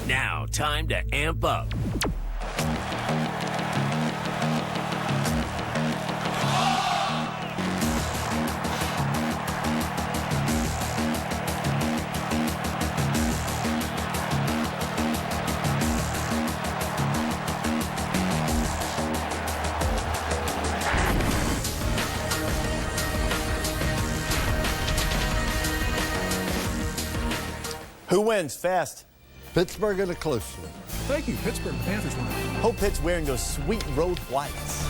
Now, time to amp up. Who wins? Fast. Pittsburgh in a close one. Thank you. Pittsburgh Panthers win. Hope Pitt's wearing those sweet road whites.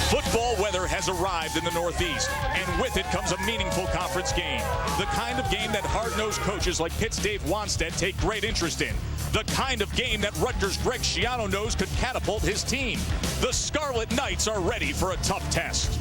Football weather has arrived in the Northeast, and with it comes a meaningful conference game. The kind of game that hard-nosed coaches like Pitt's Dave Wanstead take great interest in. The kind of game that Rutgers' Greg Schiano knows could catapult his team. The Scarlet Knights are ready for a tough test.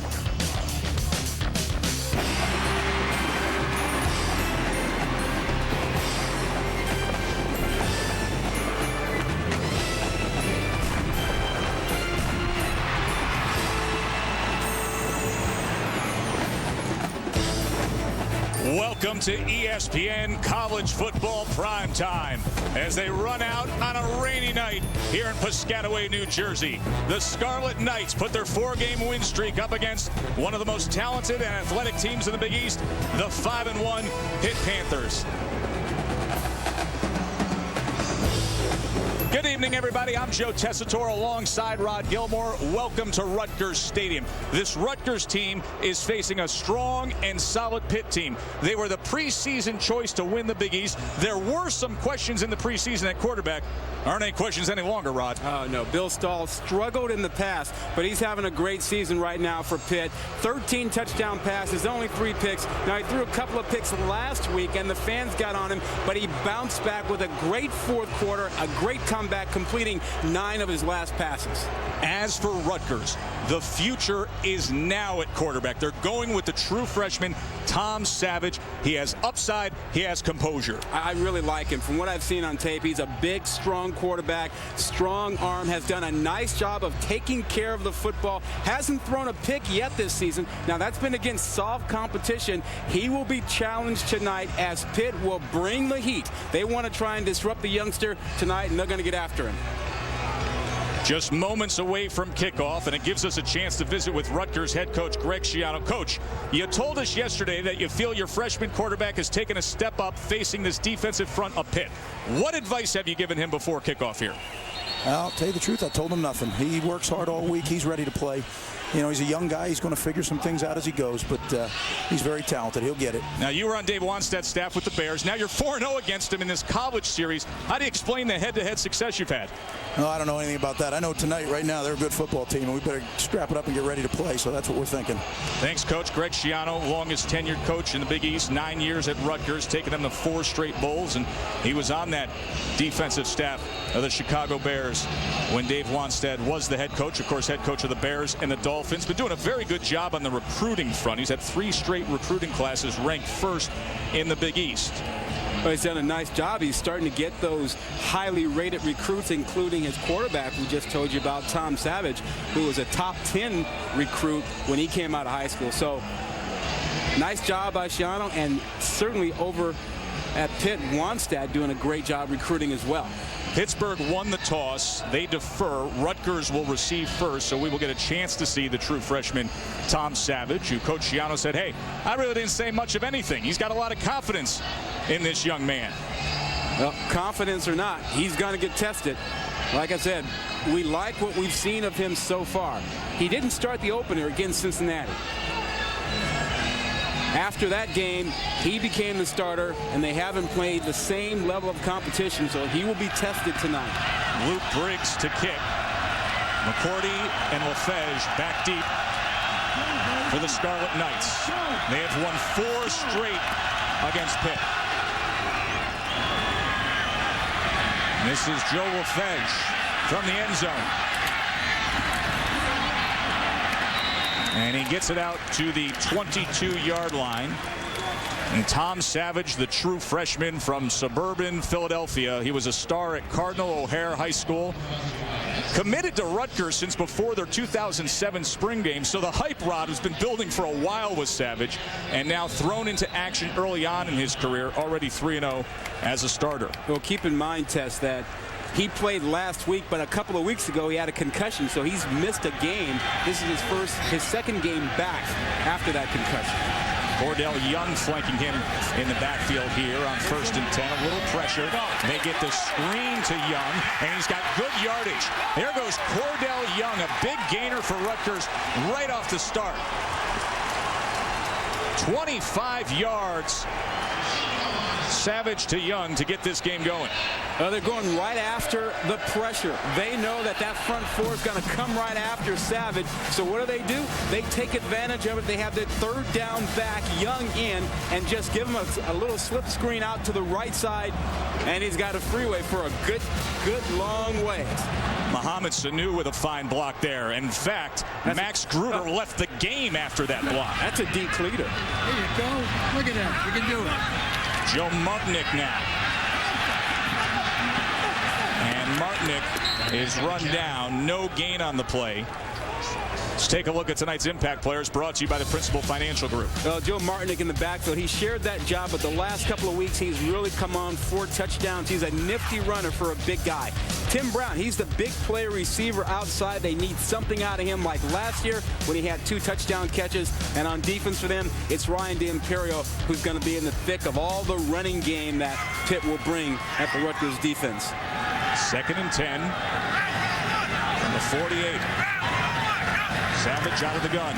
Welcome to ESPN College Football Primetime as they run out on a rainy night here in Piscataway, New Jersey. The Scarlet Knights put their 4-game win streak up against one of the most talented and athletic teams in the Big East, the 5-1 Pitt Panthers. Good evening, everybody. I'm Joe Tessitore alongside Rod Gilmore. Welcome to Rutgers Stadium. This Rutgers team is facing a strong and solid Pitt team. They were the preseason choice to win the Big East. There were some questions in the preseason at quarterback. Aren't any questions any longer, Rod? Oh, no. Bill Stahl struggled in the past, but he's having a great season right now for Pitt. 13 touchdown passes, only 3 picks. Now, he threw a couple of picks last week, and the fans got on him, but he bounced back with a great fourth quarter, a great comeback, completing 9 of his last passes. As for Rutgers, the future is now at quarterback. They're going with the true freshman, Tom Savage. He has upside. He has composure. I really like him. From what I've seen on tape, he's a big, strong quarterback, strong arm, has done a nice job of taking care of the football, hasn't thrown a pick yet this season. Now, that's been against soft competition. He will be challenged tonight as Pitt will bring the heat. They want to try and disrupt the youngster tonight, and they're going to get after him. Just moments away from kickoff, and it gives us a chance to visit with Rutgers head coach Greg Schiano. Coach, you told us yesterday that you feel your freshman quarterback has taken a step up facing this defensive front of Pitt. What advice have you given him before kickoff here? I'll tell you the truth, I told him nothing. He works hard all week. He's ready to play. You know, he's a young guy. He's going to figure some things out as he goes, but he's very talented. He'll get it. Now, you were on Dave Wanstead's staff with the Bears. Now you're 4-0 against him in this college series. How do you explain the head-to-head success you've had? No, I don't know anything about that. I know tonight, right now, they're a good football team, and we better strap it up and get ready to play, so that's what we're thinking. Thanks, Coach. Greg Schiano, longest tenured coach in the Big East, 9 years at Rutgers, taking them to 4 straight bowls, and he was on that defensive staff of the Chicago Bears when Dave Wanstead was the head coach, of course, head coach of the Bears and the Dolphins. Been doing a very good job on the recruiting front. He's had 3 straight recruiting classes ranked first in the Big East. Well, he's done a nice job. He's starting to get those highly rated recruits, including his quarterback we just told you about, Tom Savage, who was a top 10 recruit when he came out of high school. So nice job by Schiano, and certainly over at Pitt, Wanstead doing a great job recruiting as well. Pittsburgh won the toss. They defer. Rutgers will receive first, so we will get a chance to see the true freshman Tom Savage, who Coach Schiano said, hey, I really didn't say much of anything. He's got a lot of confidence in this young man. Well, confidence or not, he's going to get tested. Like I said, we like what we've seen of him so far. He didn't start the opener against Cincinnati. After that game, he became the starter, and they haven't played the same level of competition, so he will be tested tonight. Luke Briggs to kick. McCourty and LaFege back deep for the Scarlet Knights. They have won 4 straight against Pitt. This is Joe LaFege from the end zone. And he gets it out to the 22-yard line. And Tom Savage, the true freshman from suburban Philadelphia. He was a star at Cardinal O'Hare High School. Committed to Rutgers since before their 2007 spring game. So the hype rod has been building for a while with Savage, and now thrown into action early on in his career, already 3-0 as a starter. Well, keep in mind, Tess, that he played last week, but a couple of weeks ago he had a concussion, so he's missed a game. This is his second game back after that concussion. Cordell Young flanking him in the backfield here on 1st and 10. A little pressure. They get the screen to Young, and he's got good yardage. There goes Cordell Young, a big gainer for Rutgers right off the start. 25 yards. Savage to Young to get this game going. They're going right after the pressure. They know that front four is going to come right after Savage. So what do? They take advantage of it. They have their 3rd down back, Young in, and just give him a little slip screen out to the right side. And he's got a freeway for a good long way. Mohamed Sanu with a fine block there. In fact, Max Gruder left the game after that block. That's a deep leader. There you go. Look at that. You can do it. Joe Martinick now. And Martinick is run down. No gain on the play. Let's take a look at tonight's Impact Players, brought to you by the Principal Financial Group. Joe Martinick in the backfield. He shared that job, but the last couple of weeks he's really come on 4 touchdowns. He's a nifty runner for a big guy. Tim Brown, he's the big play receiver outside. They need something out of him like last year when he had 2 touchdown catches. And on defense for them, it's Ryan D'Imperio who's going to be in the thick of all the running game that Pitt will bring at the Rutgers defense. 2nd and 10 from the 48. Savage out of the gun.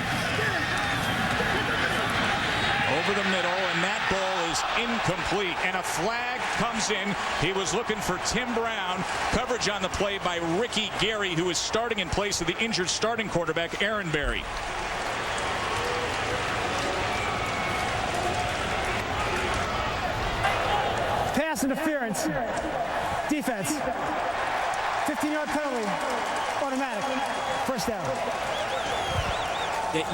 Over the middle, and that ball is incomplete, and a flag comes in. He was looking for Tim Brown. Coverage on the play by Ricky Gary, who is starting in place of the injured starting quarterback, Aaron Berry. Pass interference. Defense. 15-yard penalty. Automatic. 1st down.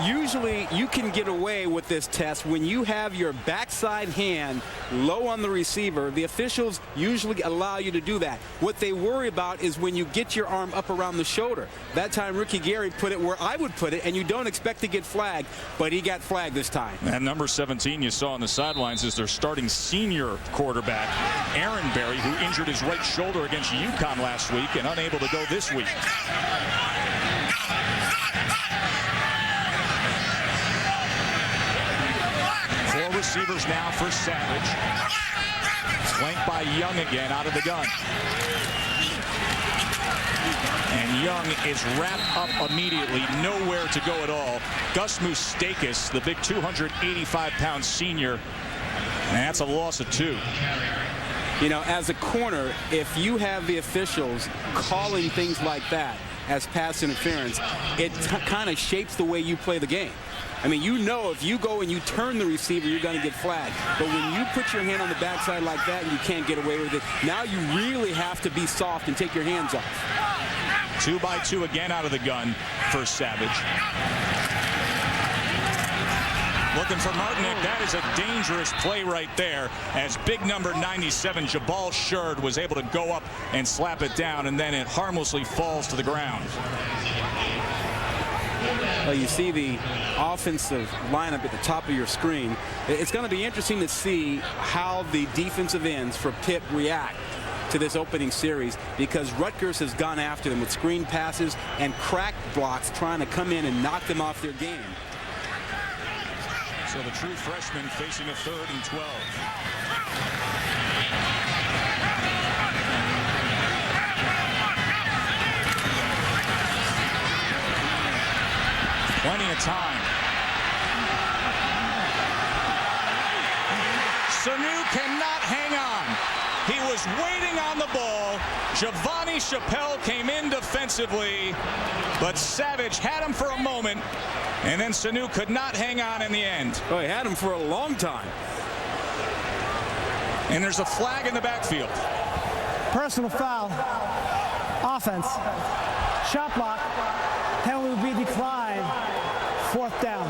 Usually you can get away with this test when you have your backside hand low on the receiver. The officials usually allow you to do that. What they worry about is when you get your arm up around the shoulder. That time Ricky Gary put it where I would put it, and you don't expect to get flagged, but he got flagged this time. And number 17 you saw on the sidelines is their starting senior quarterback, Aaron Berry, who injured his right shoulder against UConn last week and unable to go this week. Four receivers now for Savage. Flanked by Young again out of the gun. And Young is wrapped up immediately, nowhere to go at all. Gus Moustakis, the big 285-pound senior, and that's a loss of 2. You know, as a corner, if you have the officials calling things like that as pass interference, it kind of shapes the way you play the game. I mean, you know, if you go and you turn the receiver, you're going to get flagged. But when you put your hand on the backside like that and you can't get away with it, now you really have to be soft and take your hands off. 2 by 2 again out of the gun for Savage. Looking for Martinick. That is a dangerous play right there, as big number 97, Jabal Shurd, was able to go up and slap it down, and then it harmlessly falls to the ground. Well, you see the offensive lineup at the top of your screen. It's going to be interesting to see how the defensive ends for Pitt react to this opening series, because Rutgers has gone after them with screen passes and crack blocks, trying to come in and knock them off their game. So the true freshman facing a 3rd and 12. Plenty of time. Sanu cannot hang on. He was waiting on the ball. Giovanni Chappelle came in defensively, but Savage had him for a moment, and then Sanu could not hang on in the end. Oh, he had him for a long time. And there's a flag in the backfield. Personal foul. Offense. Shot block. Penalty will be declined. 4th down.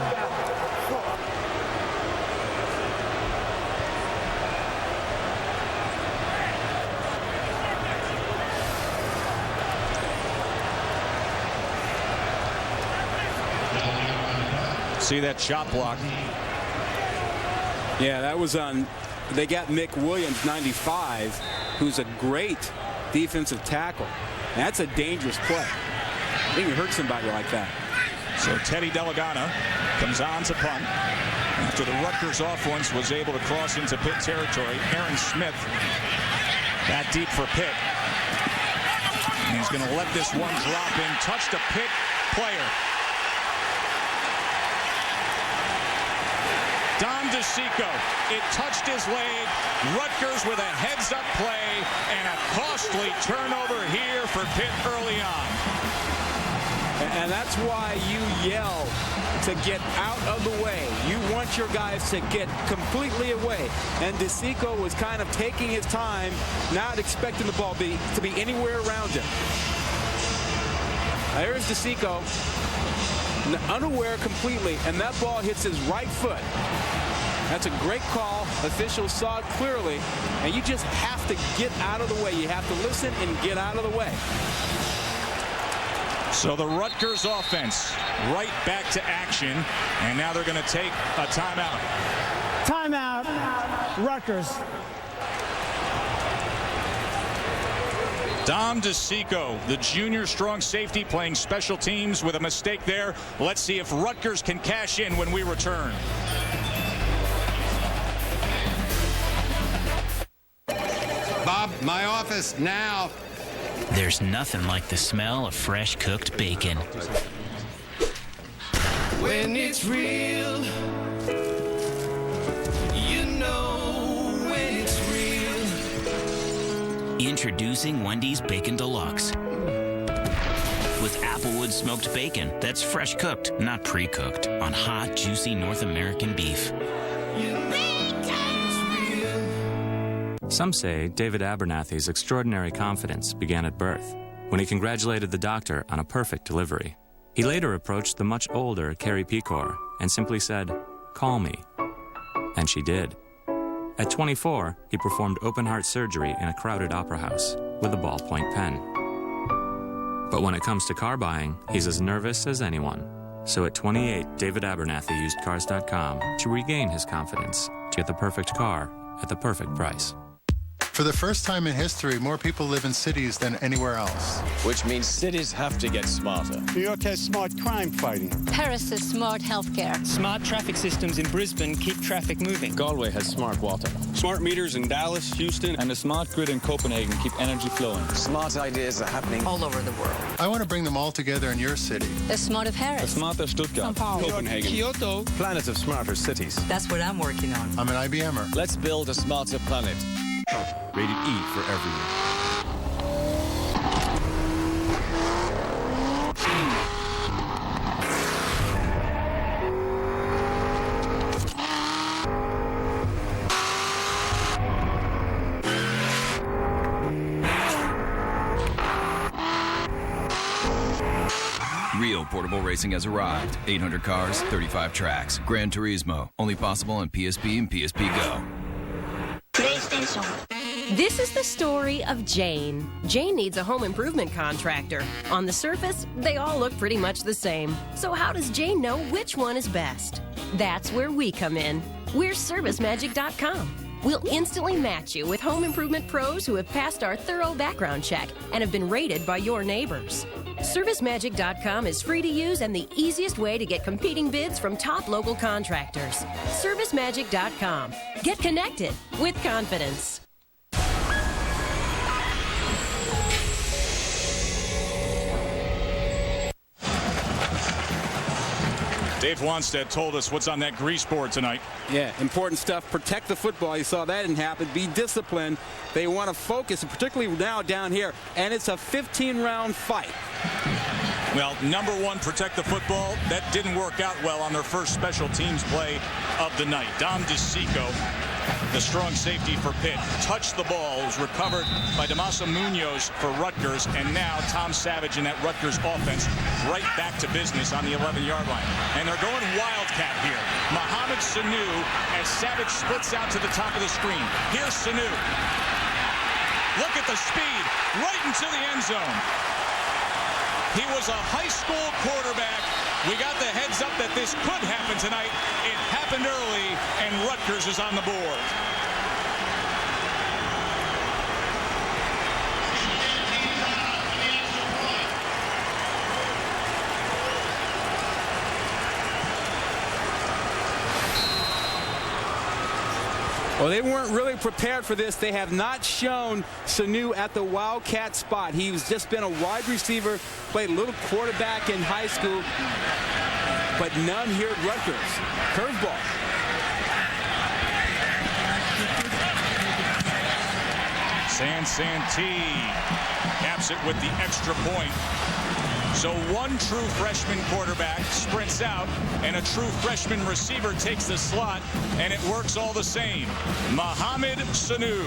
See that shot block. Yeah, that was on. They got Mick Williams, 95, who's a great defensive tackle. That's a dangerous play. I think he hurt somebody like that. So Teddy Delagana comes on to punt. After the Rutgers offense was able to cross into Pitt territory, Aaron Smith that deep for Pitt. And he's going to let this one drop in. Touched a Pitt player. Dom DeSico. It touched his leg. Rutgers with a heads-up play and a costly turnover here for Pitt early on. And that's why you yell to get out of the way. You want your guys to get completely away. And DeSico was kind of taking his time, not expecting the ball to be anywhere around him. Now here's DeSico, unaware completely, and that ball hits his right foot. That's a great call. Officials saw it clearly, and you just have to get out of the way. You have to listen and get out of the way. So the Rutgers offense right back to action, and now they're going to take a timeout. Timeout, Rutgers. Dom DeSico, the junior strong safety, playing special teams with a mistake there. Let's see if Rutgers can cash in when we return. Bob, my office now. There's nothing like the smell of fresh cooked bacon. When it's real, you know when it's real. Introducing Wendy's Bacon Deluxe. With applewood smoked bacon that's fresh cooked, not pre-cooked, on hot, juicy North American beef. Some say David Abernathy's extraordinary confidence began at birth, when he congratulated the doctor on a perfect delivery. He later approached the much older Carrie Pecor and simply said, "Call me." And she did. At 24, he performed open-heart surgery in a crowded opera house with a ballpoint pen. But when it comes to car buying, he's as nervous as anyone. So at 28, David Abernathy used Cars.com to regain his confidence to get the perfect car at the perfect price. For the first time in history, more people live in cities than anywhere else. Which means cities have to get smarter. New York has smart crime fighting. Paris has smart healthcare. Smart traffic systems in Brisbane keep traffic moving. Galway has smart water. Smart meters in Dallas, Houston, and a smart grid in Copenhagen keep energy flowing. Smart ideas are happening all over the world. I want to bring them all together in your city. The smarter Paris. The smarter Stuttgart. Copenhagen. Kyoto. Planet of smarter cities. That's what I'm working on. I'm an IBMer. Let's build a smarter planet. Rated E for everyone. Real portable racing has arrived. 800 cars, 35 tracks. Gran Turismo. Only possible on PSP and PSP Go. This is the story of Jane. Jane needs a home improvement contractor. On the surface, they all look pretty much the same. So how does Jane know which one is best? That's where we come in. We're ServiceMagic.com. We'll instantly match you with home improvement pros who have passed our thorough background check and have been rated by your neighbors. ServiceMagic.com is free to use and the easiest way to get competing bids from top local contractors. ServiceMagic.com. Get connected with confidence. Dave Wanstead told us what's on that grease board tonight. Yeah, important stuff. Protect the football. You saw that didn't happen. Be disciplined. They want to focus, and particularly now down here. And it's a 15-round fight. Well, number one, protect the football. That didn't work out well on their first special teams play of the night. Dom DeSico, the strong safety for Pitt, touched the ball. It was recovered by Damaso Munoz for Rutgers, and now Tom Savage in that Rutgers offense right back to business on the 11-yard line. And they're going wildcat here. Mohamed Sanu as Savage splits out to the top of the screen. Here's Sanu. Look at the speed right into the end zone. He was a high school quarterback. We got the heads up that this could happen tonight. It happened early, and Rutgers is on the board. Well, they weren't really prepared for this. They have not shown Sanu at the Wildcat spot. He's just been a wide receiver, played a little quarterback in high school, but none here at Rutgers. Curveball. Santee caps it with the extra point. So one true freshman quarterback sprints out, and a true freshman receiver takes the slot, and it works all the same. Mohamed Sanu.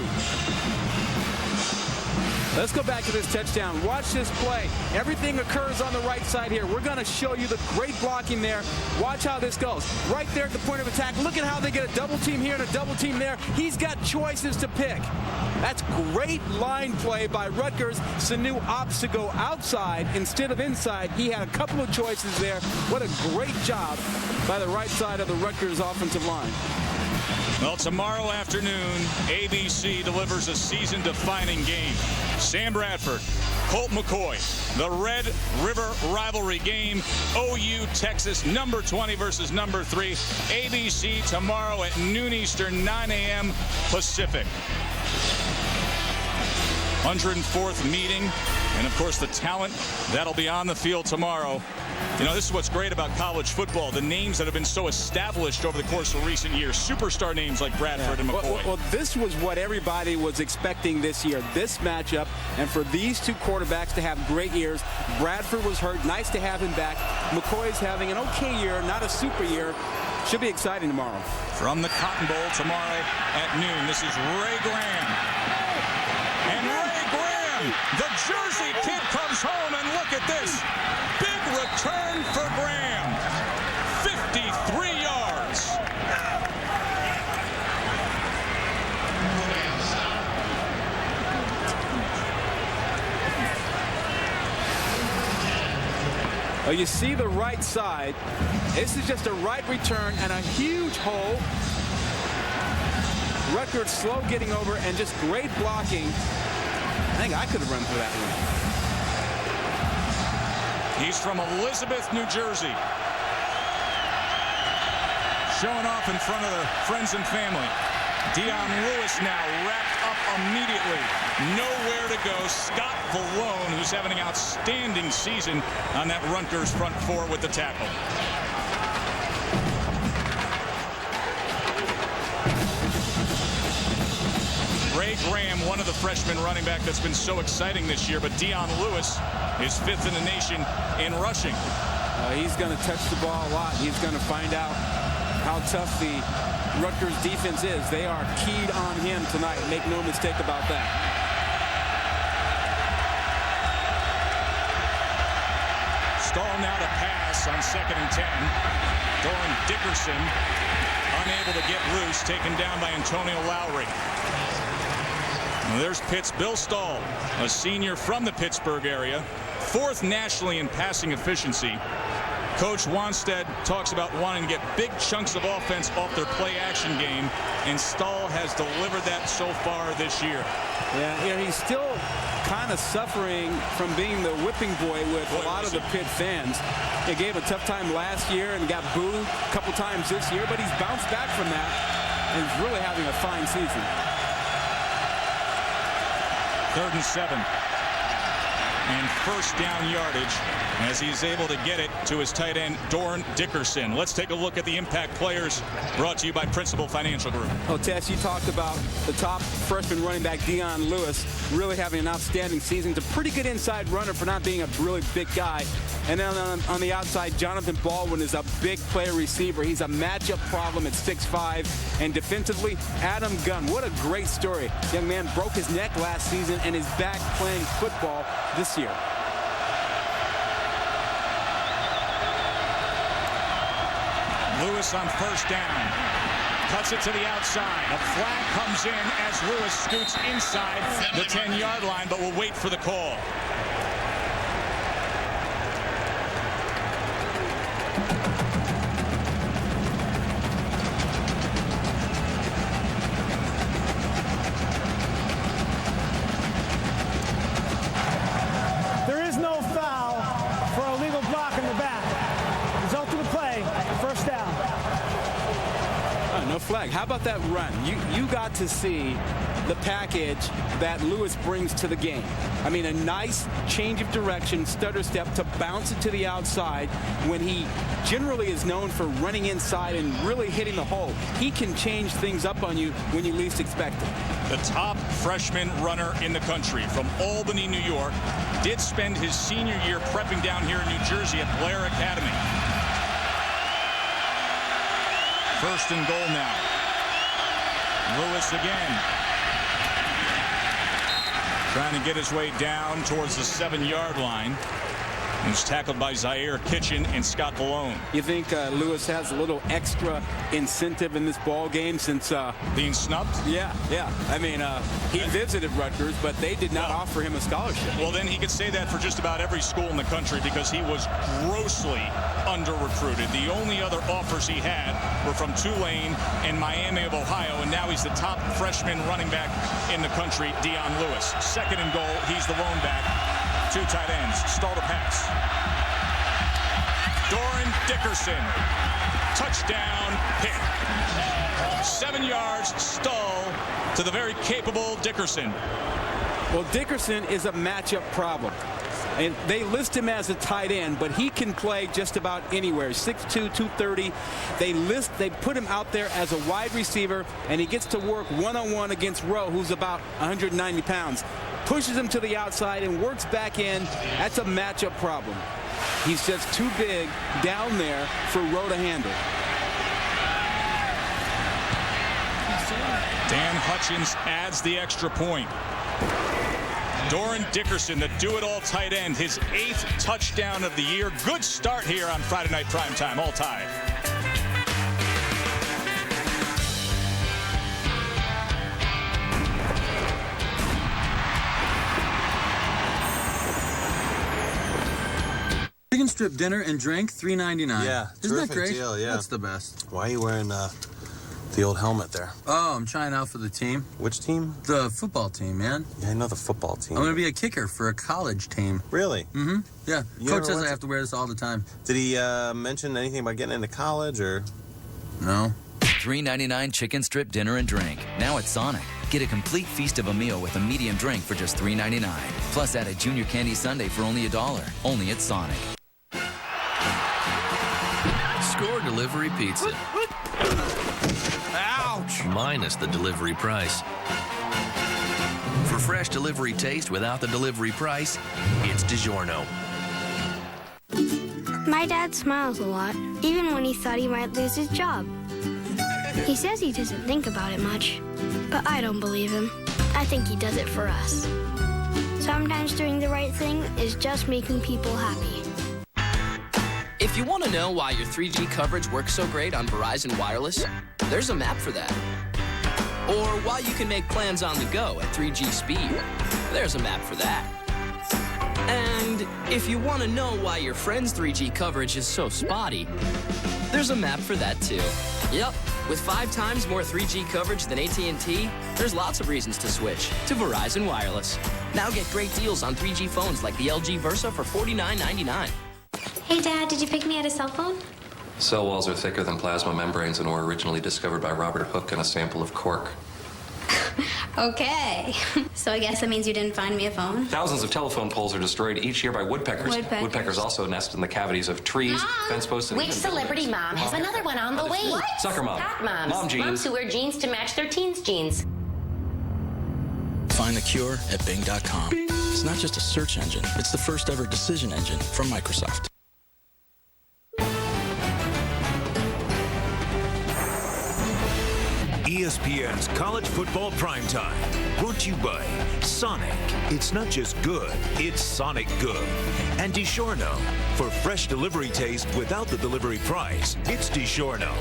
Let's go back to this touchdown. Watch this play. Everything occurs on the right side here. We're going to show you the great blocking there. Watch how this goes. Right there at the point of attack. Look at how they get a double team here and a double team there. He's got choices to pick. That's great line play by Rutgers. Sanu opts to go outside instead of inside. He had a couple of choices there. What a great job by the right side of the Rutgers offensive line. Well, tomorrow afternoon, ABC delivers a season-defining game. Sam Bradford, Colt McCoy, the Red River rivalry game. OU, Texas, number 20 versus number 3. ABC tomorrow at noon Eastern, 9 a.m. Pacific. 104th meeting, and of course the talent that'll be on the field tomorrow. You know, this is what's great about college football, the names that have been so established over the course of recent years, superstar names like Bradford and McCoy. Well, this was what everybody was expecting this year, this matchup, and for these two quarterbacks to have great years. Bradford was hurt, nice to have him back. McCoy's having an okay year, not a super year. Should be exciting tomorrow. From the Cotton Bowl tomorrow at noon, this is Ray Graham. And Ray Graham, the Jersey kid, comes home, and look at this. Big return for Graham. 53 yards. Well, you see the right side. This is just a right return and a huge hole. Rutgers slow getting over and just great blocking. I think I could have run through that one. He's from Elizabeth, New Jersey. Showing off in front of the friends and family. Dion Lewis now wrapped up immediately. Nowhere to go. Scott Vallone, who's having an outstanding season on that Rutgers front four with the tackle. Ray Graham, one of the freshman running back that's been so exciting this year, but Dion Lewis is 5th in the nation in rushing. He's going to touch the ball a lot. He's going to find out how tough the Rutgers defense is. They are keyed on him tonight. Make no mistake about that. Stahl now to pass on 2nd and 10. Doran Dickerson unable to get loose, taken down by Antonio Lowry. There's Pitt's Bill Stahl, a senior from the Pittsburgh area, 4th nationally in passing efficiency. Coach Wanstead talks about wanting to get big chunks of offense off their play-action game, and Stahl has delivered that so far this year. Yeah, he's still kind of suffering from being the whipping boy with a lot of the Pitt fans. He gave a tough time last year and got booed a couple times this year, but he's bounced back from that and is really having a fine season. 3rd and 7. And 1st down yardage as he's able to get it to his tight end, Doran Dickerson. Let's take a look at the impact players brought to you by Principal Financial Group. Well, Tess, you talked about the top freshman running back, Dion Lewis, really having an outstanding season. He's a pretty good inside runner for not being a really big guy. And then on the outside, Jonathan Baldwin is a big player receiver. He's a matchup problem at 6'5". And defensively, Adam Gunn. What a great story. Young man broke his neck last season and is back playing football this year. Lewis on 1st down. Cuts it to the outside. A flag comes in as Lewis scoots inside the 10-yard line, but will wait for the call. flag. How about that run? You got to see the package that Lewis brings to the game. I mean, a nice change of direction, stutter step to bounce it to the outside when he generally is known for running inside and really hitting the hole. He can change things up on you when you least expect it. The top freshman runner in the country from Albany, New York, did spend his senior year prepping down here in New Jersey at Blair Academy. First and goal now. Lewis again. Trying to get his way down towards the 7-yard line. He's tackled by Zaire Kitchen and Scott Ballone. You think Lewis has a little extra incentive in this ball game since being snubbed? Yeah. I mean, he visited Rutgers, but they did not offer him a scholarship. Well, then he could say that for just about every school in the country because he was grossly under-recruited. The only other offers he had were from Tulane and Miami of Ohio, and now he's the top freshman running back in the country, Dion Lewis. Second and goal, he's the lone back. 2 tight ends, stall to pass. Doran Dickerson, touchdown, Pitt. 7 yards, stall to the very capable Dickerson. Well, Dickerson is a matchup problem. And they list him as a tight end, but he can play just about anywhere. 6'2", 230. They put him out there as a wide receiver, and he gets to work one-on-one against Rowe, who's about 190 pounds. Pushes him to the outside and works back in. That's a matchup problem. He's just too big down there for Rowe to handle. Dan Hutchins adds the extra point. Doran Dickerson, the do-it-all tight end, his 8th touchdown of the year. Good start here on Friday Night Primetime, all tied. Chicken strip dinner and drink, $3.99. Yeah, isn't that great? Deal, yeah. That's the best. Why are you wearing the old helmet there? Oh, I'm trying out for the team. Which team? The football team, man. Yeah, I know the football team. I'm going to be a kicker for a college team. Really? Mm-hmm. Yeah. Coach says I have to wear this all the time. Did he mention anything about getting into college, or? No. $3.99 chicken strip dinner and drink. Now at Sonic. Get a complete feast of a meal with a medium drink for just $3.99. Plus add a junior candy sundae for only $1. Only at Sonic. Score delivery pizza. Ouch! Minus the delivery price. For fresh delivery taste without the delivery price, it's DiGiorno. My dad smiles a lot, even when he thought he might lose his job. He says he doesn't think about it much, but I don't believe him. I think he does it for us. Sometimes doing the right thing is just making people happy. If you want to know why your 3G coverage works so great on Verizon Wireless, there's a map for that. Or why you can make plans on the go at 3G speed, there's a map for that. And if you want to know why your friend's 3G coverage is so spotty, there's a map for that too. Yep, with 5 times more 3G coverage than AT&T, there's lots of reasons to switch to Verizon Wireless. Now get great deals on 3G phones like the LG Versa for $49.99. Hey, Dad, did you pick me at a cell phone? Cell walls are thicker than plasma membranes and were originally discovered by Robert Hooke in a sample of cork. Okay. So I guess that means you didn't find me a phone? Thousands of telephone poles are destroyed each year by woodpeckers. Woodpeckers also nest in the cavities of trees, Mom, fence posts, and which celebrity mom has another one on the way? What? Soccer mom. Hot moms. Mom jeans. Moms who wear jeans to match their teens' jeans. Find the cure at Bing.com. It's not just a search engine. It's the first ever decision engine from Microsoft. ESPN's College Football Primetime, brought to you by Sonic. It's not just good, it's Sonic good. And DiGiorno, for fresh delivery taste without the delivery price, it's DiGiorno.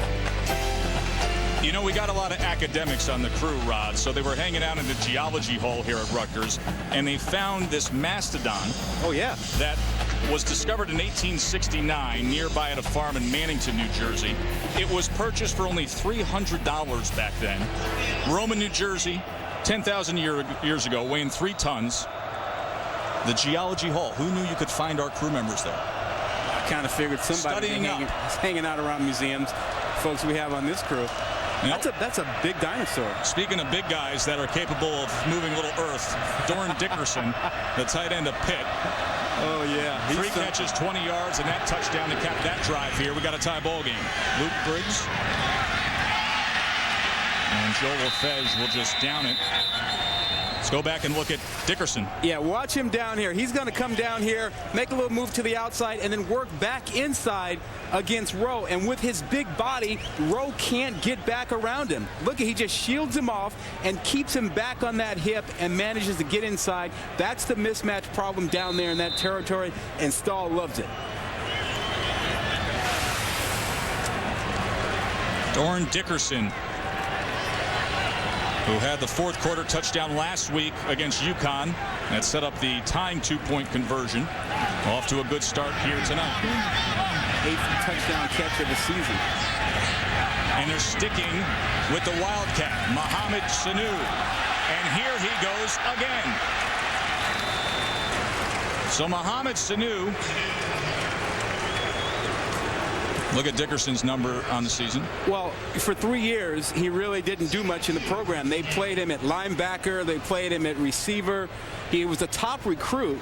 You know, we got a lot of academics on the crew, Rod, so they were hanging out in the geology hall here at Rutgers, and they found this mastodon. Oh, yeah. That was discovered in 1869 nearby at a farm in Mannington, New Jersey. It was purchased for only $300 back then. Rome, New Jersey, 10,000 years ago, weighing 3 tons. The geology hall. Who knew you could find our crew members there? I kind of figured somebody hanging out around museums. Folks we have on this crew. That's a big dinosaur. Speaking of big guys that are capable of moving little earth, Doran Dickerson, the tight end of Pitt. Oh, yeah. 3 catches, 20 yards, and that touchdown to cap that drive here. We got a tie ball game. Luke Briggs. And Joel Lefebvre will just down it. Let's go back and look at Dickerson. Yeah, watch him down here. He's going to come down here, make a little move to the outside, and then work back inside against Rowe. And with his big body, Rowe can't get back around him. Look, he just shields him off and keeps him back on that hip and manages to get inside. That's the mismatch problem down there in that territory, and Stahl loves it. Doran Dickerson, who had the 4th quarter touchdown last week against UConn. That set up the tying 2-point conversion. Off to a good start here tonight. 8th touchdown catch of the season. And they're sticking with the Wildcat, Mohamed Sanu. And here he goes again. So Mohamed Sanu. Look at Dickerson's number on the season. Well, for 3 years, he really didn't do much in the program. They played him at linebacker. They played him at receiver. He was a top recruit,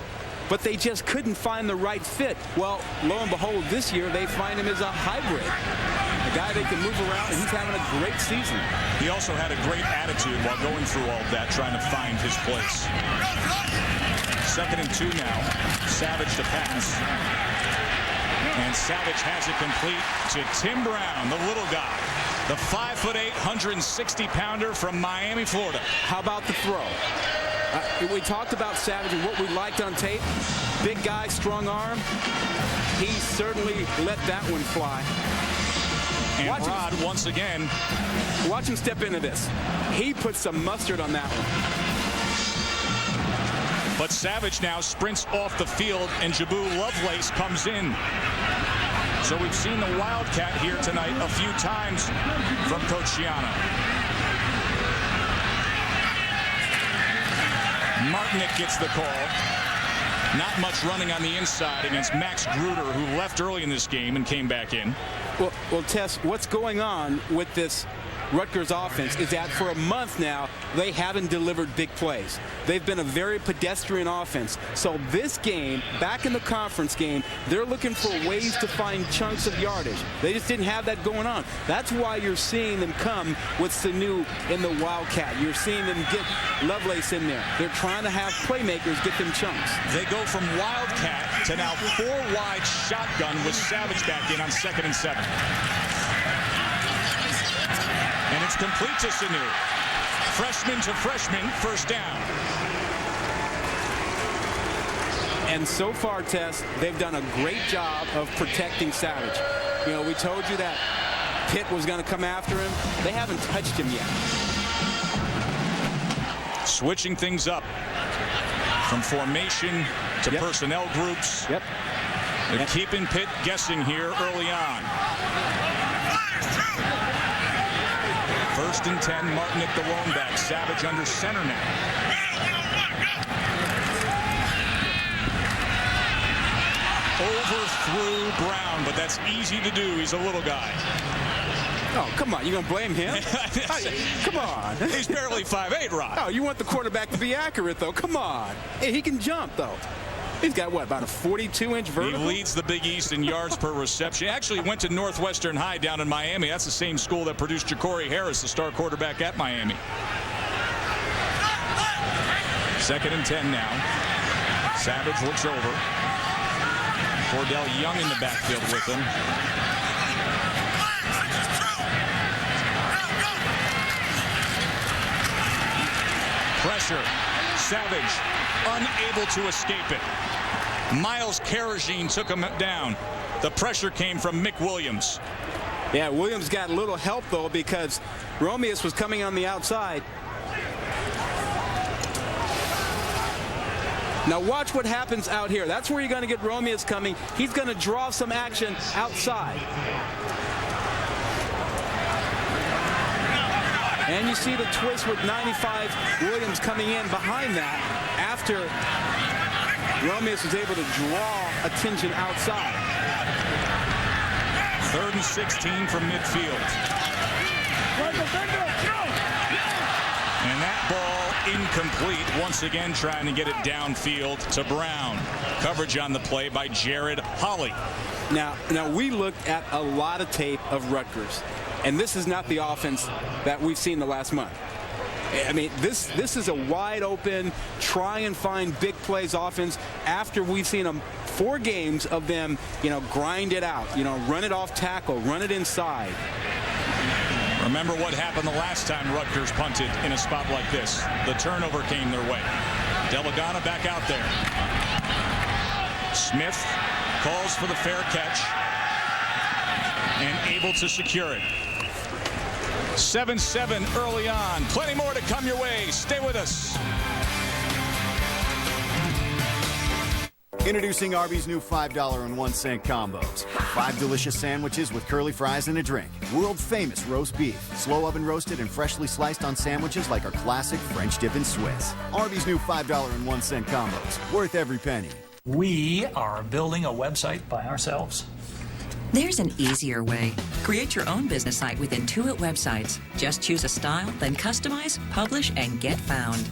but they just couldn't find the right fit. Well, lo and behold, this year they find him as a hybrid. A guy they can move around, and he's having a great season. He also had a great attitude while going through all of that, trying to find his place. 2nd and 2 now. Savage to pass. And Savage has it complete to Tim Brown, the little guy. The 5'8", 160-pounder from Miami, Florida. How about the throw? We talked about Savage and what we liked on tape. Big guy, strong arm. He certainly let that one fly. And Rod, once again. Watch him step into this. He put some mustard on that one. But Savage now sprints off the field, and Jabu Lovelace comes in. So we've seen the Wildcat here tonight a few times from Coach Schiano. Martinick gets the call. Not much running on the inside against Max Gruder, who left early in this game and came back in. Well, Tess, what's going on with this Rutgers offense is that for a month now, they haven't delivered big plays. They've been a very pedestrian offense. So this game, back in the conference game, they're looking for ways to find chunks of yardage. They just didn't have that going on. That's why you're seeing them come with Sanu in the Wildcat. You're seeing them get Lovelace in there. They're trying to have playmakers get them chunks. They go from Wildcat to now 4-wide shotgun with Savage back in on 2nd and 7. And it's complete to Sanu. Freshman to freshman, first down. And so far, Tess, they've done a great job of protecting Savage. You know, we told you that Pitt was going to come after him. They haven't touched him yet. Switching things up from formation to personnel groups. Yep. They're keeping Pitt guessing here early on. 1st and 10, Martinick the lone back. Savage under center now. Overthrew Brown, but that's easy to do. He's a little guy. Oh, come on. You going to blame him? Come on. He's barely 5'8", Rod. Oh, you want the quarterback to be accurate, though. Come on. Hey, he can jump, though. He's got, what, about a 42-inch vertical? He leads the Big East in yards per reception. Actually went to Northwestern High down in Miami. That's the same school that produced Ja'Cory Harris, the star quarterback at Miami. 2nd and 10 now. Savage looks over. Cordell Young in the backfield with him. Pressure. Savage unable to escape it. Miles Caragine took him down. The pressure came from Mick Williams. Yeah, Williams got a little help, though, because Romeus was coming on the outside. Now watch what happens out here. That's where you're going to get Romeus coming. He's going to draw some action outside. And you see the twist with 95 Williams coming in behind that after Romeus was able to draw attention outside. 3rd and 16 from midfield. And that ball incomplete. Once again trying to get it downfield to Brown. Coverage on the play by Jared Holley. Now we looked at a lot of tape of Rutgers, and this is not the offense that we've seen the last month. I mean, this is a wide open, try and find big plays offense after we've seen them 4 games of them, grind it out, run it off tackle, run it inside. Remember what happened the last time Rutgers punted in a spot like this. The turnover came their way. Delagana back out there. Smith calls for the fair catch and able to secure it. 7-7 early on. Plenty more to come your way. Stay with us. Introducing Arby's new $5.01 combos. 5 delicious sandwiches with curly fries and a drink. World famous roast beef. Slow oven roasted and freshly sliced on sandwiches like our classic French dip and Swiss. Arby's new $5.01 combos. Worth every penny. We are building a website by ourselves. There's an easier way. Create your own business site with Intuit websites. Just choose a style, then customize, publish, and get found.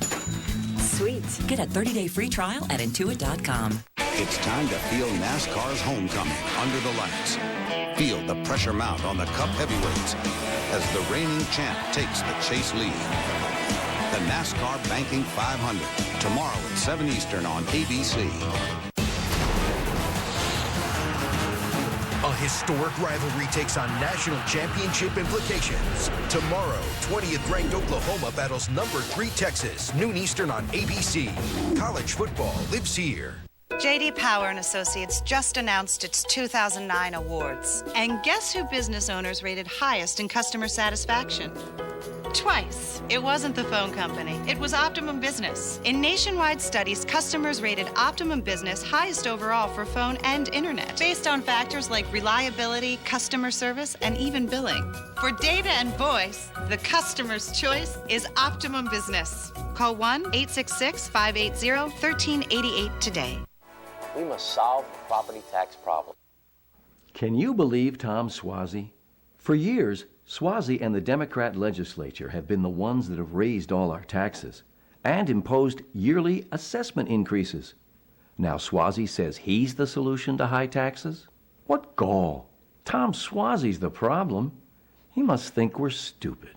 Sweet. Get a 30-day free trial at Intuit.com. It's time to feel NASCAR's homecoming under the lights. Feel the pressure mount on the Cup heavyweights as the reigning champ takes the chase lead. The NASCAR Banking 500, tomorrow at 7 Eastern on ABC. A historic rivalry takes on national championship implications. Tomorrow, 20th ranked Oklahoma battles number 3 Texas, noon Eastern on ABC. College football lives here. J.D. Power & Associates just announced its 2009 awards. And guess who business owners rated highest in customer satisfaction? Twice. It wasn't the phone company. It was Optimum Business. In nationwide studies, customers rated Optimum Business highest overall for phone and internet, based on factors like reliability, customer service, and even billing. For data and voice, the customer's choice is Optimum Business. Call 1-866-580-1388 today. We must solve the property tax problem. Can you believe Tom Suozzi? For years, Suozzi and the Democrat legislature have been the ones that have raised all our taxes and imposed yearly assessment increases. Now Suozzi says he's the solution to high taxes? What gall! Tom Suozzi's the problem. He must think we're stupid.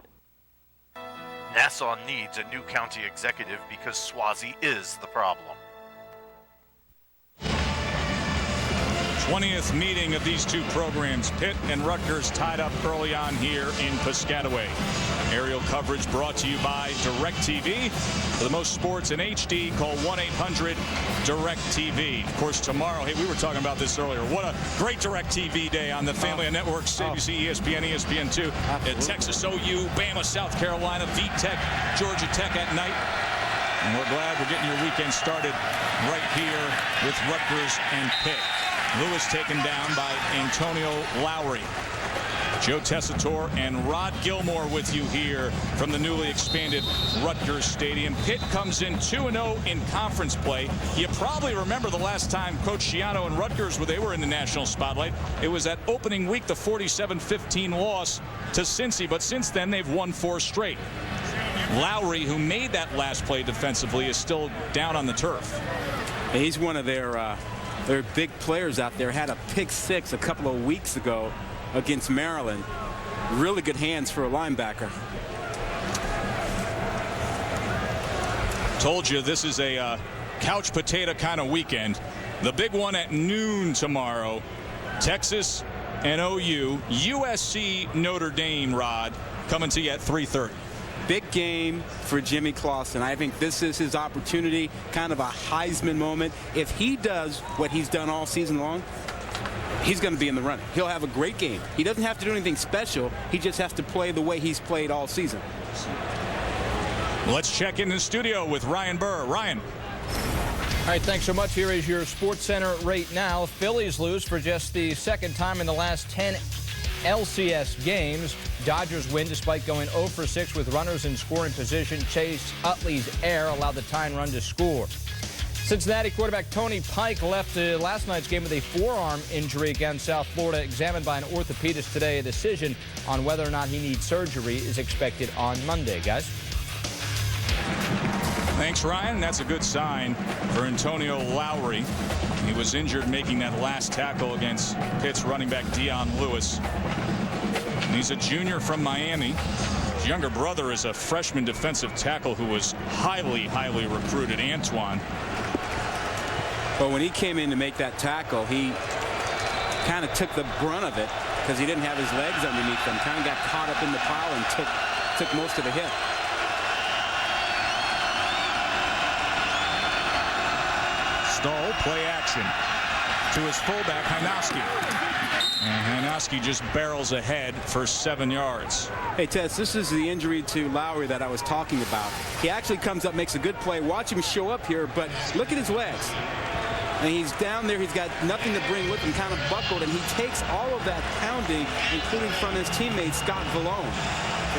Nassau needs a new county executive because Suozzi is the problem. 20th meeting of these two programs. Pitt and Rutgers tied up early on here in Piscataway. Aerial coverage brought to you by DirecTV. For the most sports in HD, call 1-800-DirecTV. Of course, tomorrow, hey, we were talking about this earlier. What a great DirecTV day on the family of networks, ABC, ESPN, ESPN2, at Texas OU, Bama, South Carolina, VTech, Georgia Tech at night. And we're glad we're getting your weekend started right here with Rutgers and Pitt. Lewis taken down by Antonio Lowry. Joe Tessitore and Rod Gilmore with you here from the newly expanded Rutgers Stadium. Pitt comes in 2-0 in conference play. You probably remember the last time Coach Schiano and Rutgers they were in the national spotlight. It was that opening week, the 47-15 loss to Cincy. But since then, they've won 4 straight. Lowry, who made that last play defensively, is still down on the turf. He's one of their big players out there. Had a pick 6 a couple of weeks ago against Maryland. Really good hands for a linebacker. Told you this is a couch potato kind of weekend. The big one at noon tomorrow. Texas and OU. USC Notre Dame, Rod, coming to you at 3:30. Big game for Jimmy Clausen. I think this is his opportunity, kind of a Heisman moment. If he does what he's done all season long, he's going to be in the running. He'll have a great game. He doesn't have to do anything special. He just has to play the way he's played all season. Let's check in the studio with Ryan Burr. Ryan. All right, thanks so much. Here is your Sports Center right now. Phillies lose for just the second time in the last 10 LCS games. Dodgers win despite going 0 for 6 with runners in scoring position. Chase Utley's error allowed the tying run to score. Cincinnati quarterback Tony Pike left last night's game with a forearm injury against South Florida, examined by an orthopedist today. A decision on whether or not he needs surgery is expected on Monday, guys. Thanks, Ryan. That's a good sign for Antonio Lowry. He was injured making that last tackle against Pitt's running back Dion Lewis. And he's a junior from Miami. His younger brother is a freshman defensive tackle who was highly recruited, Antoine. But when he came in to make that tackle, he kind of took the brunt of it because he didn't have his legs underneath him. Kind of got caught up in the pile and took most of the hit. Stahl, play action to his fullback, Hajnowski. And Hajnowski just barrels ahead for 7 yards. Hey, Tess, this is the injury to Lowry that I was talking about. He actually comes up, makes a good play. Watch him show up here, but look at his legs. And he's down there. He's got nothing to bring with him, kind of buckled, and he takes all of that pounding, including from his teammate Scott Vallone.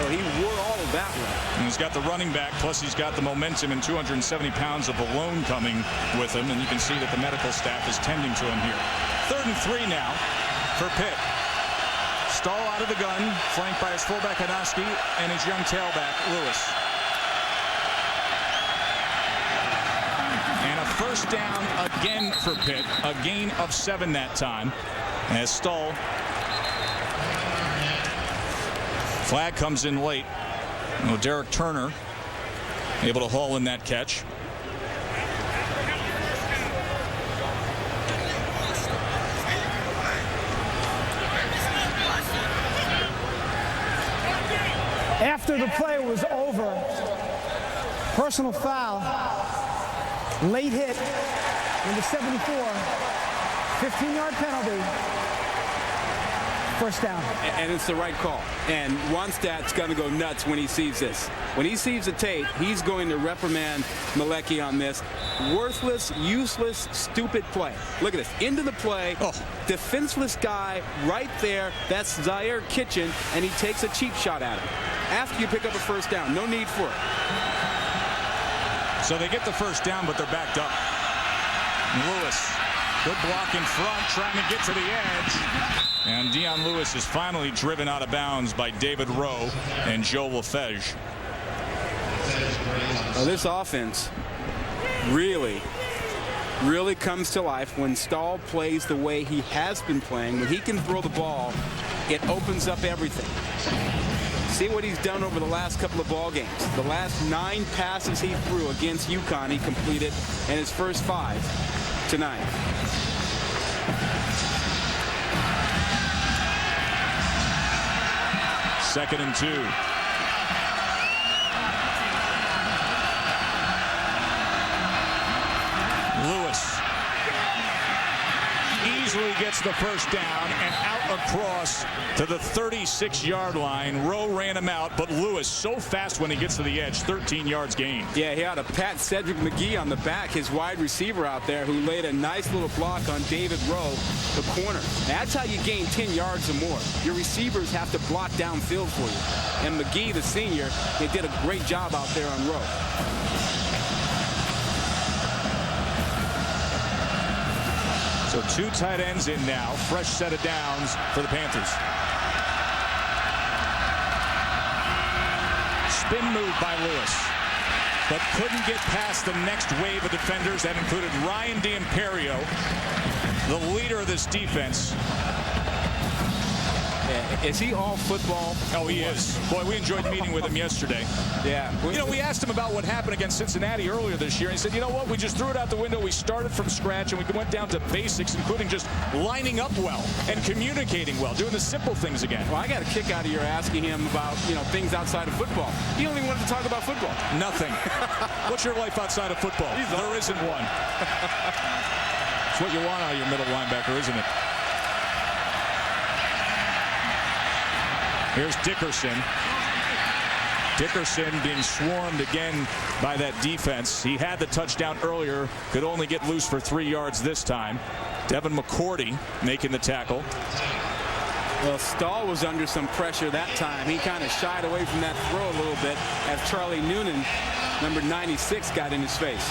So he wore all of that one. And he's got the running back, plus he's got the momentum and 270 pounds of Vallone coming with him, and you can see that the medical staff is tending to him here. 3rd and 3 now for Pitt. Stahl out of the gun, flanked by his fullback Hajnowski and his young tailback Lewis. And a first down again for Pitt, a gain of 7 that time, as Stahl. Flag comes in late. Derek Turner able to haul in that catch. After the play was over, personal foul, late hit, number 74, 15-yard penalty, first down. And it's the right call. And Ronstadt's going to go nuts when he sees this. When he sees the tape, he's going to reprimand Malecki on this. Worthless, useless, stupid play. Look at this. Into the play. Oh. Defenseless guy right there. That's Zaire Kitchen, and he takes a cheap shot at him. After you pick up a first down, no need for it. So they get the first down, but they're backed up. Lewis, good block in front, trying to get to the edge. And Dion Lewis is finally driven out of bounds by David Rowe and Joe Lefege. Well, this offense really comes to life when Stahl plays the way he has been playing. When he can throw the ball, it opens up everything. See what he's done over the last couple of ball games. The last 9 passes he threw against UConn, he completed, and his first 5 tonight. Second and 2. Lewis easily gets the first down and out across to the 36-yard line. Rowe ran him out, but Lewis so fast when he gets to the edge, 13 yards gain. Yeah, he had a Pat Cedric McGee on the back, his wide receiver out there, who laid a nice little block on David Rowe, the corner. That's how you gain 10 yards or more. Your receivers have to block downfield for you. And McGee, the senior, they did a great job out there on Rowe. So 2 tight ends in now. Fresh set of downs for the Panthers. Spin move by Lewis, but couldn't get past the next wave of defenders. That included Ryan D'Imperio, the leader of this defense. Is he all football? Oh, he is. Boy, we enjoyed meeting with him yesterday. Yeah. You know, we asked him about what happened against Cincinnati earlier this year. And he said, you know what? We just threw it out the window. We started from scratch, and we went down to basics, including just lining up well and communicating well, doing the simple things again. Well, I got a kick out of your asking him about, things outside of football. He only wanted to talk about football. Nothing. What's your life outside of football? There isn't one. It's what you want out of your middle linebacker, isn't it? Here's Dickerson. Dickerson being swarmed again by that defense. He had the touchdown earlier, could only get loose for 3 yards this time. Devin McCourty making the tackle. Well, Stahl was under some pressure that time. He kind of shied away from that throw a little bit as Charlie Noonan, number 96, got in his face.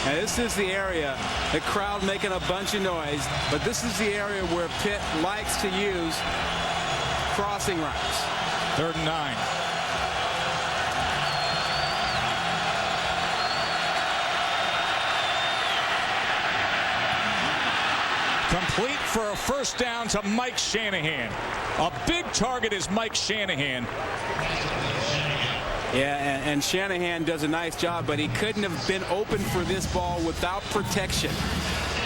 Now, this is the area, the crowd making a bunch of noise, but this is the area where Pitt likes to use crossing routes. 3rd and 9. Complete for a first down to Mike Shanahan. A big target is Mike Shanahan. Yeah, and Shanahan does a nice job, but he couldn't have been open for this ball without protection.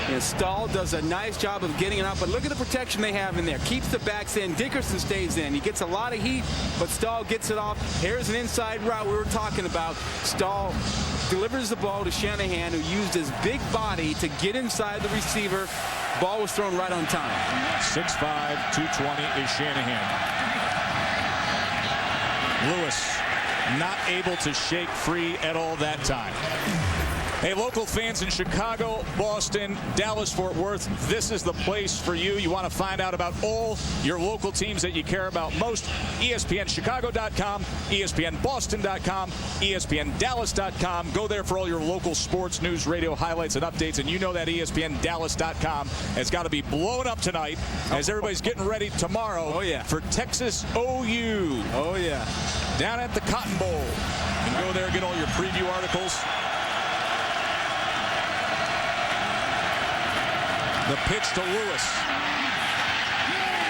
And Stahl does a nice job of getting it out, but look at the protection they have in there. Keeps the backs in. Dickerson stays in. He gets a lot of heat, but Stahl gets it off. Here's an inside route we were talking about. Stahl delivers the ball to Shanahan, who used his big body to get inside the receiver. Ball was thrown right on time. 6'5", 220 is Shanahan. Lewis not able to shake free at all that time. Hey, local fans in Chicago, Boston, Dallas, Fort Worth, this is the place for you. You want to find out about all your local teams that you care about most. ESPNChicago.com, ESPNBoston.com, ESPNDallas.com. Go there for all your local sports, news, radio highlights, and updates. And you know that ESPNDallas.com has got to be blown up tonight as everybody's getting ready tomorrow for Texas OU. Oh, yeah. Down at the Cotton Bowl. You can go there and get all your preview articles. The pitch to Lewis.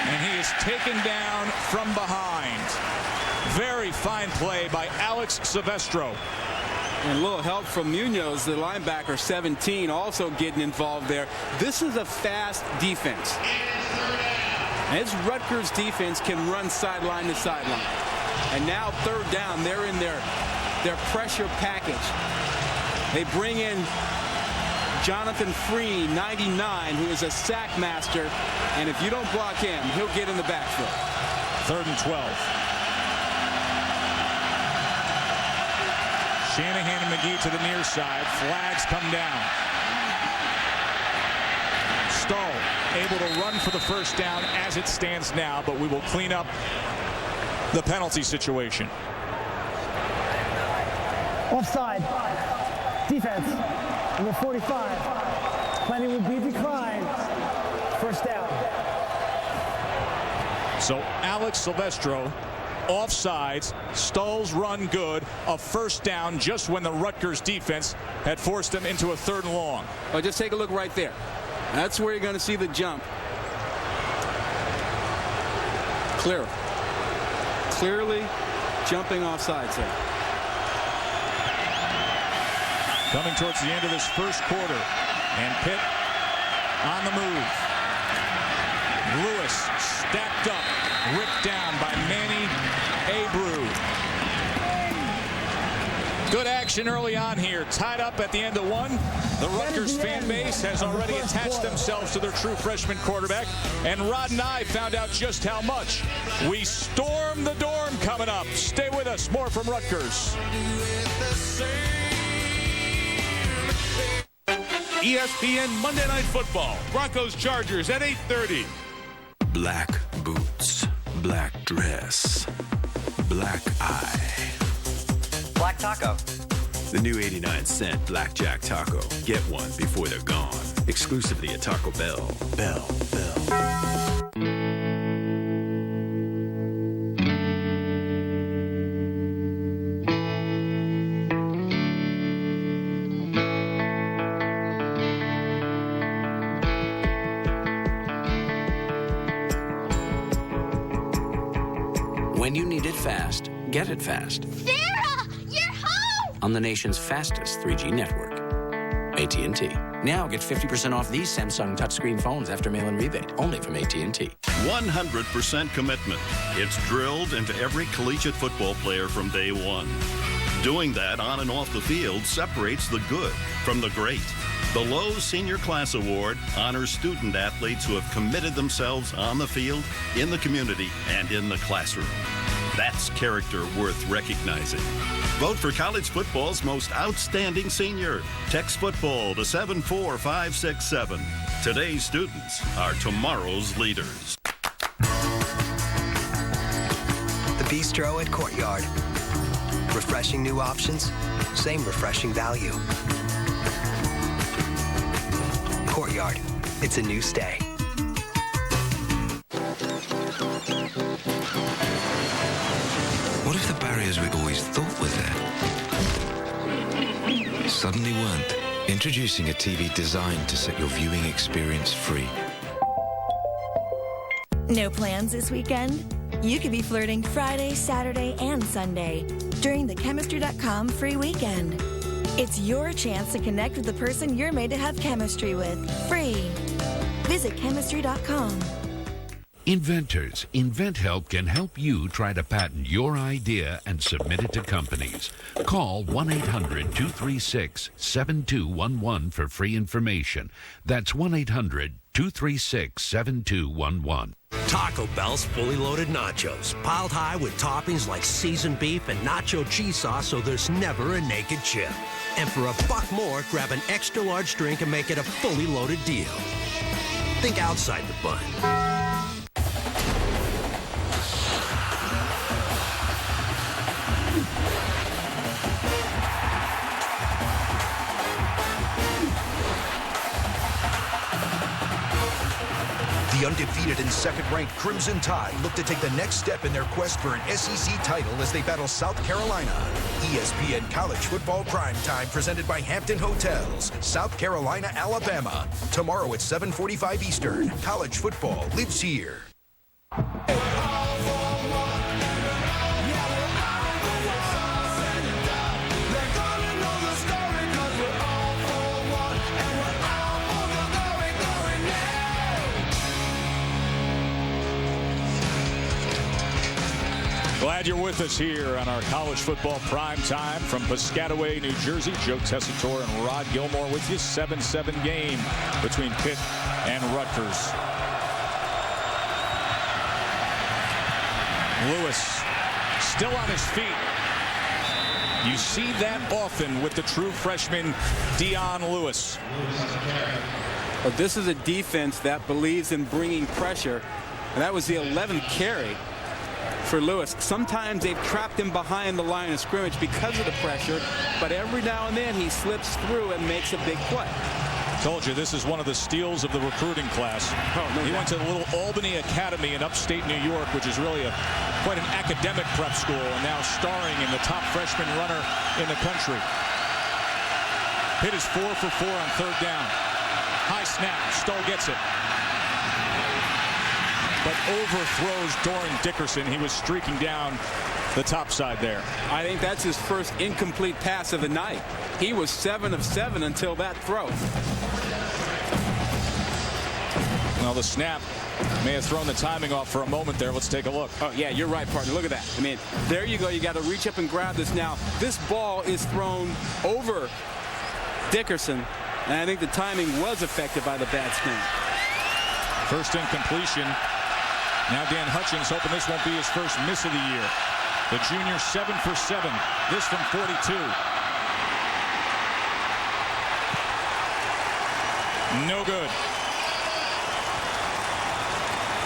And he is taken down from behind. Very fine play by Alex Silvestro. And a little help from Munoz, the linebacker, 17, also getting involved there. This is a fast defense. And this Rutgers defense can run sideline to sideline. And now 3rd down, they're in their pressure package. They bring in Jonathan Free, 99, who is a sack master. And if you don't block him, he'll get in the backfield. 3rd and 12. Shanahan and McGee to the near side. Flags come down. Stahl able to run for the first down as it stands now, but we will clean up the penalty situation. Offside. Defense. Number 45. Planning would be declined. First down. So Alex Silvestro, offsides. Stahl's run good. A first down just when the Rutgers defense had forced them into a 3rd and long. Oh, just take a look right there. That's where you're going to see the jump. Clearly jumping offsides there. Coming towards the end of this first quarter. And Pitt on the move. Lewis stacked up. Ripped down by Manny Abreu. Good action early on here. Tied up at the end of 1. The Rutgers fan base has already attached themselves to their true freshman quarterback. And Rod and I found out just how much. We storm the dorm coming up. Stay with us. More from Rutgers. ESPN Monday Night Football. Broncos Chargers at 8:30. Black boots, black dress, black eye. Black taco. The new 89-cent Blackjack Taco. Get one before they're gone. Exclusively at Taco Bell. Bell. When you need it fast, get it fast. Sarah, you're home! On the nation's fastest 3G network. AT&T. Now get 50% off these Samsung touchscreen phones after mail-in rebate. Only from AT&T. 100% commitment. It's drilled into every collegiate football player from day one. Doing that on and off the field separates the good from the great. The Lowe's Senior Class Award honors student athletes who have committed themselves on the field, in the community, and in the classroom. That's character worth recognizing. Vote for college football's most outstanding senior. Text football to 74567. Today's students are tomorrow's leaders. The Bistro at Courtyard. Refreshing new options, same refreshing value. Courtyard. It's a new stay. What if the barriers we always thought were there suddenly weren't? Introducing a TV designed to set your viewing experience free. No plans this weekend? You could be flirting Friday, Saturday, and Sunday during the Chemistry.com free weekend. It's your chance to connect with the person you're made to have chemistry with, free. Visit Chemistry.com. Inventors, InventHelp can help you try to patent your idea and submit it to companies. Call 1-800-236-7211 for free information. That's 1-800-236-7211. Taco Bell's fully loaded nachos, piled high with toppings like seasoned beef and nacho cheese sauce, so there's never a naked chip. And for $1 more, grab an extra large drink and make it a fully loaded deal. Think outside the bun. The undefeated and second-ranked Crimson Tide look to take the next step in their quest for an SEC title as they battle South Carolina. ESPN College Football Primetime presented by Hampton Hotels, South Carolina, Alabama. Tomorrow at 7:45 Eastern. College football lives here. Glad you're with us here on our college football prime time from Piscataway, New Jersey. Joe Tessitore and Rod Gilmore with you. 7-7 game between Pitt and Rutgers. Lewis still on his feet. You see that often with the true freshman Dion Lewis. Well, this is a defense that believes in bringing pressure, and that was the 11th carry for Lewis. Sometimes they've trapped him behind the line of scrimmage because of the pressure, but every now and then he slips through and makes a big play. Told you this is one of the steals of the recruiting class. He went to the little Albany Academy in upstate New York, which is really quite an academic prep school, and now starring in the top freshman runner in the country. Pitt is 4 for 4 on third down. High snap. Stoll gets it, but overthrows Doran Dickerson. He was streaking down the top side there. I think that's his first incomplete pass of the night. He was 7 of 7 until that throw. Well, the snap may have thrown the timing off for a moment there. Let's take a look. Oh, yeah, you're right, partner. Look at that. I mean, there you go. You got to reach up and grab this now. This ball is thrown over Dickerson, and I think the timing was affected by the bad snap. First incompletion. Now Dan Hutchings hoping this won't be his first miss of the year. The junior 7 for 7. This from 42. No good.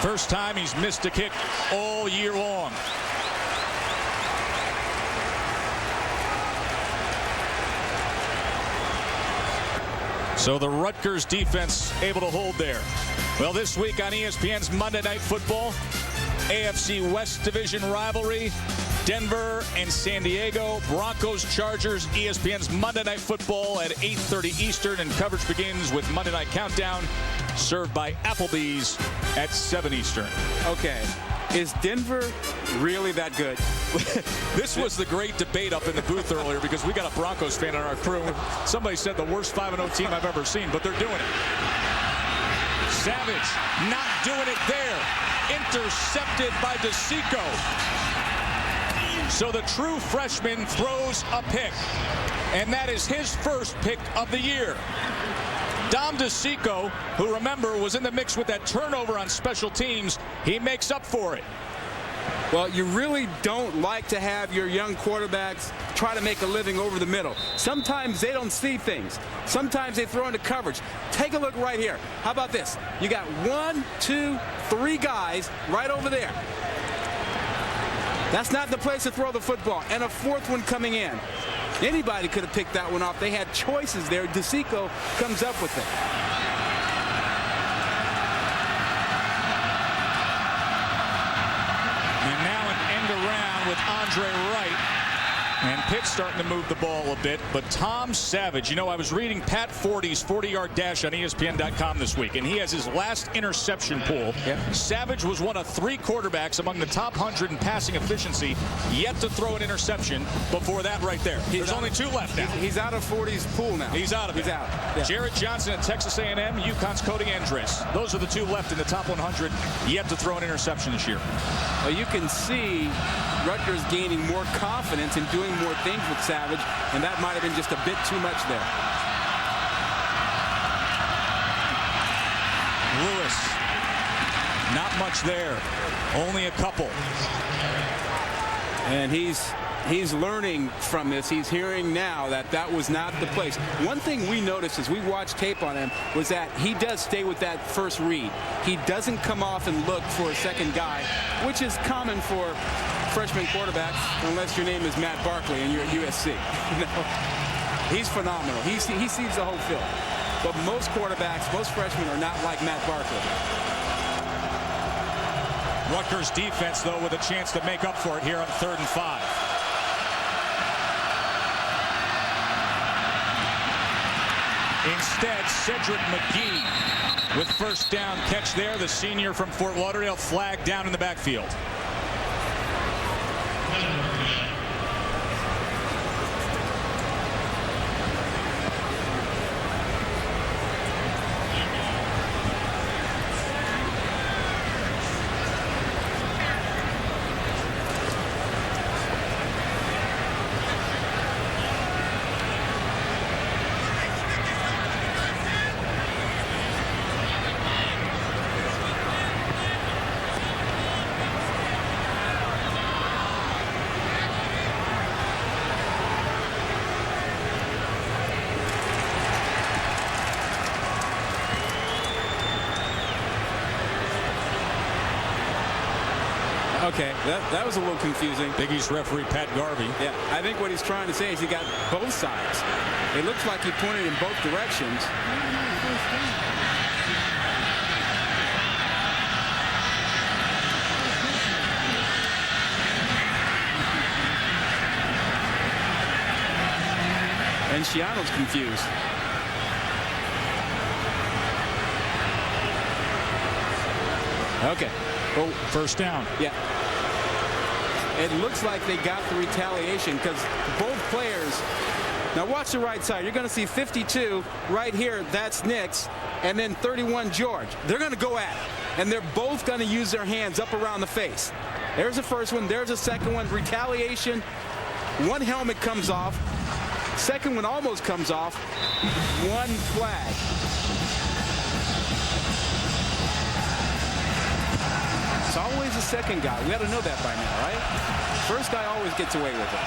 First time he's missed a kick all year long. So the Rutgers defense able to hold there. Well, this week on ESPN's Monday Night Football, AFC West Division rivalry, Denver and San Diego, Broncos, Chargers, ESPN's Monday Night Football at 8:30 Eastern, and coverage begins with Monday Night Countdown, served by Applebee's at 7 Eastern. Okay, is Denver really that good? This was the great debate up in the booth earlier because we got a Broncos fan on our crew. Somebody said the worst 5-0 team I've ever seen, but they're doing it. Savage not doing it there. Intercepted by DeSico. So the true freshman throws a pick, and that is his first pick of the year. Dom DeSico, who, remember, was in the mix with that turnover on special teams, he makes up for it. Well, you really don't like to have your young quarterbacks try to make a living over the middle. Sometimes they don't see things. Sometimes they throw into coverage. Take a look right here. How about this? You got 1, 2, 3 guys right over there. That's not the place to throw the football. And a fourth one coming in. Anybody could have picked that one off. They had choices there. DeSico comes up with it. with Andre Wright. And Pitt starting to move the ball a bit, but Tom Savage, you know, I was reading Pat Forty's 40-yard dash on ESPN.com this week, and he has his last interception pool. Yep. Savage was one of 3 quarterbacks among the top 100 in passing efficiency, yet to throw an interception before that right there. There's only 2 left now. He's out of 40's pool now. He's out of it. He's out. Yeah. Jarrett Johnson at Texas A&M, UConn's Cody Andress. Those are the 2 left in the top 100, yet to throw an interception this year. Well, you can see Rutgers gaining more confidence in doing more things with Savage, and that might have been just a bit too much there. Lewis, not much there, only a couple. And he's learning from this. He's hearing now that that was not the place. One thing we noticed as we watched tape on him was that he does stay with that first read. He doesn't come off and look for a second guy, which is common for freshman quarterbacks, unless your name is Matt Barkley and you're at USC. You know, he's phenomenal. He sees the whole field. But most quarterbacks, most freshmen are not like Matt Barkley. Rutgers defense, though, with a chance to make up for it here on 3rd and 5. Instead, Cedric McGee with first down catch there. The senior from Fort Lauderdale flagged down in the backfield. Okay, that was a little confusing. Big East referee Pat Garvey. Yeah, I think what he's trying to say is he got both sides. It looks like he pointed in both directions. And Schiano's confused. Okay. Oh, first down. Yeah. It looks like they got the retaliation because both players. Now watch the right side. You're going to see 52 right here. That's Nix. And then 31 George. They're going to go at it. And they're both going to use their hands up around the face. There's the first one. There's the second one. Retaliation. One helmet comes off. Second one almost comes off. One flag. It's always the second guy. We ought to know that by now, right? First guy always gets away with it.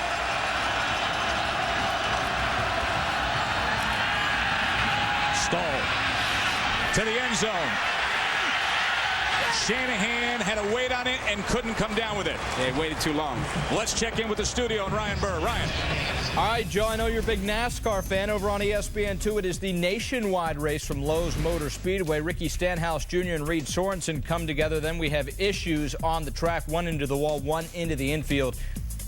Stall to the end zone. Shanahan had to wait on it and couldn't come down with it. They waited too long. Let's check in with the studio and Ryan Burr. Ryan. All right, Joe, I know you're a big NASCAR fan. Over on ESPN2, it is the nationwide race from Lowe's Motor Speedway. Ricky Stenhouse Jr. and Reed Sorensen come together. Then we have issues on the track, one into the wall, one into the infield.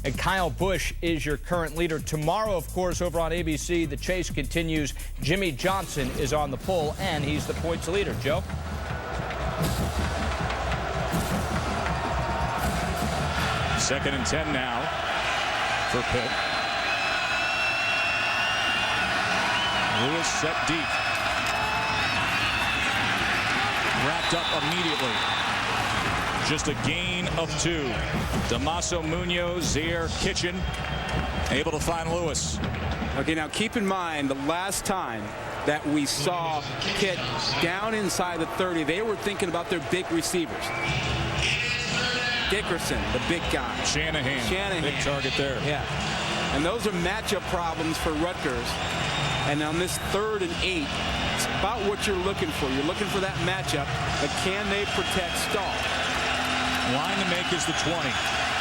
And Kyle Busch is your current leader. Tomorrow, of course, over on ABC, the chase continues. Jimmy Johnson is on the pole, and he's the points leader. Joe? Second and 10 now for Pitt. Lewis set deep. Wrapped up immediately. Just a gain of 2. Damaso Munoz, Zaire Kitchen, able to find Lewis. Okay, now keep in mind the last time that we saw Pitt down inside the 30, they were thinking about their big receivers. Dickerson, the big guy. Shanahan. Big target there. Yeah. And those are matchup problems for Rutgers. And on this 3rd and 8, it's about what you're looking for. You're looking for that matchup, but can they protect Stahl? Line to make is the 20.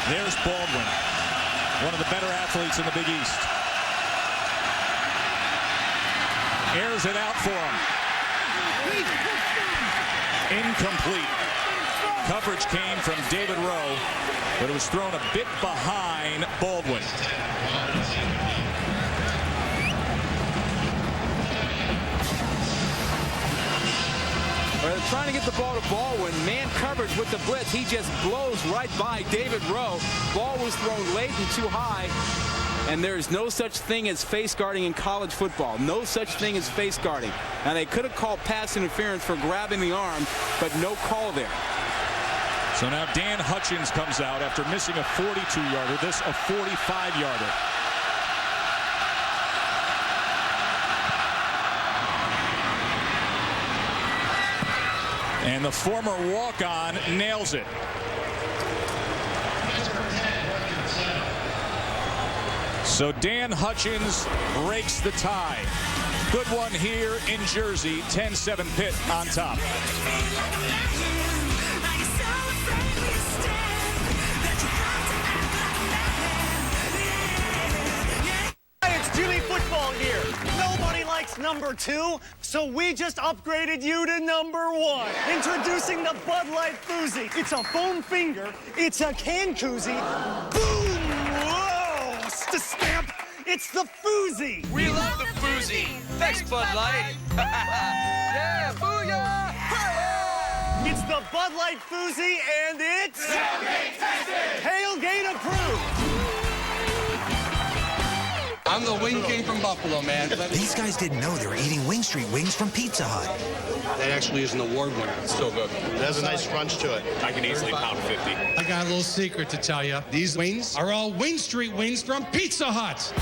There's Baldwin, one of the better athletes in the Big East. Airs it out for him. Incomplete. coverage came from David Rowe, but it was thrown a bit behind Baldwin. They're trying to get the ball to Baldwin. Man coverage with the blitz. He just blows right by David Rowe. Ball was thrown late and too high. And there is no such thing as face guarding in college football. No such thing as face guarding. Now, they could have called pass interference for grabbing the arm, but no call there. So now Dan Hutchins comes out after missing a 42-yarder. This a 45-yarder. And the former walk-on nails it. So Dan Hutchins breaks the tie. Good one here in Jersey. 10-7 Pitt on top. It's Jimmy Football here. Nobody likes number 2, so we just upgraded you to number 1. Introducing the Bud Light Foozy. It's a foam finger. It's a can koozie. Boom! Whoa! The stamp. It's the Foozy. We love the Foozy. Thanks, Bud Light. Yeah, booyah! It's the Bud Light Foozy, and it's tailgate tested. Tailgate approved. I'm the Wing King from Buffalo, man. These guys didn't know they were eating Wing Street wings from Pizza Hut. That actually is an award winner. It's so good. It has a nice crunch to it. I can easily pound 50. I got a little secret to tell you. These wings are all Wing Street wings from Pizza Hut.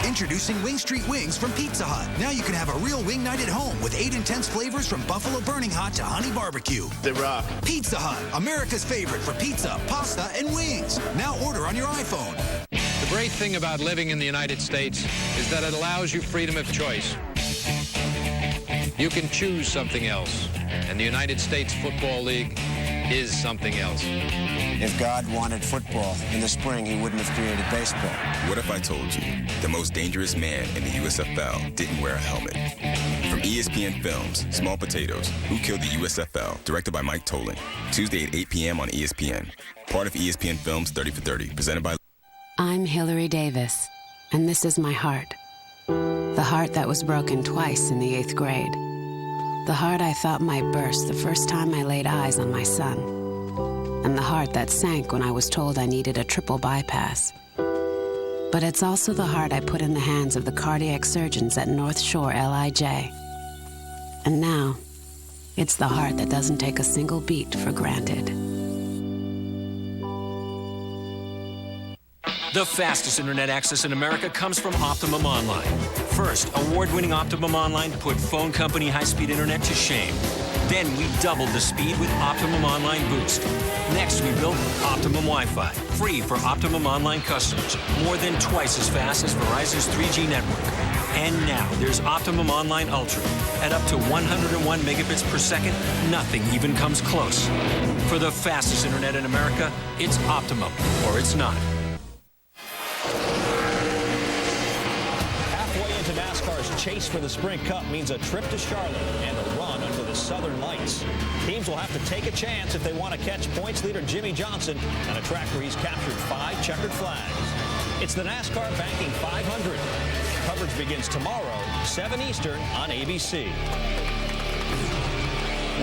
Introducing Wing Street wings from Pizza Hut. Now you can have a real wing night at home with 8 intense flavors from buffalo burning hot to honey barbecue. They rock. Pizza Hut, America's favorite for pizza, pasta, and wings. Now order on your iPhone. The great thing about living in the United States is that it allows you freedom of choice. You can choose something else, and the United States Football League is something else. If God wanted football in the spring, he wouldn't have created baseball. What if I told you the most dangerous man in the USFL didn't wear a helmet? From ESPN Films, Small Potatoes, Who Killed the USFL, directed by Mike Tolan. Tuesday at 8 p.m. on ESPN. Part of ESPN Films 30 for 30, presented by... I'm Hillary Davis, and this is my heart. The heart that was broken twice in the 8th grade. The heart I thought might burst the first time I laid eyes on my son. And the heart that sank when I was told I needed a triple bypass. But it's also the heart I put in the hands of the cardiac surgeons at North Shore LIJ. And now, it's the heart that doesn't take a single beat for granted. The fastest internet access in America comes from Optimum Online. First, award-winning Optimum Online put phone company high-speed internet to shame. Then we doubled the speed with Optimum Online Boost. Next, we built Optimum Wi-Fi, free for Optimum Online customers, more than twice as fast as Verizon's 3G network. And now there's Optimum Online Ultra. At up to 101 megabits per second, nothing even comes close. For the fastest internet in America, it's Optimum, or it's not. NASCAR's chase for the Sprint Cup means a trip to Charlotte and a run under the Southern Lights. Teams will have to take a chance if they want to catch points leader Jimmy Johnson on a track where he's captured 5 checkered flags. It's the NASCAR Banking 500. Coverage begins tomorrow, 7 Eastern on ABC.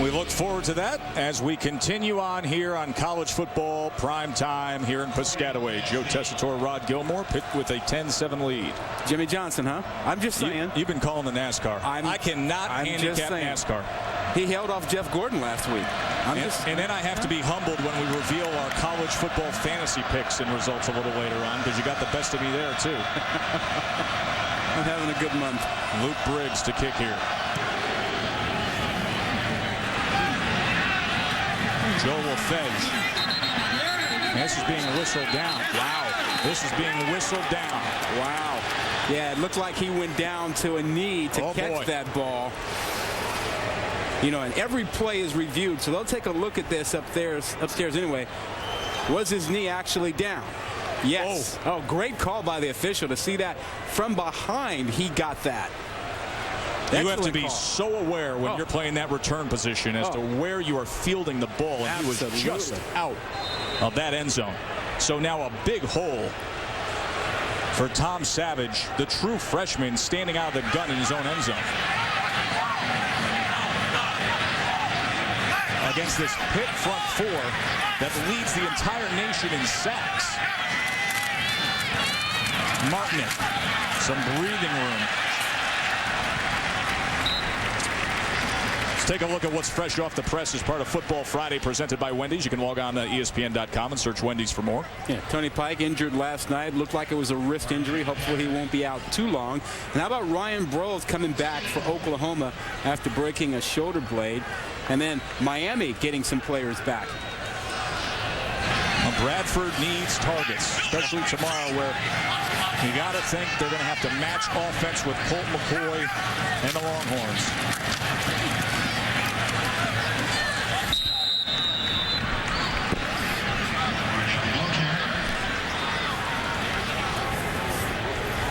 We look forward to that as we continue on here on college football prime time here in Piscataway. Joe Tessitore, Rod Gilmore, Pitt with a 10-7 lead. Jimmy Johnson, huh? I'm just saying. You've been calling the NASCAR. I cannot handicap NASCAR. He held off Jeff Gordon last week. And then I have to be humbled when we reveal our college football fantasy picks and results a little later on, because you got the best of me there, too. I'm having a good month. Luke Briggs to kick here. Joel Fedge. This is being whistled down. Wow. This is being whistled down. Wow. Yeah, it looked like he went down to a knee to catch that ball. You know, and every play is reviewed, so they'll take a look at this upstairs anyway. Was his knee actually down? Yes. Oh, great call by the official to see that from behind. He got that. You have to be so aware when you're playing that return position as to where you are fielding the ball, and he was just out of that end zone. So now a big hole for Tom Savage, the true freshman, standing out of the gun in his own end zone. Against this Pitt front four that leads the entire nation in sacks. Martinet, some breathing room. Let's take a look at what's fresh off the press as part of Football Friday presented by Wendy's. You can log on to ESPN.com and search Wendy's for more. Yeah, Tony Pike injured last night. Looked like it was a wrist injury. Hopefully he won't be out too long. And how about Ryan Broyles coming back for Oklahoma after breaking a shoulder blade? And then Miami getting some players back. Well, Bradford needs targets, especially tomorrow, where you got to think they're going to have to match offense with Colt McCoy and the Longhorns.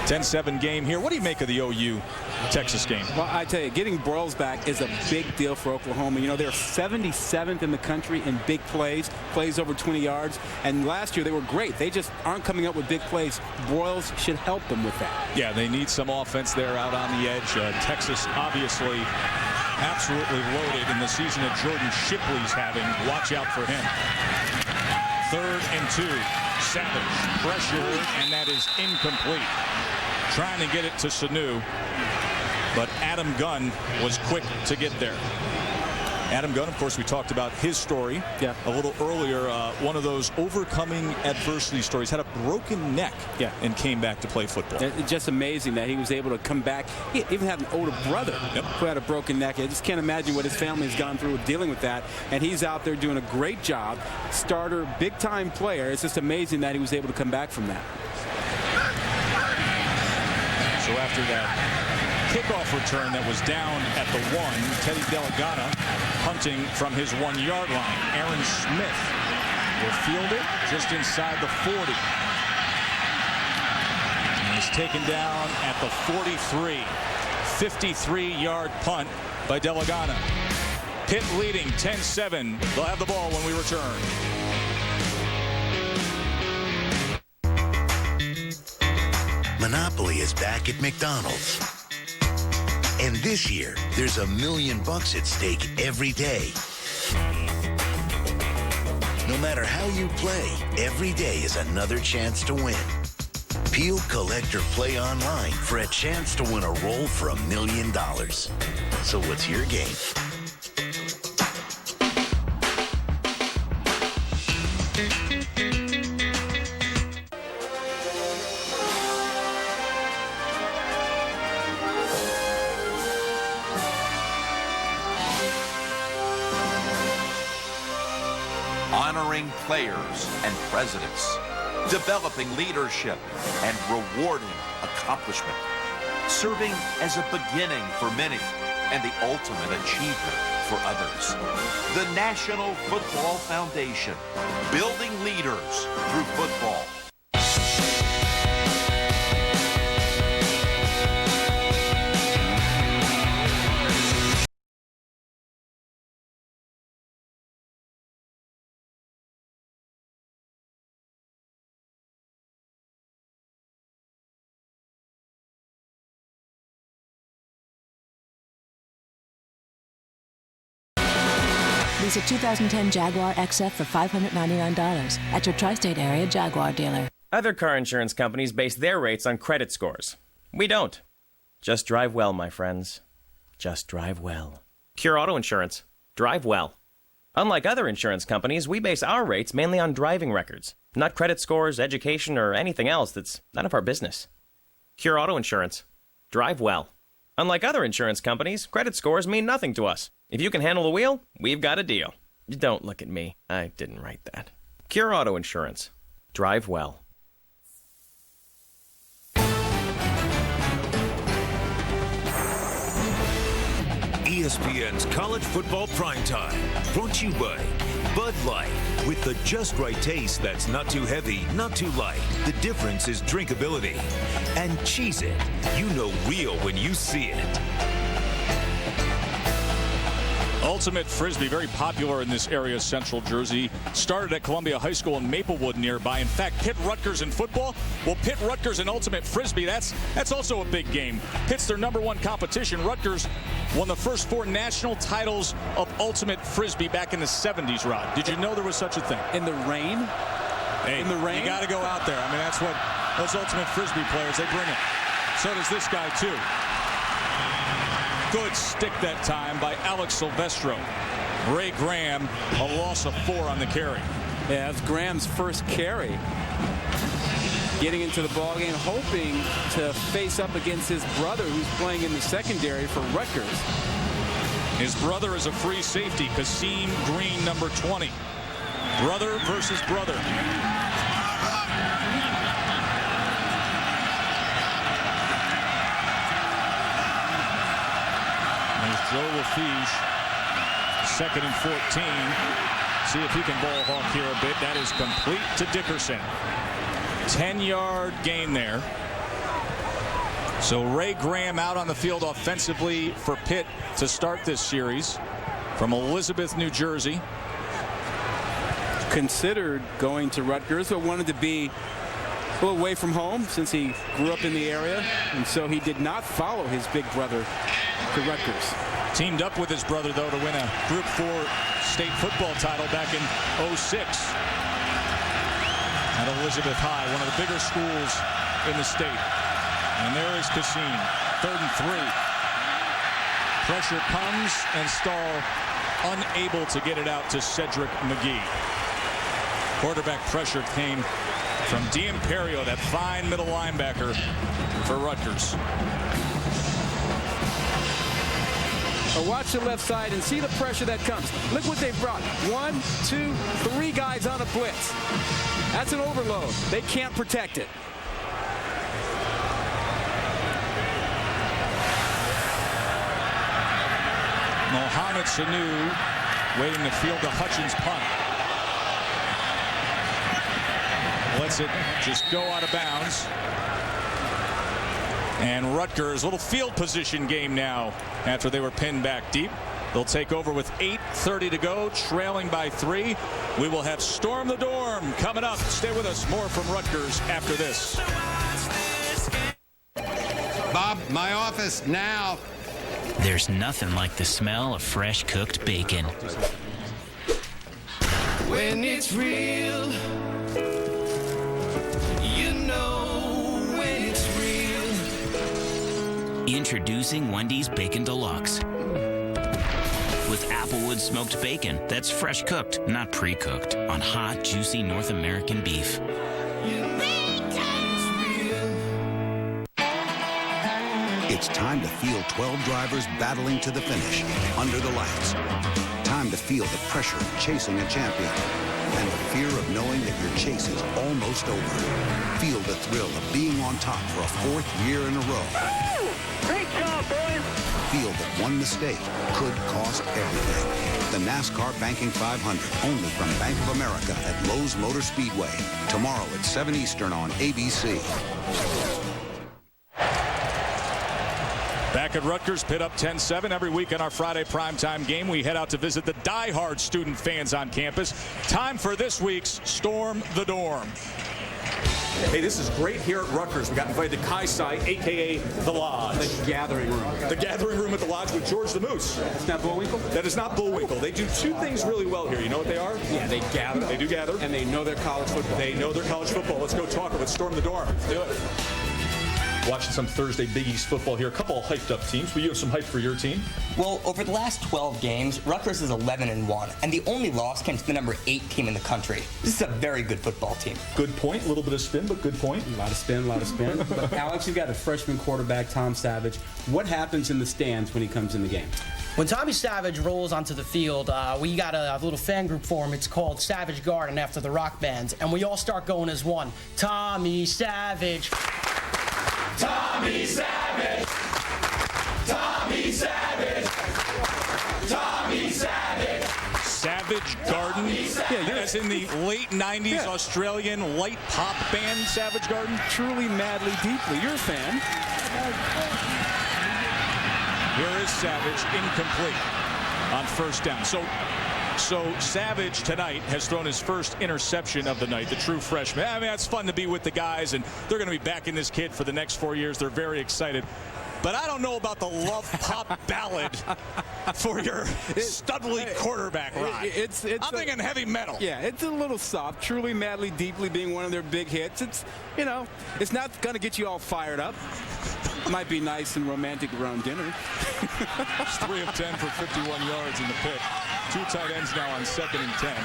10-7 game here. What do you make of the OU Texas game? Well, I tell you, getting Broyles back is a big deal for Oklahoma. You know, they're 77th in the country in big plays over 20 yards. And last year they were great. They just aren't coming up with big plays. Broyles should help them with that. Yeah, they need some offense there out on the edge. Texas obviously absolutely loaded in the season that Jordan Shipley's having. Watch out for him. 3rd and 2. Savage pressure, and that is incomplete. Trying to get it to Sanu, but Adam Gunn was quick to get there. Adam Gunn, of course, we talked about his story a little earlier. One of those overcoming adversity stories. Had a broken neck and came back to play football. It's just amazing that he was able to come back. He even had an older brother who had a broken neck. I just can't imagine what his family has gone through with dealing with that. And he's out there doing a great job. Starter, big-time player. It's just amazing that he was able to come back from that. So after that kickoff return that was down at the 1, Teddy Delagana punting from his 1-yard line. Aaron Smith will field it just inside the 40. And he's taken down at the 43. 53-yard punt by Delagana. Pitt leading 10-7. They'll have the ball when we return. Monopoly is back at McDonald's. And this year, there's $1 million at stake every day. No matter how you play, every day is another chance to win. Peel, collect, or play online for a chance to win a roll for $1 million. So what's your game? Honoring players and presidents, developing leadership and rewarding accomplishment, serving as a beginning for many and the ultimate achievement for others. The National Football Foundation, building leaders through football. Lease a 2010 Jaguar XF for $599 at your tri-state area Jaguar dealer. Other car insurance companies base their rates on credit scores. We don't. Just drive well, my friends. Just drive well. Cure Auto Insurance. Drive well. Unlike other insurance companies, we base our rates mainly on driving records, not credit scores, education, or anything else that's none of our business. Cure Auto Insurance. Drive well. Unlike other insurance companies, credit scores mean nothing to us. If you can handle the wheel, we've got a deal. Don't look at me. I didn't write that. Cure Auto Insurance. Drive well. ESPN's College Football Primetime, brought to you by Bud Light, with the just right taste that's not too heavy, not too light. The difference is drinkability. And Cheez-It, you know real when you see it. Ultimate Frisbee, very popular in this area of Central Jersey. Started at Columbia High School in Maplewood nearby. In fact, Pitt Rutgers in football. Well, Pitt Rutgers in Ultimate Frisbee, that's also a big game. Pitt's their #1 competition. Rutgers won the first 4 national titles of Ultimate Frisbee back in the 70s, Rod. Did you know there was such a thing? In the rain? Hey, in the rain? You got to go out there. I mean, that's what those Ultimate Frisbee players, they bring it. So does this guy, too. Good stick that time by Alex Silvestro. Ray Graham, a loss of 4 on the carry. Yeah, that's Graham's first carry. Getting into the ballgame, hoping to face up against his brother, who's playing in the secondary for Rutgers. His brother is a free safety, Kasim Green, number 20. Brother versus brother. Joe Lafiche, 2nd and 14. See if he can ball hawk here a bit. That is complete to Dickerson. 10-yard gain there. So Ray Graham out on the field offensively for Pitt to start this series from Elizabeth, New Jersey. Considered going to Rutgers, but wanted to be a little away from home since he grew up in the area, and so he did not follow his big brother to Rutgers. Teamed up with his brother, though, to win a Group 4 state football title back in '06 at Elizabeth High, one of the bigger schools in the state. And there is Cassine, 3rd and 3. Pressure comes, and Stahl unable to get it out to Cedric McGee. Quarterback pressure came from D'Imperio, that fine middle linebacker for Rutgers. Watch the left side and see the pressure that comes. Look what they've brought. 1, 2, 3 guys on a blitz. That's an overload. They can't protect it. Mohamed Sanu waiting to field the Hutchins punt. Lets it just go out of bounds. And Rutgers, little field position game now after they were pinned back deep. They'll take over with 8:30 to go, trailing by 3. We will have Storm the Dorm coming up. Stay with us. More from Rutgers after this. Bob, my office now. There's nothing like the smell of fresh cooked bacon. When it's real, you know when it's real. Introducing Wendy's Bacon Deluxe. With Applewood smoked bacon that's fresh cooked, not pre-cooked, on hot, juicy North American beef. It's time to feel 12 drivers battling to the finish, under the lights. Time to feel the pressure of chasing a champion and the fear of knowing that your chase is almost over. Feel the thrill of being on top for a 4th year in a row. Great job, boys! Feel that one mistake could cost everything. The NASCAR Banking 500, only from Bank of America at Lowe's Motor Speedway. Tomorrow at 7 Eastern on ABC. Back at Rutgers, Pitt up 10-7. Every week on our Friday primetime game, we head out to visit the diehard student fans on campus. Time for this week's Storm the Dorm. Hey, this is great here at Rutgers. We got invited to Kai-Sai, a.k.a. The Lodge. The gathering room. The gathering room at the Lodge with George the Moose. That's not Bullwinkle? That is not Bullwinkle. They do 2 things really well here. You know what they are? Yeah, they gather. They do gather. And they know their college football. They know their college football. Let's go talk about Storm the Dorm. Let's do it. Watching some Thursday Big East football here. A couple of hyped up teams. Will you have some hype for your team? Well, over the last 12 games, Rutgers is 11-1, and the only loss came to the number 8 team in the country. This is a very good football team. Good point. A little bit of spin, but good point. A lot of spin, a lot of spin. But Alex, you've got a freshman quarterback, Tom Savage. What happens in the stands when he comes in the game? When Tommy Savage rolls onto the field, we got a little fan group for him. It's called Savage Garden after the rock bands, and we all start going as one. Tommy Savage. Tommy Savage! Tommy Savage! Tommy Savage! Savage Garden? Yeah, as in the late 90s Australian light pop band Savage Garden? Truly, madly, deeply. You're a fan. Here is Savage, incomplete. on first down. So Savage tonight has thrown his first interception of the night, the true freshman. I mean, that's fun to be with the guys, and they're going to be backing this kid for the next 4 years. They're very excited. But I don't know about the love pop ballad for your studly quarterback, Rod. I'm thinking heavy metal. Yeah, it's a little soft. Truly, Madly, Deeply being one of their big hits. It's, you know, it's not going to get you all fired up. Might be nice and romantic around dinner. It's 3 of 10 for 51 yards in the Pitt. 2 tight ends now on 2nd and 10.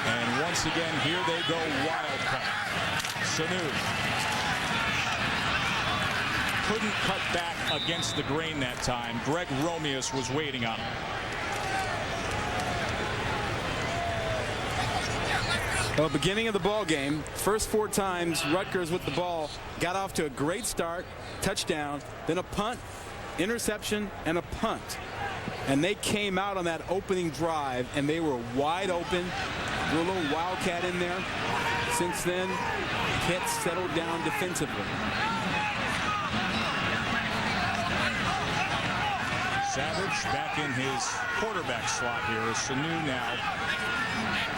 And once again, here they go, wildcat. Sanu couldn't cut back against the grain that time. Greg Romeus was waiting on him. Well, beginning of the ball game, first 4 times Rutgers with the ball got off to a great start, touchdown, then a punt, interception, and a punt. And they came out on that opening drive, and they were wide open. A little wildcat in there. Since then, Pitt settled down defensively. Savage back in his quarterback slot here as Sanu now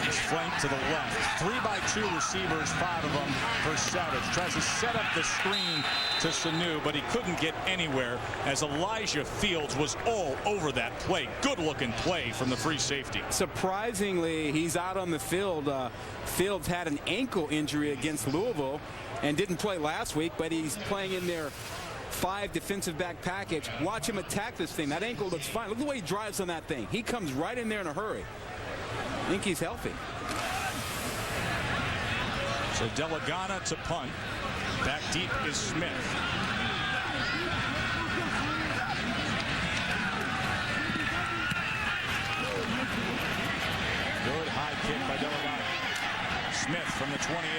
is flanked to the left. 3-by-2 receivers, 5 of them for Savage. Tries to set up the screen to Sanu, but he couldn't get anywhere as Elijah Fields was all over that play. Good looking play from the free safety. Surprisingly, he's out on the field. Fields had an ankle injury against Louisville and didn't play last week, but he's playing in their 5 defensive back package. Watch him attack this thing. That ankle looks fine. Look at the way he drives on that thing. He comes right in there in a hurry. I think he's healthy. So Delagana to punt. Back deep is Smith. Good high kick by Delagana. Smith from the 28.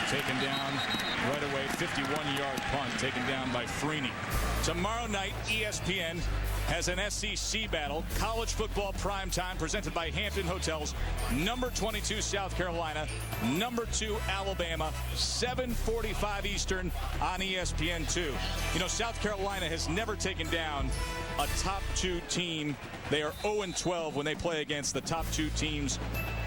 Taken down right away. 51-yard punt taken down by Freeney. Tomorrow night, ESPN has an SEC battle. College football primetime presented by Hampton Hotels. Number 22 South Carolina. Number 2 Alabama. 7:45 Eastern on ESPN2. You know, South Carolina has never taken down a top 2 team. They are 0-12 when they play against the top 2 teams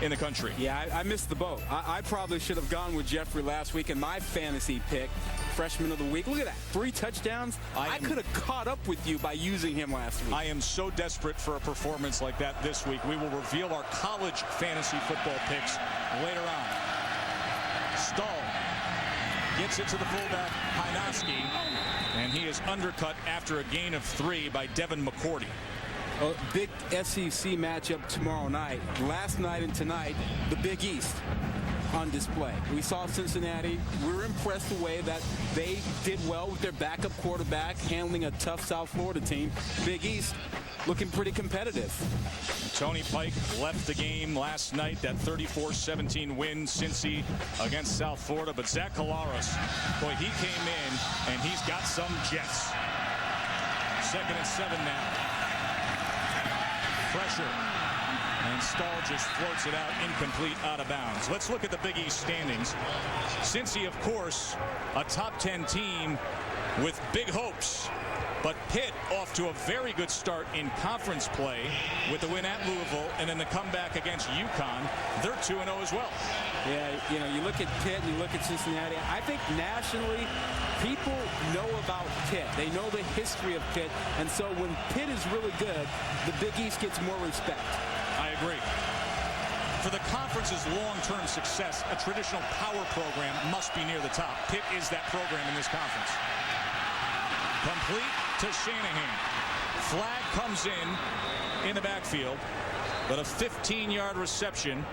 in the country. Yeah, I missed the boat. I probably should have gone with Jeffrey last week in my fantasy pick. Freshman of the week. Look at that. 3 touchdowns. I could have caught up with you by using him last week. I am so desperate for a performance like that this week. We will reveal our college fantasy football picks later on. Stahl gets it to the fullback, Hynoski, and he is undercut after a gain of 3 by Devin McCourty. A big SEC matchup tomorrow night. Last night and tonight, the Big East on display. We saw Cincinnati. We were impressed the way that they did well with their backup quarterback, handling a tough South Florida team. Big East looking pretty competitive. Tony Pike left the game last night, that 34-17 win, Cincy against South Florida. But Zach Collaros, boy, he came in and he's got some jets. 2nd and 7 now. Pressure. And Stahl just floats it out, incomplete, out of bounds. Let's look at the Big East standings. Cincy, of course, a top 10 team with big hopes. But Pitt off to a very good start in conference play with the win at Louisville and then the comeback against UConn. They're 2-0 as well. Yeah, you know, you look at Pitt and you look at Cincinnati. I think nationally, people know about Pitt. They know the history of Pitt. And so when Pitt is really good, the Big East gets more respect. I agree. For the conference's long-term success, a traditional power program must be near the top. Pitt is that program in this conference. Complete to Shanahan. Flag comes in the backfield, but a 15-yard reception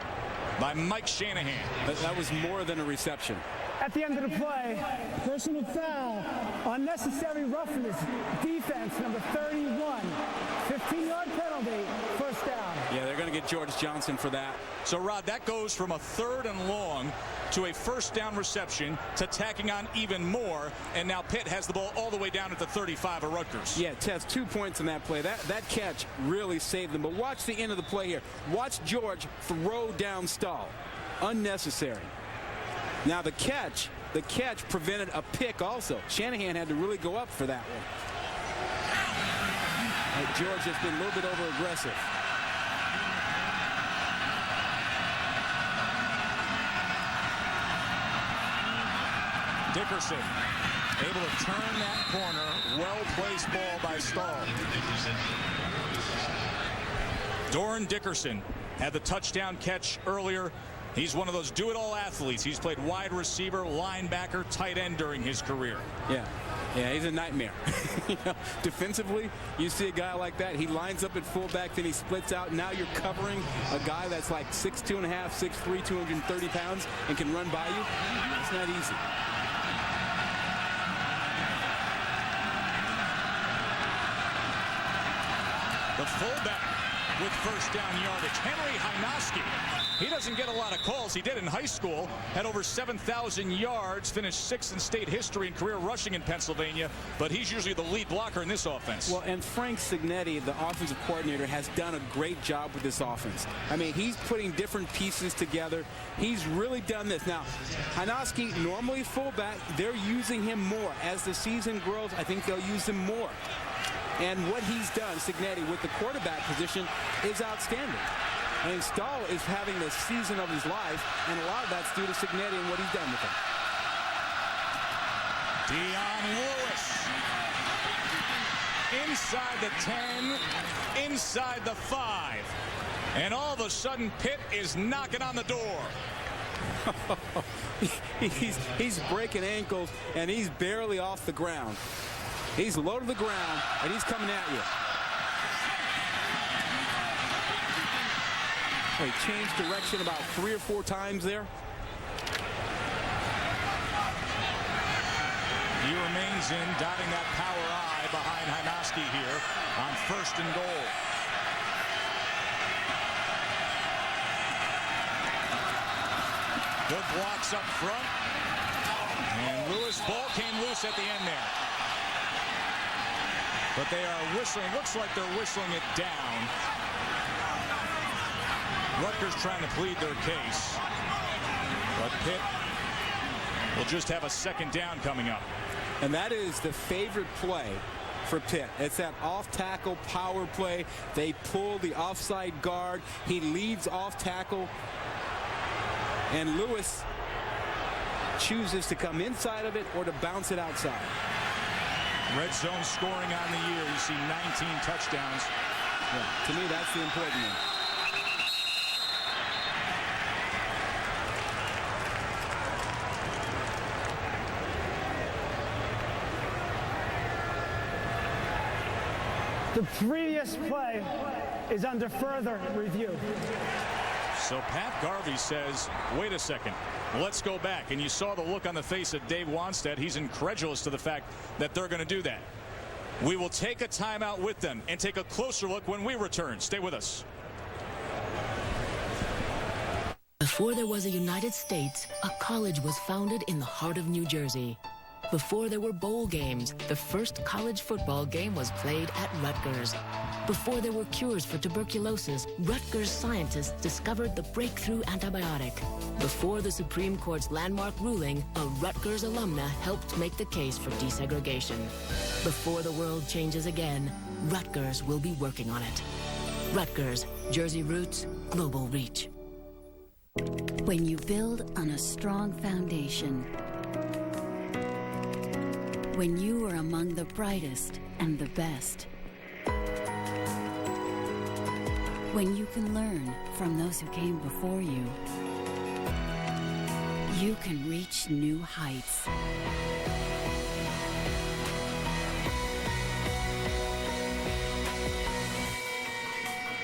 by Mike Shanahan. That was more than a reception. At the end of the play, personal foul, unnecessary roughness, defense number 31, 15-yard penalty, first down. Yeah, they're going to get George Johnson for that. So, Rod, that goes from a 3rd and long to a first down reception to tacking on even more, and now Pitt has the ball all the way down at the 35 of Rutgers. Yeah, Tess, 2 points in that play. That catch really saved them. But watch the end of the play here. Watch George throw down Stahl. Unnecessary. Now the catch prevented a pick also. Shanahan had to really go up for that one. George has been a little bit over-aggressive. Dickerson able to turn that corner. Well-placed ball by Stahl. Doran Dickerson had the touchdown catch earlier. He's one of those do-it-all athletes. He's played wide receiver, linebacker, tight end during his career. Yeah, he's a nightmare. Defensively, you see a guy like that. He lines up at fullback, then he splits out. Now you're covering a guy that's like 6'2.5", 6'3", 230 pounds, and can run by you. It's not easy. The fullback with first down yardage. Henry Hynoski. He doesn't get a lot of calls. He did in high school. Had over 7,000 yards. Finished 6th in state history in career rushing in Pennsylvania. But he's usually the lead blocker in this offense. Well, and Frank Cignetti, the offensive coordinator, has done a great job with this offense. I mean, he's putting different pieces together. He's really done this. Now, Hynoski, normally fullback, they're using him more. As the season grows, I think they'll use him more. And what he's done, Cignetti, with the quarterback position is outstanding. I mean, Stahl is having the season of his life, and a lot of that's due to Cignetti and what he's done with him. Dion Lewis. Inside the 10, inside the 5. And all of a sudden, Pitt is knocking on the door. He's breaking ankles, and he's barely off the ground. He's low to the ground, and he's coming at you. He changed direction about 3 or 4 times there. He remains in, dotting that power I behind Hynoski here on 1st and goal. Good blocks up front. And Lewis' ball came loose at the end there. But they are whistling. Looks like they're whistling it down. Rutgers trying to plead their case. But Pitt will just have a 2nd down coming up. And that is the favorite play for Pitt. It's that off-tackle power play. They pull the offside guard. He leads off tackle. And Lewis chooses to come inside of it or to bounce it outside. Red zone scoring on the year. You see 19 touchdowns. Yeah, to me, that's the important one. The previous play is under further review. So Pat Garvey says, wait a second, let's go back. And you saw the look on the face of Dave Wanstead. He's incredulous to the fact that they're going to do that. We will take a timeout with them and take a closer look when we return. Stay with us. Before there was a United States, a college was founded in the heart of New Jersey. Before there were bowl games, the first college football game was played at Rutgers. Before there were cures for tuberculosis, Rutgers scientists discovered the breakthrough antibiotic. Before the Supreme Court's landmark ruling, a Rutgers alumna helped make the case for desegregation. Before the world changes again, Rutgers will be working on it. Rutgers, Jersey roots, global reach. When you build on a strong foundation, when you are among the brightest and the best, when you can learn from those who came before you, you can reach new heights.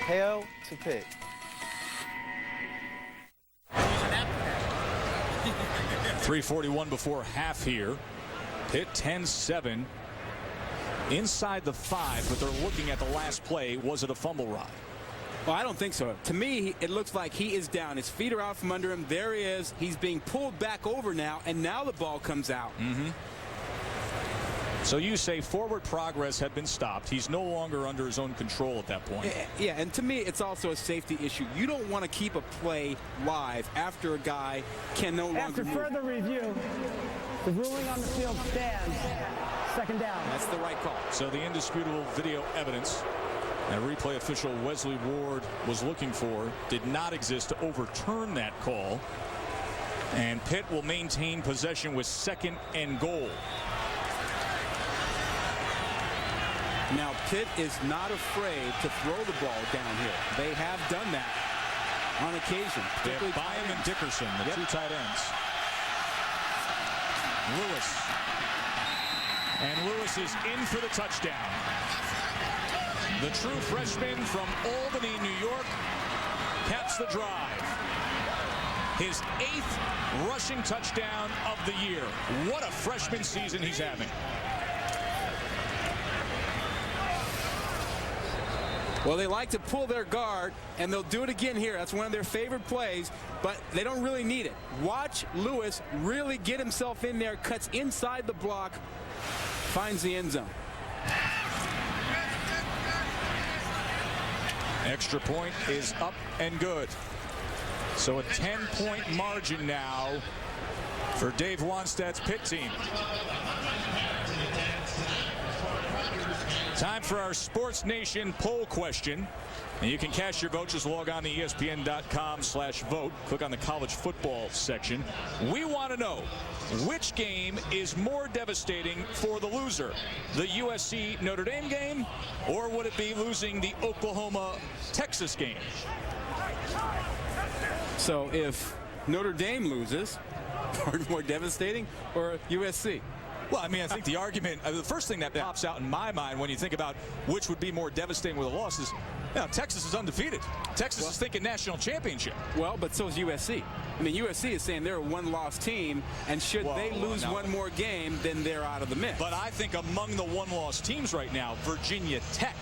Hail to Pitt. 3:41 before half here. Pitt 10-7 inside the 5, but they're looking at the last play. Was it a fumble, Rod? Well, I don't think so. To me, it looks like he is down. His feet are out from under him. There he is. He's being pulled back over now, and now the ball comes out. So you say forward progress had been stopped. He's no longer under his own control at that point. Yeah, and to me, it's also a safety issue. You don't want to keep a play live after a guy can no longer move. After further review, the ruling on the field stands. 2nd down. That's the right call. So the indisputable video evidence That replay official Wesley Ward was looking for did not exist to overturn that call. And Pitt will maintain possession with 2nd and goal. Now Pitt is not afraid to throw the ball downhill. They have done that on occasion. Byam and Dickerson, the two tight ends. Lewis. And Lewis is in for the touchdown. The true freshman from Albany, New York, caps the drive. His 8th rushing touchdown of the year. What a freshman season he's having. Well, they like to pull their guard, and they'll do it again here. That's one of their favorite plays, but they don't really need it. Watch Lewis really get himself in there, cuts inside the block, finds the end zone. Extra point is up and good. So a 10-point margin now for Dave Wannstedt's Pitt team. Time for our Sports Nation poll question. And you can cast your vote. Just log on to ESPN.com/vote. Click on the college football section. We want to know, which game is more devastating for the loser? The USC Notre Dame game, or would it be losing the Oklahoma Texas game? So if Notre Dame loses, more devastating, or USC? Well, I mean, I think the argument, the first thing that pops out in my mind when you think about which would be more devastating with a loss is, Texas is undefeated. Texas is thinking national championship. Well, but so is USC. I mean, USC is saying they're a one-loss team, and should they lose one more game, then they're out of the mix. But I think among the one-loss teams right now, Virginia Tech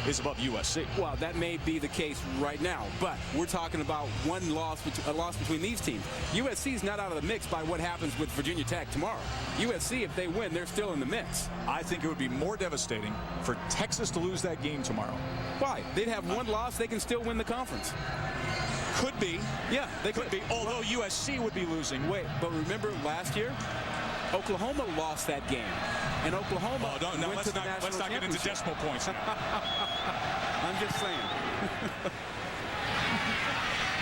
is above USC. Well, that may be the case right now, but we're talking about a loss between these teams. USC is not out of the mix by what happens with Virginia Tech tomorrow. USC, if they win, they're still in the mix. I think it would be more devastating for Texas to lose that game tomorrow. Why? They'd have one loss, they can still win the conference. Could be. Yeah, they could be. Although USC would be losing. Wait, but remember last year, Oklahoma lost that game. And Oklahoma went to the national championship. Let's not get into decimal points. I'm just saying.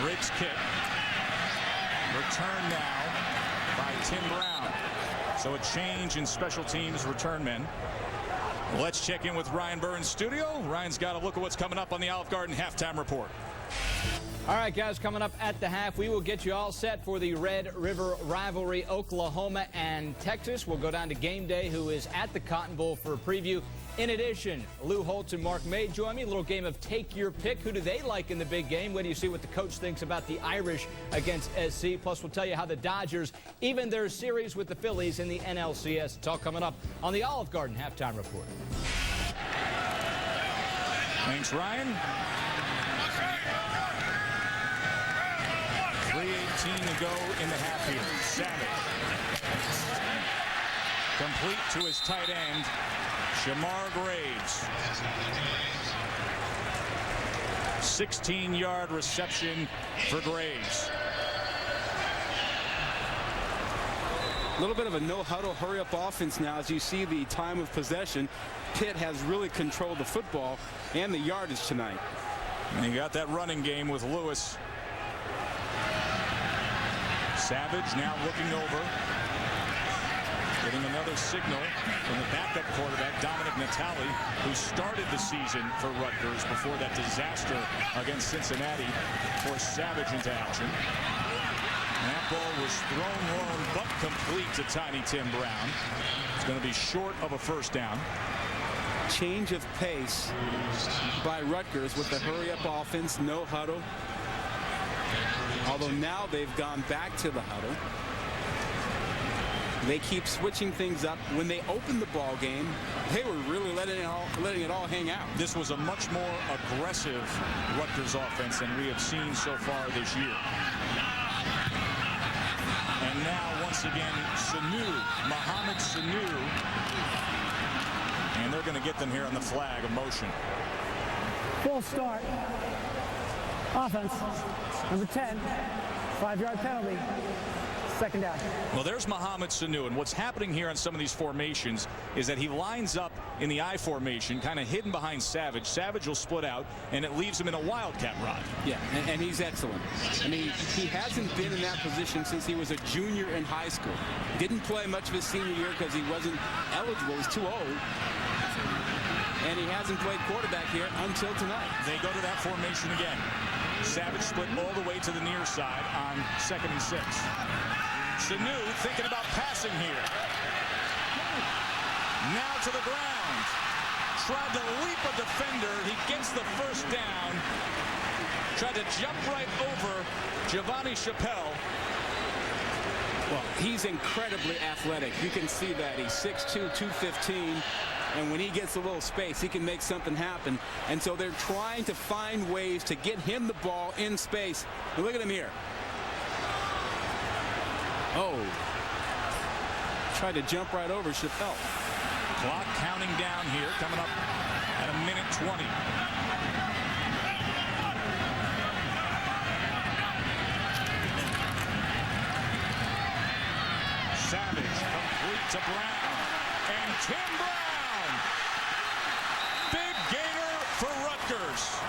Riggs kick. Return now by Tim Brown. So a change in special teams return men. Let's check in with Ryan Burns' studio. Ryan's got a look at what's coming up on the Olive Garden halftime report. All right, guys, coming up at the half, we will get you all set for the Red River rivalry, Oklahoma and Texas. We'll go down to Game Day, who is at the Cotton Bowl for a preview. In addition, Lou Holtz and Mark May join me. A little game of take your pick. Who do they like in the big game? What do you see what the coach thinks about the Irish against SC? Plus, we'll tell you how the Dodgers even their series with the Phillies in the NLCS. It's all coming up on the Olive Garden halftime report. Thanks, Ryan. 3:18 to go in the half here. Savage. Complete to his tight end, Shamar Graves. 16-yard reception for Graves. A little bit of a no-huddle, hurry-up offense now as you see the time of possession. Pitt has really controlled the football and the yardage tonight. And you got that running game with Lewis. Savage now looking over. Getting another signal from the backup quarterback, Dominic Natale, who started the season for Rutgers before that disaster against Cincinnati, forced Savage into action. And that ball was thrown long but complete to Tiny Tim Brown. It's going to be short of a first down. Change of pace by Rutgers with the hurry-up offense, no huddle. Although now they've gone back to the huddle. They keep switching things up. When they opened the ball game, they were really letting it all hang out. This was a much more aggressive Rutgers offense than we have seen so far this year. And now, once again, Mohamed Sanu. And they're going to get them here on the flag of motion. Full start. Offense. Number 10. 5-yard penalty. Second down. Well, there's Mohamed Sanu, and what's happening here on some of these formations is that he lines up in the I formation, kind of hidden behind Savage. Savage will split out, and it leaves him in a wildcat rod. Yeah, and he's excellent. I mean, he hasn't been in that position since he was a junior in high school. Didn't play much of his senior year because he wasn't eligible. He's too old. And he hasn't played quarterback here until tonight. They go to that formation again. Savage split all the way to the near side on 2nd and 6. Sanu thinking about passing here. Now to the ground. Tried to leap a defender. He gets the first down. Tried to jump right over Giovanni Chappelle. Well, he's incredibly athletic. You can see that. He's 6'2", 215. And when he gets a little space, he can make something happen. And so they're trying to find ways to get him the ball in space. And look at him here. Oh. Tried to jump right over Chappelle. Clock counting down here, coming up at 1:20. Savage complete to Brown. And Tim Brown. Big gainer for Rutgers.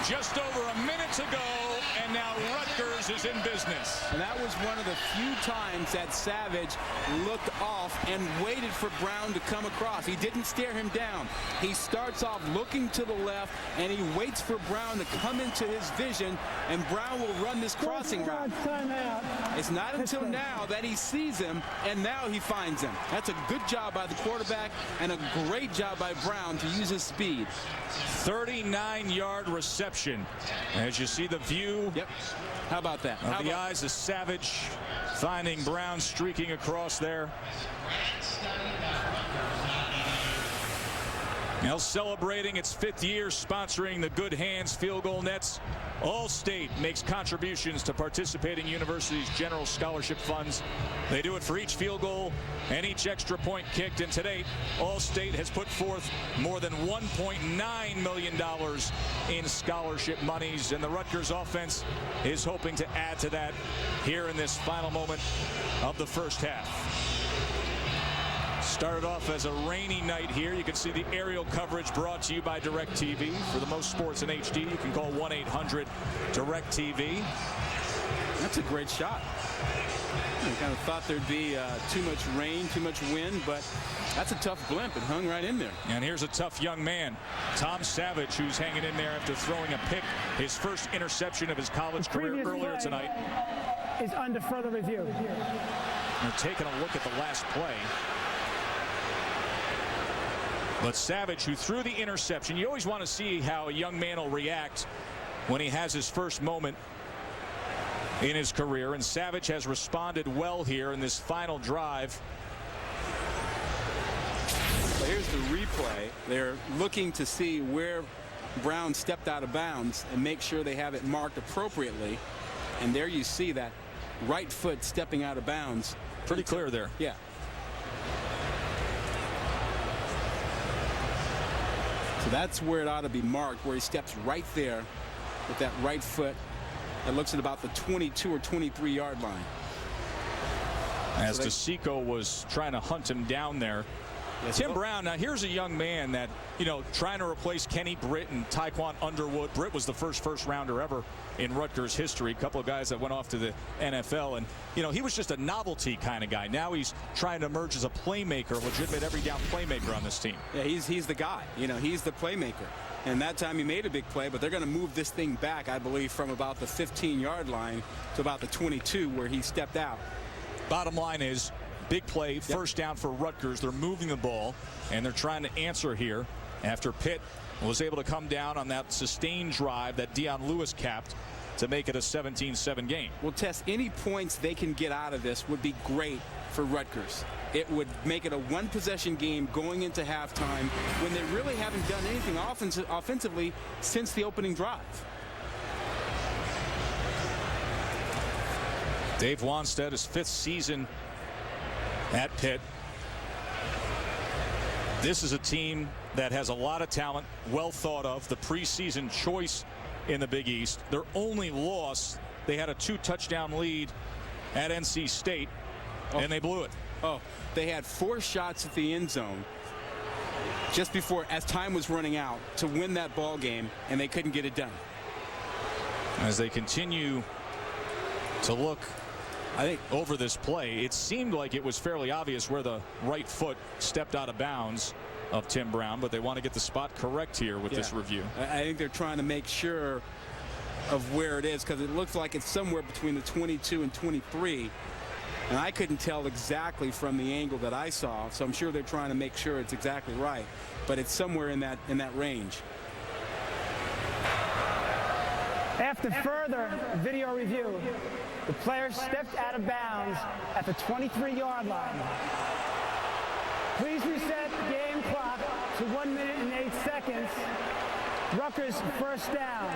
Just over a minute to go, and now Rutgers is in business. And that was one of the few times that Savage looked off and waited for Brown to come across. He didn't stare him down. He starts off looking to the left, and he waits for Brown to come into his vision, and Brown will run this crossing route. It's not until now that he sees him, and now he finds him. That's a good job by the quarterback and a great job by Brown to use his speed. 39-yard reception. As you see the view. Yep. How about that? Of the eyes of Savage, finding Brown streaking across there. Now celebrating its 5th year sponsoring the Good Hands Field Goal Nets. All-State makes contributions to participating universities' general scholarship funds. They do it for each field goal and each extra point kicked. And today, All-State has put forth more than $1.9 million in scholarship monies. And the Rutgers offense is hoping to add to that here in this final moment of the first half. Started off as a rainy night here. You can see the aerial coverage brought to you by DirecTV. For the most sports in HD, you can call 1-800-DirecTV. That's a great shot. I kind of thought there'd be too much rain, too much wind, but that's a tough blimp. It hung right in there. And here's a tough young man, Tom Savage, who's hanging in there after throwing a pick, his first interception of his college career earlier tonight. Is under further review. They're taking a look at the last play. But Savage, who threw the interception, you always want to see how a young man will react when he has his first moment in his career. And Savage has responded well here in this final drive. Well, here's the replay. They're looking to see where Brown stepped out of bounds and make sure they have it marked appropriately. And there you see that right foot stepping out of bounds. Pretty clear there. Yeah. So that's where it ought to be marked, where he steps right there with that right foot. That looks at about the 22 or 23 yard line. As DeSico was trying to hunt him down there. Yes, Tim Brown, now here's a young man that, you know, trying to replace Kenny Britt and Tyquan Underwood. Britt was the first rounder ever in Rutgers history. A couple of guys that went off to the NFL. And, you know, he was just a novelty kind of guy. Now he's trying to emerge as a playmaker, legitimate every down playmaker on this team. Yeah, he's the guy. You know, he's the playmaker. And that time he made a big play, but they're going to move this thing back, I believe, from about the 15-yard line to about the 22 where he stepped out. Bottom line is, big play, first down for Rutgers. They're moving the ball, and they're trying to answer here after Pitt was able to come down on that sustained drive that Dion Lewis capped to make it a 17-7 game. Well, Tess, any points they can get out of this would be great for Rutgers. It would make it a one-possession game going into halftime when they really haven't done anything offensively since the opening drive. Dave Wanstead, his 5th season at Pitt. This is a team that has a lot of talent, well thought of, the preseason choice in the Big East. Their only loss they had a 2-touchdown lead at NC State, and they blew it. Oh, they had 4 shots at the end zone just before, as time was running out, to win that ball game, and they couldn't get it done. As they continue to look, I think, over this play, it seemed like it was fairly obvious where the right foot stepped out of bounds of Tim Brown, but they want to get the spot correct here with this review. I think they're trying to make sure of where it is, because it looks like it's somewhere between the 22 and 23. And I couldn't tell exactly from the angle that I saw, so I'm sure they're trying to make sure it's exactly right. But it's somewhere in that range. After further video review, the player stepped out of bounds at the 23-yard line. Please reset the game clock to 1 minute and 8 seconds. Rutgers first down.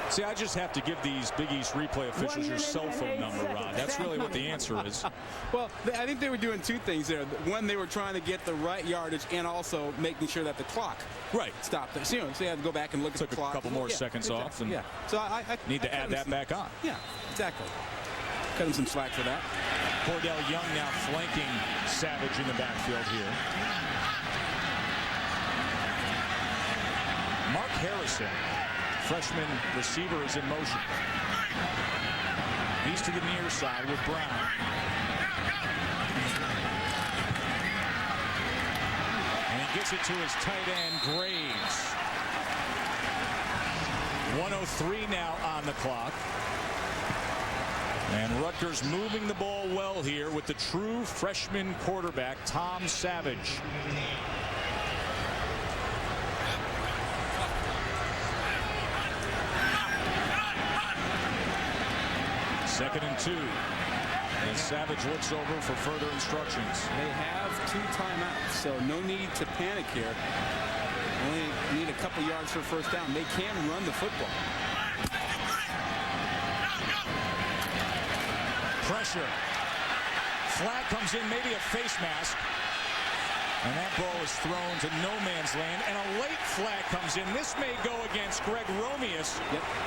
See, I just have to give these Big East replay officials your cell phone number, Rod. That's really what the answer is. Well, I think they were doing 2 things there. One, they were trying to get the right yardage and also making sure that the clock stopped. So, so they had to go back and look at the clock. Took a couple more seconds off. And so I need to add that back on. Yeah, exactly. Cut him some slack for that. Cordell Young now flanking Savage in the backfield here. Mark Harrison, freshman receiver, is in motion. He's to the near side with Brown. And he gets it to his tight end, Graves. 1:03 now on the clock. And Rutgers moving the ball well here with the true freshman quarterback, Tom Savage. Second and 2. And Savage looks over for further instructions. They have 2 timeouts, so no need to panic here. Only need a couple yards for first down. They can run the football. Pressure. Flag comes in, maybe a face mask. And that ball is thrown to no man's land. And a late flag comes in. This may go against Greg Romeus.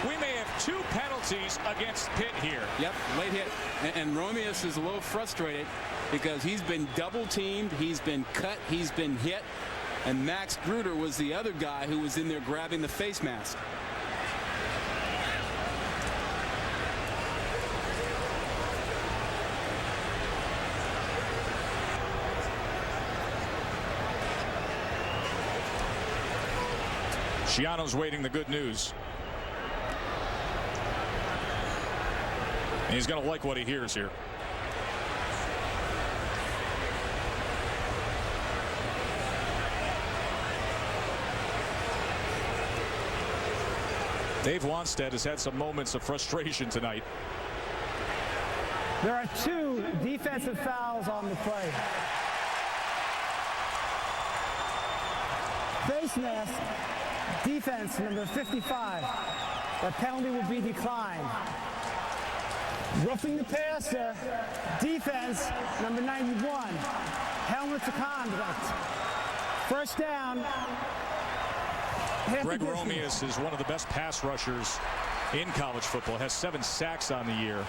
We may have 2 penalties against Pitt here. Yep, late hit. And Romeus is a little frustrated because he's been double teamed. He's been cut. He's been hit. And Max Gruder was the other guy who was in there grabbing the face mask. Schiano's waiting the good news. And he's going to like what he hears here. Dave Wanstead has had some moments of frustration tonight. There are 2 defensive fouls on the play. Face mask, defense number 55. That penalty will be declined. Roughing the passer, defense number 91. Helmet to conduct. First down. Greg Romeus is one of the best pass rushers in college football. Has 7 sacks on the year.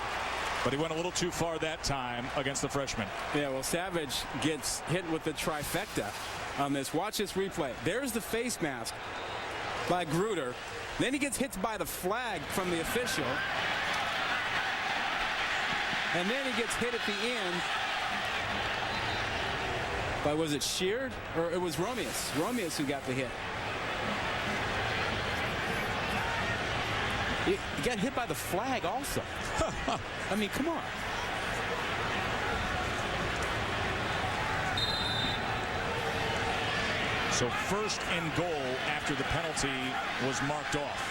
But he went a little too far that time against the freshman. Yeah, well, Savage gets hit with the trifecta on this. Watch this replay. There's the face mask by Gruder. Then he gets hit by the flag from the official. And then he gets hit at the end by, was it Sheard? Or it was Romeus. Romeus who got the hit. He got hit by the flag also. I mean, come on. So first and goal after the penalty was marked off.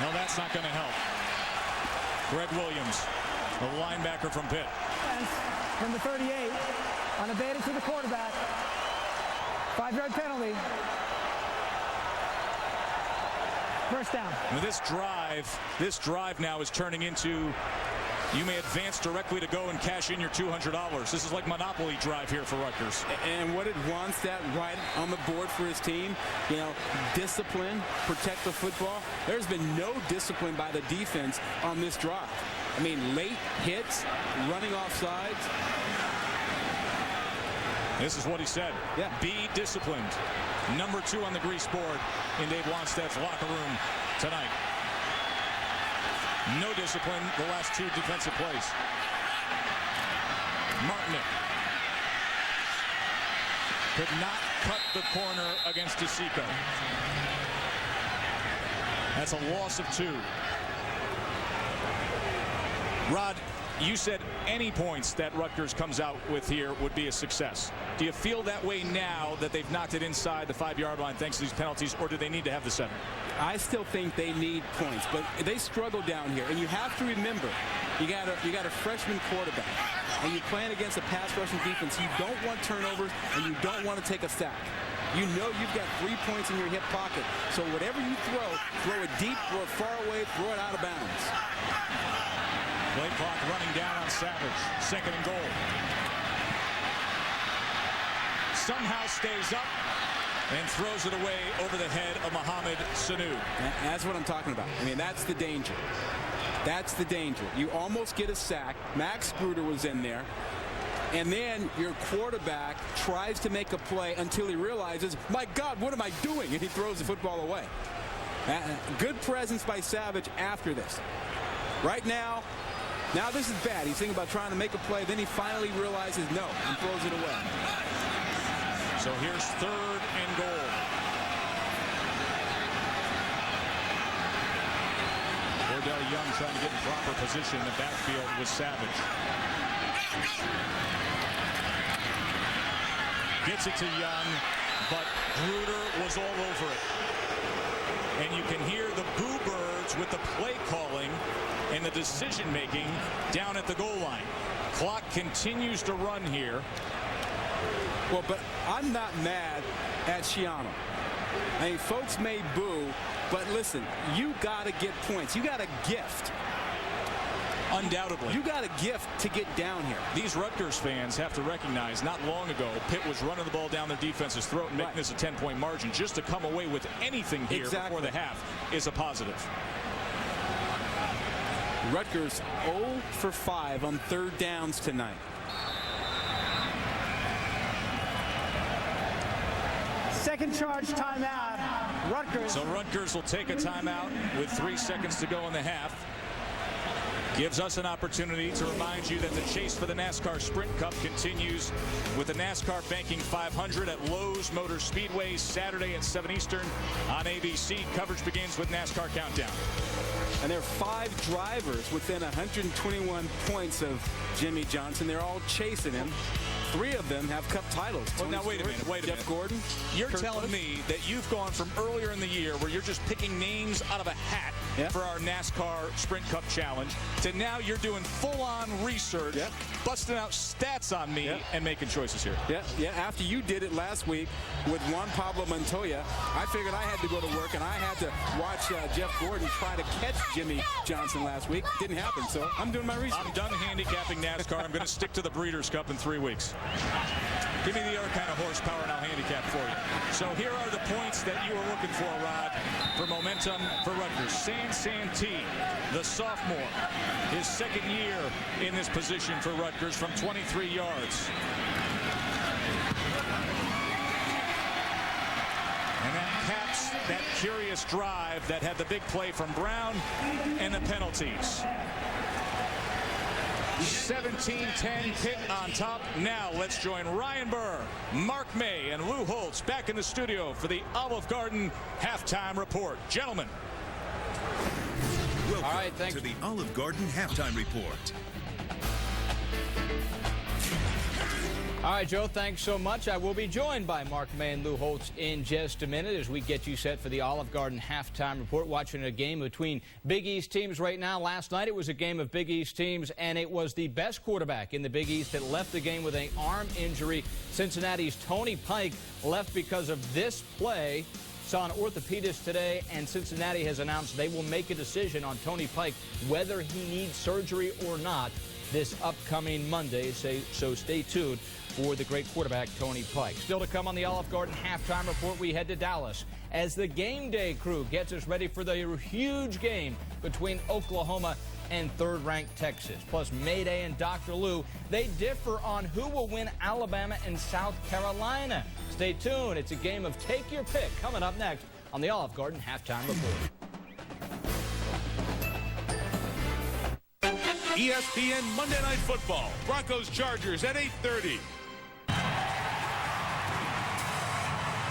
No, that's not going to help. Greg Williams, the linebacker from Pitt. Number 38, unabated to the quarterback. 5-yard penalty. First down. Now this drive now is turning into You may advance directly to go and cash in your $200. This is like Monopoly drive here for Rutgers. And what it wants that right on the board for his team, you know, discipline, protect the football. There's been no discipline by the defense on this drive. I mean, late hits, running off sides. This is what he said. Yeah. Be disciplined. Number 2 on the grease board in Dave Wannstedt's locker room tonight. No discipline the last 2 defensive plays. Martinick could not cut the corner against DeSico. That's a loss of 2. Rod, you said any points that Rutgers comes out with here would be a success. Do you feel that way now that they've knocked it inside the 5-yard line thanks to these penalties, or do they need to have the 7? I still think they need points, but they struggle down here. And you have to remember, you got a freshman quarterback, and you're playing against a pass rushing defense. You don't want turnovers, and you don't want to take a sack. You know you've got 3 points in your hip pocket. So whatever you throw it deep, throw it far away, throw it out of bounds. Play clock running down on Savage. 2nd and goal. Somehow stays up and throws it away over the head of Mohamed Sanu. And that's what I'm talking about. I mean, that's the danger. That's the danger. You almost get a sack. Max Gruder was in there. And then your quarterback tries to make a play until he realizes, my God, what am I doing? And he throws the football away. Good presence by Savage after this. Right now this is bad. He's thinking about trying to make a play. Then he finally realizes no and throws it away. So here's 3rd and goal. Cordell Young trying to get in proper position in the backfield with Savage. Gets it to Young, but Gruder was all over it. And you can hear the boo birds with the play calling and the decision making down at the goal line. Clock continues to run here. Well, but I'm not mad at Schiano. I mean, folks may boo, but listen, you got to get points. You got a gift. Undoubtedly. You got a gift to get down here. These Rutgers fans have to recognize not long ago Pitt was running the ball down their defense's throat and making this a 10-point margin. Just to come away with anything here before the half is a positive. Rutgers 0 for 5 on 3rd downs tonight. Second charge timeout. Rutgers. So Rutgers will take a timeout with 3 seconds to go in the half. Gives us an opportunity to remind you that the chase for the NASCAR Sprint Cup continues with the NASCAR Banking 500 at Lowe's Motor Speedway Saturday at 7 Eastern on ABC. Coverage begins with NASCAR Countdown. And there are 5 drivers within 121 points of Jimmy Johnson. They're all chasing him. 3 of them have Cup titles. Well, now wait a minute. Jeff Gordon. You're telling me that you've gone from earlier in the year where you're just picking names out of a hat for our NASCAR Sprint Cup Challenge to now you're doing full-on research, busting out stats on me and making choices here. Yeah. After you did it last week with Juan Pablo Montoya, I figured I had to go to work and I had to watch Jeff Gordon try to catch Jimmy Johnson last week. Didn't happen, so I'm doing my research. I'm done handicapping NASCAR. I'm going to stick to the Breeders' Cup in 3 weeks. Give me the other kind of horsepower and I'll handicap for you. So here are the points that you were looking for, Rod, for momentum for Rutgers. Santee, the sophomore, his 2nd year in this position for Rutgers from 23 yards. And that caps that curious drive that had the big play from Brown and the penalties. 17-10 Pitt on top. Now let's join Ryan Burr, Mark May, and Lou Holtz back in the studio for the Olive Garden halftime report. Gentlemen. Welcome to the Olive Garden halftime report. All right, Joe, thanks so much. I will be joined by Mark May and Lou Holtz in just a minute as we get you set for the Olive Garden halftime report. Watching a game between Big East teams right now. Last night it was a game of Big East teams, and it was the best quarterback in the Big East that left the game with an arm injury. Cincinnati's Tony Pike left because of this play Saw an orthopedist today, and Cincinnati has announced they will make a decision on Tony Pike whether he needs surgery or not this upcoming Monday. So stay tuned for the great quarterback Tony Pike. Still to come on the Olive Garden halftime report, we head to Dallas as the game day crew gets us ready for the huge game between Oklahoma and third-ranked Texas. Plus, Mayday and Dr. Lou, they differ on who will win Alabama and South Carolina. Stay tuned. It's a game of take your pick coming up next on the Olive Garden halftime report. ESPN Monday Night Football. Broncos Chargers at 8:30.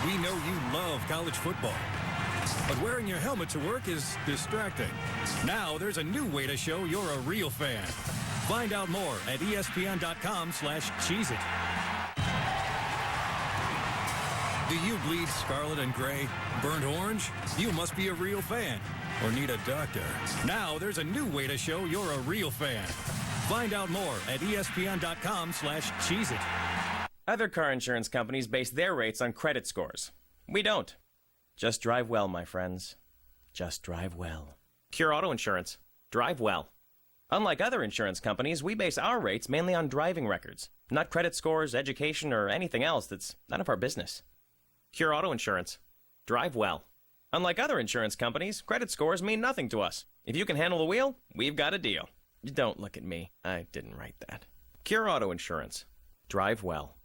We know you love college football, but wearing your helmet to work is distracting. Now there's a new way to show you're a real fan. Find out more at ESPN.com/Cheez-It. Do you bleed scarlet and gray? Burnt orange? You must be a real fan or need a doctor. Now there's a new way to show you're a real fan. Find out more at ESPN.com/Cheez-It. Other car insurance companies base their rates on credit scores. We don't. Just drive well, my friends. Just drive well. Cure Auto Insurance. Drive well. Unlike other insurance companies, we base our rates mainly on driving records, not credit scores, education, or anything else that's none of our business. Cure Auto Insurance. Drive well. Unlike other insurance companies, credit scores mean nothing to us. If you can handle the wheel, we've got a deal. Don't look at me. I didn't write that. Cure Auto Insurance. Drive well.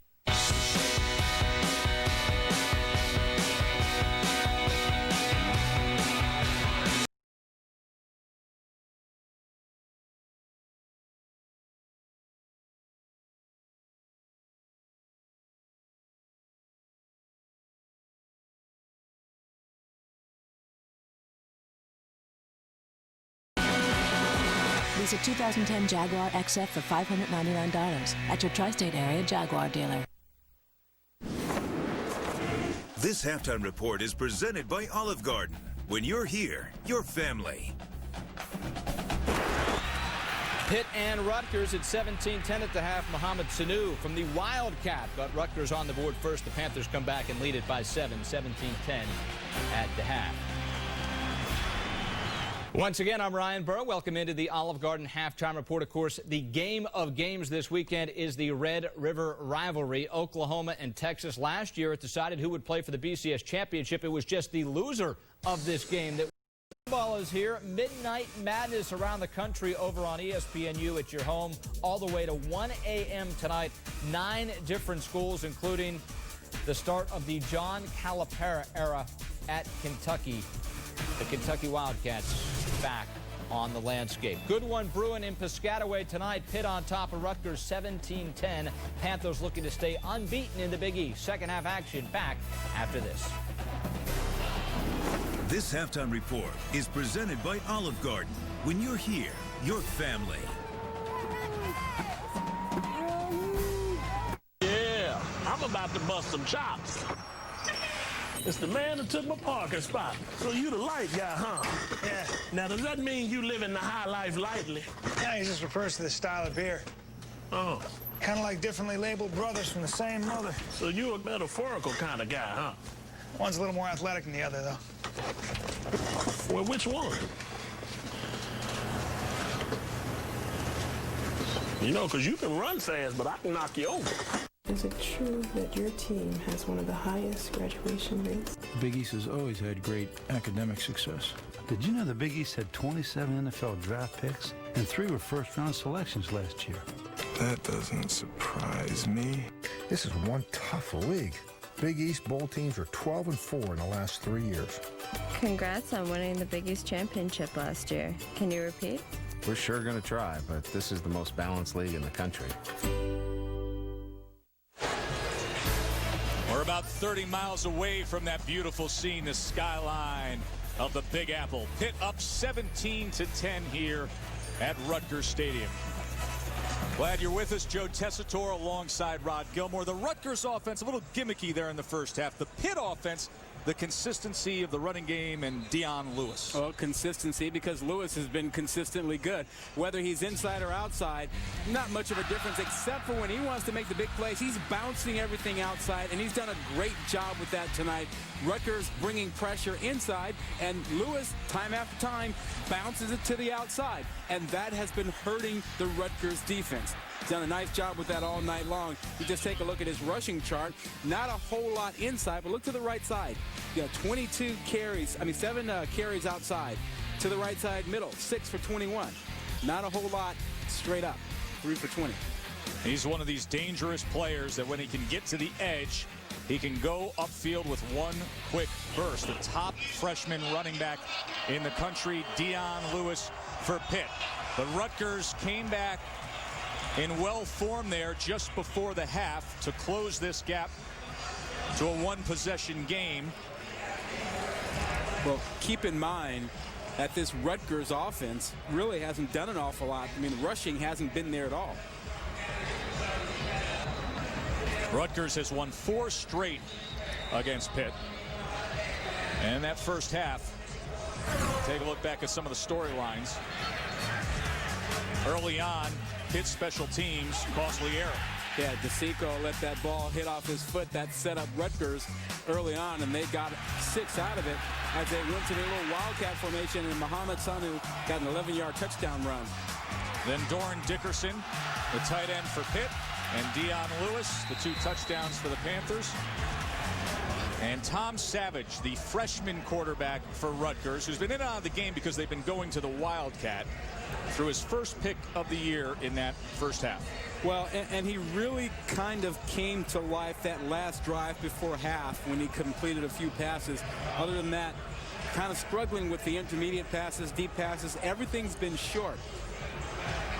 Lease a 2010 Jaguar XF for $599 at your tri-state area Jaguar dealer. This halftime report is presented by Olive Garden. When you're here, your family. Pitt and Rutgers at 17-10 at the half. Mohamed Sanu from the Wildcat got Rutgers on the board first. The Panthers come back and lead it by 7, 17-10 at the half. Once again, I'm Ryan Burrow. Welcome into the Olive Garden halftime report. Of course, the game of games this weekend is the Red River rivalry. Oklahoma and Texas. Last year, it decided who would play for the BCS championship. It was just the loser of this game that. Football is here. Midnight madness around the country over on ESPNU at your home all the way to 1 a.m. tonight. 9 different schools, including the start of the John Calipari era at Kentucky. The Kentucky Wildcats back on the landscape. Good one brewing in Piscataway tonight. Pitt on top of Rutgers 17-10. Panthers looking to stay unbeaten in the Big East. Second half action back after this. This halftime report is presented by Olive Garden. When you're here, your family. Yeah, I'm about to bust some chops. It's the man that took my parking spot. So you the light guy, huh? Yeah. Now, does that mean you living the high life lightly? Yeah, he just refers to the style of beer. Oh. Kind of like differently labeled brothers from the same mother. So you a metaphorical kind of guy, huh? One's a little more athletic than the other, though. Well, which one? You know, because you can run fast, but I can knock you over. Is it true that your team has one of the highest graduation rates? The Big East has always had great academic success. Did you know the Big East had 27 NFL draft picks and 3 were first-round selections last year? That doesn't surprise me. This is one tough league. Big East bowl teams are 12-4 in the last 3 years. Congrats on winning the Big East championship last year. Can you repeat? We're sure going to try, but this is the most balanced league in the country. We're about 30 miles away from that beautiful scene, the skyline of the Big Apple. Pitt up 17-10 here at Rutgers Stadium. Glad you're with us. Joe Tessitore alongside Rod Gilmore. The Rutgers offense, a little gimmicky there in the first half. The Pitt offense the consistency of the running game and Dion Lewis? Well, consistency, because Lewis has been consistently good. Whether he's inside or outside, not much of a difference, except for when he wants to make the big plays. He's bouncing everything outside, and he's done a great job with that tonight. Rutgers bringing pressure inside, and Lewis, time after time, bounces it to the outside, and that has been hurting the Rutgers defense. He's done a nice job with that all night long. You just take a look at his rushing chart. Not a whole lot inside, but look to the right side. 22 carries, 7 carries outside. To the right side middle, 6 for 21. Not a whole lot straight up, 3 for 20. He's one of these dangerous players that when he can get to the edge, he can go upfield with one quick burst. The top freshman running back in the country, Dion Lewis for Pitt. But Rutgers came back in well form there just before the half to close this gap to a one-possession game. Well, keep in mind that this Rutgers offense really hasn't done an awful lot. Rushing hasn't been there at all. Rutgers has won 4 straight against Pitt. And that first half, take a look back at some of the storylines. Early on, Pitt special teams, costly error. Yeah, DeSico let that ball hit off his foot. That set up Rutgers early on, and they got 6 out of it as they went to their little wildcat formation, and Muhammad Sanu got an 11-yard touchdown run. Then Doran Dickerson, the tight end for Pitt, and Dion Lewis, the 2 touchdowns for the Panthers. And Tom Savage, the freshman quarterback for Rutgers, who's been in and out of the game because they've been going to the wildcat, threw his first pick of the year in that first half. Well, and he really kind of came to life that last drive before half when he completed a few passes. Other than that, kind of struggling with the intermediate passes, deep passes. Everything's been short.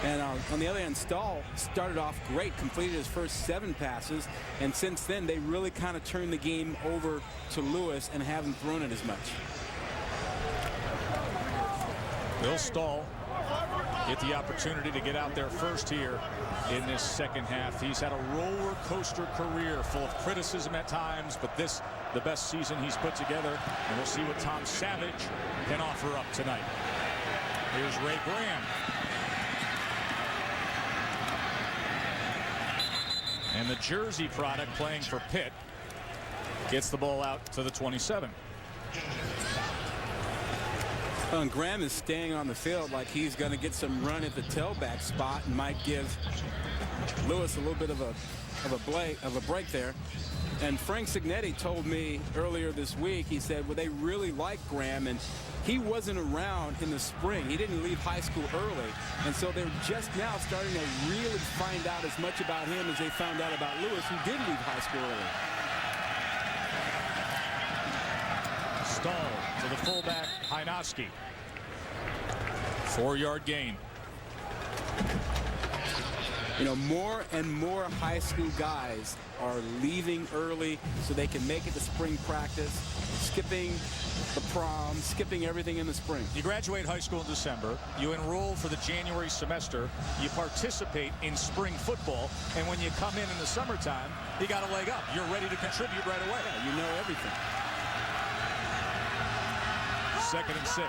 And on the other hand, Stahl started off great, completed his first 7 passes, and since then they really kind of turned the game over to Lewis and haven't thrown it as much. Bill Stahl get the opportunity to get out there first here in this second half. He's had a roller coaster career full of criticism at times, but this the best season he's put together, and we'll see what Tom Savage can offer up tonight. Here's Ray Graham. And the Jersey product playing for Pitt gets the ball out to the 27. Well, and Graham is staying on the field like he's going to get some run at the tailback spot and might give Lewis a little bit of a break there. And Frank Signetti told me earlier this week, he said, well, they really like Graham, and he wasn't around in the spring. He didn't leave high school early, and so they're just now starting to really find out as much about him as they found out about Lewis, who did leave high school early. Stahl to the fullback, Hynoski. 4-yard gain. You know, more and more high school guys are leaving early so they can make it to spring practice, skipping the prom, skipping everything in the spring. You graduate high school in December, you enroll for the January semester, you participate in spring football, and when you come in the summertime, you got a leg up. You're ready to contribute right away. Yeah, you know everything. 2nd and 6.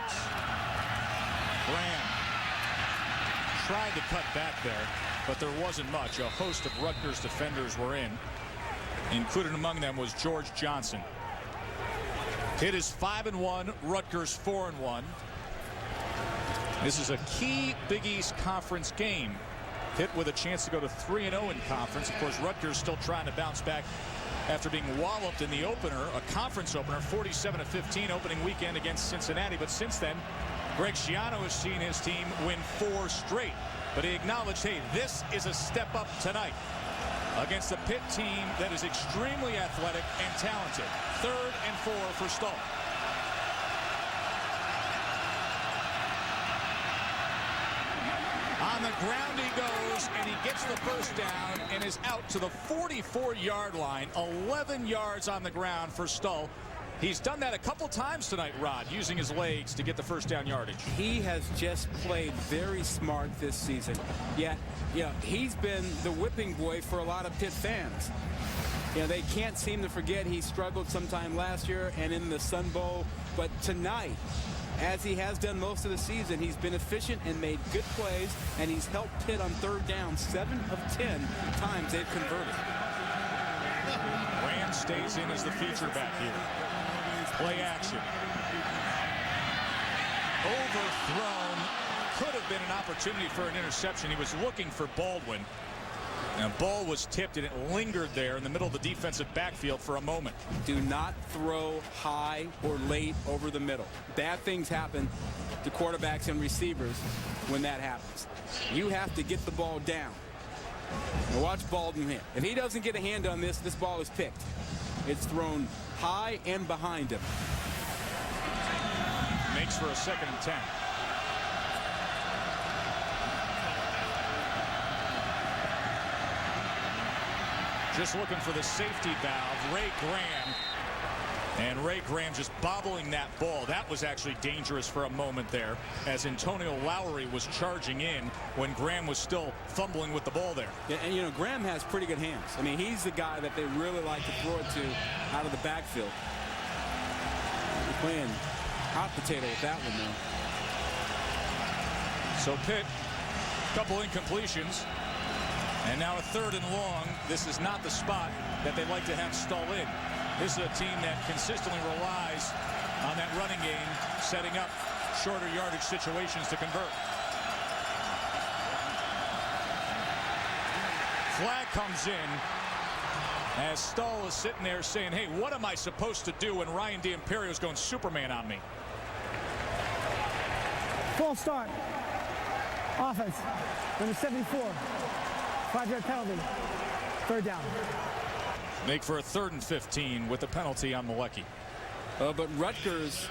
Graham tried to cut back there, but there wasn't much. A host of Rutgers defenders were in. Included among them was George Johnson. Pitt is 5-1, Rutgers 4-1. This is a key Big East Conference game. Pitt with a chance to go to 3-0 in conference. Of course, Rutgers still trying to bounce back after being walloped in the opener, a conference opener, 47-15 opening weekend against Cincinnati. But since then, Greg Schiano has seen his team win 4 straight. But he acknowledged, hey, this is a step up tonight against a Pitt team that is extremely athletic and talented. 3rd and 4 for Stahl. On the ground he goes, and he gets the first down and is out to the 44-yard line. 11 yards on the ground for Stahl. He's done that a couple times tonight, Rod, using his legs to get the first down yardage. He has just played very smart this season. Yeah, he's been the whipping boy for a lot of Pitt fans. You know, they can't seem to forget he struggled sometime last year and in the Sun Bowl. But tonight, as he has done most of the season, he's been efficient and made good plays, and he's helped Pitt on third down 7 of 10 times they've converted. Graham stays in as the feature back here. Play action. Overthrown. Could have been an opportunity for an interception. He was looking for Baldwin. And the ball was tipped, and it lingered there in the middle of the defensive backfield for a moment. Do not throw high or late over the middle. Bad things happen to quarterbacks and receivers when that happens. You have to get the ball down. Now watch Baldwin here. If he doesn't get a hand on this, this ball is picked. It's thrown high and behind him. Makes for a 2nd and 10. Just looking for the safety valve, Ray Graham. And Ray Graham just bobbling that ball. That was actually dangerous for a moment there as Antonio Lowry was charging in when Graham was still fumbling with the ball there. Yeah, and you know, Graham has pretty good hands. I mean, he's the guy that they really like to throw it to out of the backfield. They're playing hot potato with that one though. So Pitt, couple incompletions. And now a 3rd and long. This is not the spot that they like to have Stull in. This is a team that consistently relies on that running game, setting up shorter yardage situations to convert. Flag comes in as Stull is sitting there saying, hey, what am I supposed to do when Ryan D'Imperio is going Superman on me? False start. Offense. Number 74. 5-yard penalty. 3rd down. Make for a 3rd and 15 with the penalty on Malecki. But Rutgers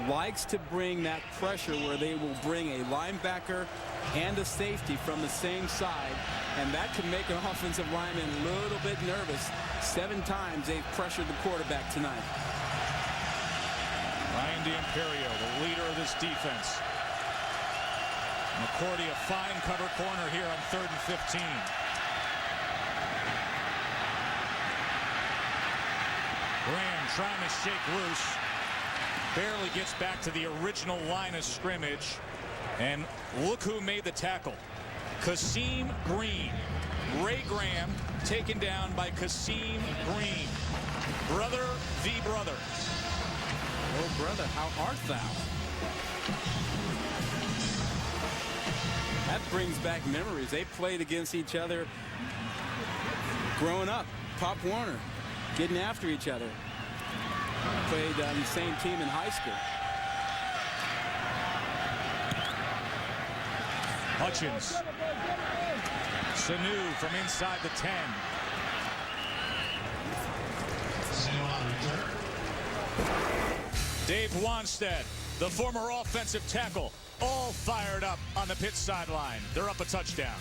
likes to bring that pressure where they will bring a linebacker and a safety from the same side, and that can make an offensive lineman a little bit nervous. 7 times they've pressured the quarterback tonight. Ryan D'Imperio, the leader of this defense. McCourty, a fine cover corner here on 3rd and 15. Graham trying to shake loose. Barely gets back to the original line of scrimmage. And look who made the tackle. Kasim Green. Ray Graham taken down by Kasim Green. Brother v. brother. Oh, brother, how art thou? That brings back memories. They played against each other growing up. Pop Warner getting after each other. Played on the same team in high school. Hutchins. Sanu from inside the 10. Dave Wanstead, the former offensive tackle, all fired up on the Pitt sideline. They're up a touchdown.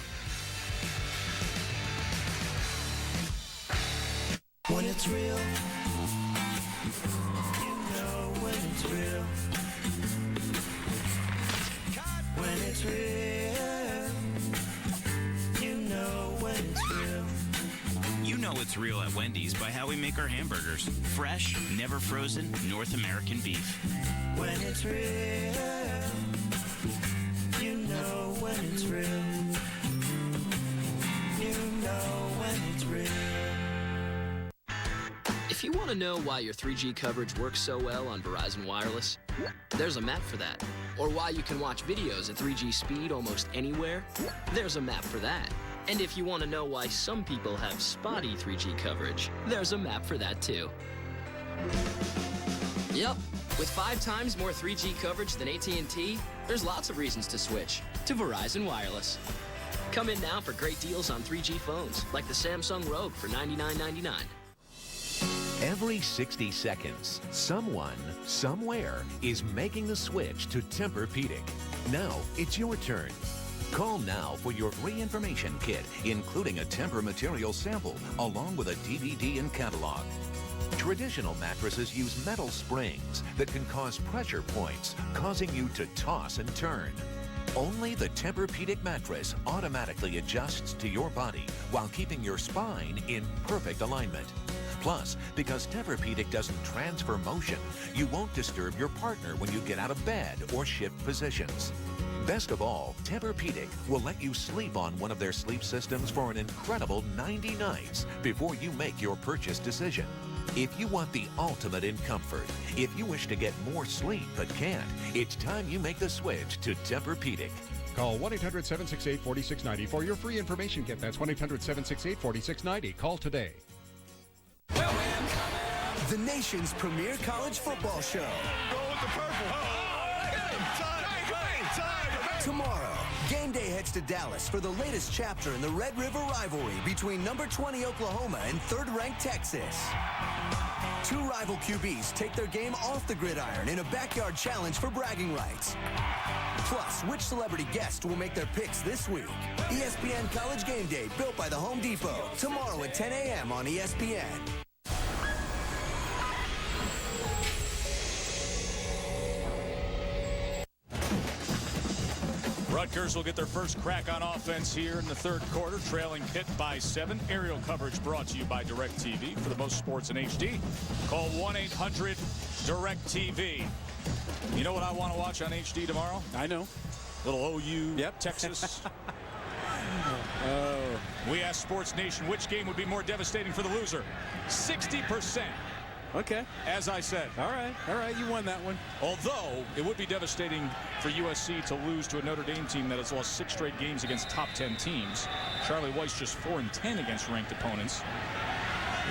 When it's real, you know when it's real. When it's real, you know when it's real. You know it's real at Wendy's by how we make our hamburgers. Fresh, never frozen, North American beef. When it's real, you know when it's real. You know when it's real. If you want to know why your 3G coverage works so well on Verizon Wireless, there's a map for that. Or why you can watch videos at 3G speed almost anywhere, there's a map for that. And if you want to know why some people have spotty 3G coverage, there's a map for that too. Yep, with 5 times more 3G coverage than AT&T, there's lots of reasons to switch to Verizon Wireless. Come in now for great deals on 3G phones, like the Samsung Rogue for $99.99. Every 60 seconds, someone, somewhere, is making the switch to Tempur-Pedic. Now, it's your turn. Call now for your free information kit, including a Tempur material sample, along with a DVD and catalog. Traditional mattresses use metal springs that can cause pressure points, causing you to toss and turn. Only the Tempur-Pedic mattress automatically adjusts to your body while keeping your spine in perfect alignment. Plus, because Tempur-Pedic doesn't transfer motion, you won't disturb your partner when you get out of bed or shift positions. Best of all, Tempur-Pedic will let you sleep on one of their sleep systems for an incredible 90 nights before you make your purchase decision. If you want the ultimate in comfort, if you wish to get more sleep but can't, it's time you make the switch to Tempur-Pedic. Call 1-800-768-4690 for your free information kit. That's 1-800-768-4690. Call today. The nation's premier college football show. Go with the purple. Tomorrow, Game Day heads to Dallas for the latest chapter in the Red River rivalry between number 20 Oklahoma and third-ranked Texas. Two rival QBs take their game off the gridiron in a backyard challenge for bragging rights. Plus, which celebrity guest will make their picks this week? ESPN College Game Day, built by the Home Depot. Tomorrow at 10 a.m. on ESPN. Rutgers will get their first crack on offense here in the third quarter, trailing Pitt by 7. Aerial coverage brought to you by DirecTV. For the most sports in HD, call 1-800-DirecTV. You know what I want to watch on HD tomorrow? I know. Little OU, Texas. We asked Sports Nation which game would be more devastating for the loser. 60%. Okay. As I said. All right, you won that one. Although it would be devastating for USC to lose to a Notre Dame team that has lost 6 straight games against top 10 teams. Charlie Weis just 4-10 against ranked opponents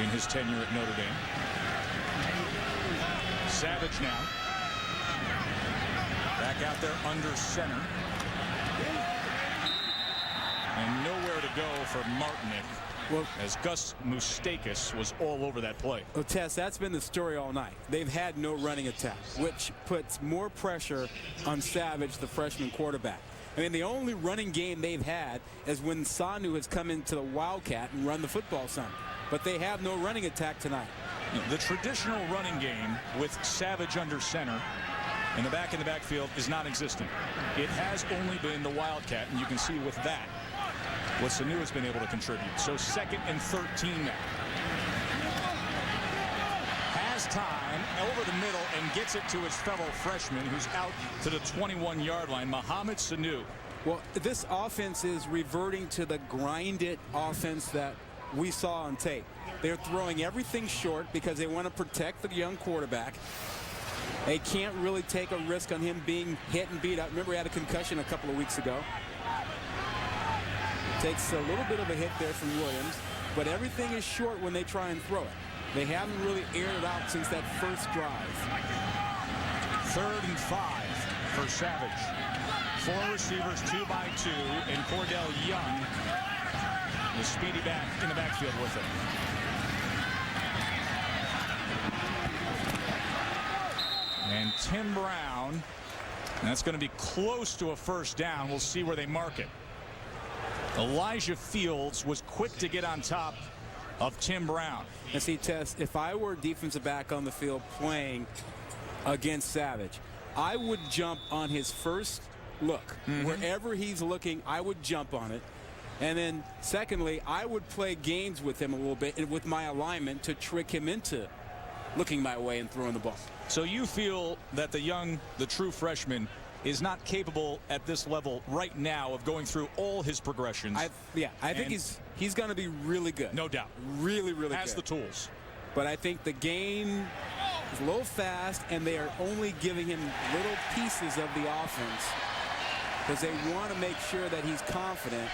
in his tenure at Notre Dame. Savage now. Back out there under center. And nowhere to go for Martinick. Well, as Gus Moustakis was all over that play. Well, Tess, that's been the story all night. They've had no running attack, which puts more pressure on Savage, the freshman quarterback. I mean, the only running game they've had is when Sanu has come into the Wildcat and run the football some. But they have no running attack tonight. The traditional running game with Savage under center and the backfield is non-existent. It has only been the Wildcat, and you can see with that what Sanu has been able to contribute. So 2nd and 13 now. Has time over the middle and gets it to his fellow freshman who's out to the 21-yard line, Mohamed Sanu. Well, this offense is reverting to the grinded offense that we saw on tape. They're throwing everything short because they want to protect the young quarterback. They can't really take a risk on him being hit and beat up. Remember, he had a concussion a couple of weeks ago. Takes a little bit of a hit there from Williams, but everything is short when they try and throw it. They haven't really aired it out since that first drive. 3rd and 5 for Savage. 4 receivers, 2 by 2, and Cordell Young, the speedy back in the backfield with him. And Tim Brown, and that's going to be close to a first down. We'll see where they mark it. Elijah Fields was quick to get on top of Tim Brown. And see, Tess, if I were a defensive back on the field playing against Savage, I would jump on his first look. Wherever he's looking, I would jump on it. And then, secondly, I would play games with him a little bit and with my alignment to trick him into looking my way and throwing the ball. So you feel that the true freshman is not capable at this level right now of going through all his progressions. I think he's going to be really good. No doubt. Really good. Has the tools. But I think the game is a little fast, and they are only giving him little pieces of the offense because they want to make sure that he's confident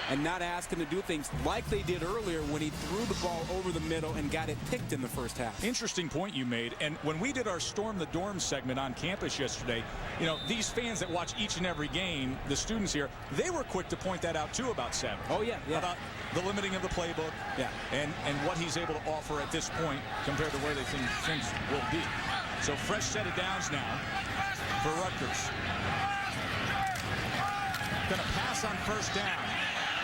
and not ask him to do things like they did earlier when he threw the ball over the middle and got it picked in the first half. Interesting point you made. And when we did our Storm the Dorm segment on campus yesterday, you know, these fans that watch each and every game, the students here, they were quick to point that out too about Savage. Oh, yeah. About the limiting of the playbook. Yeah. And what he's able to offer at this point compared to where they think things will be. So fresh set of downs now for Rutgers. Going to pass on first down.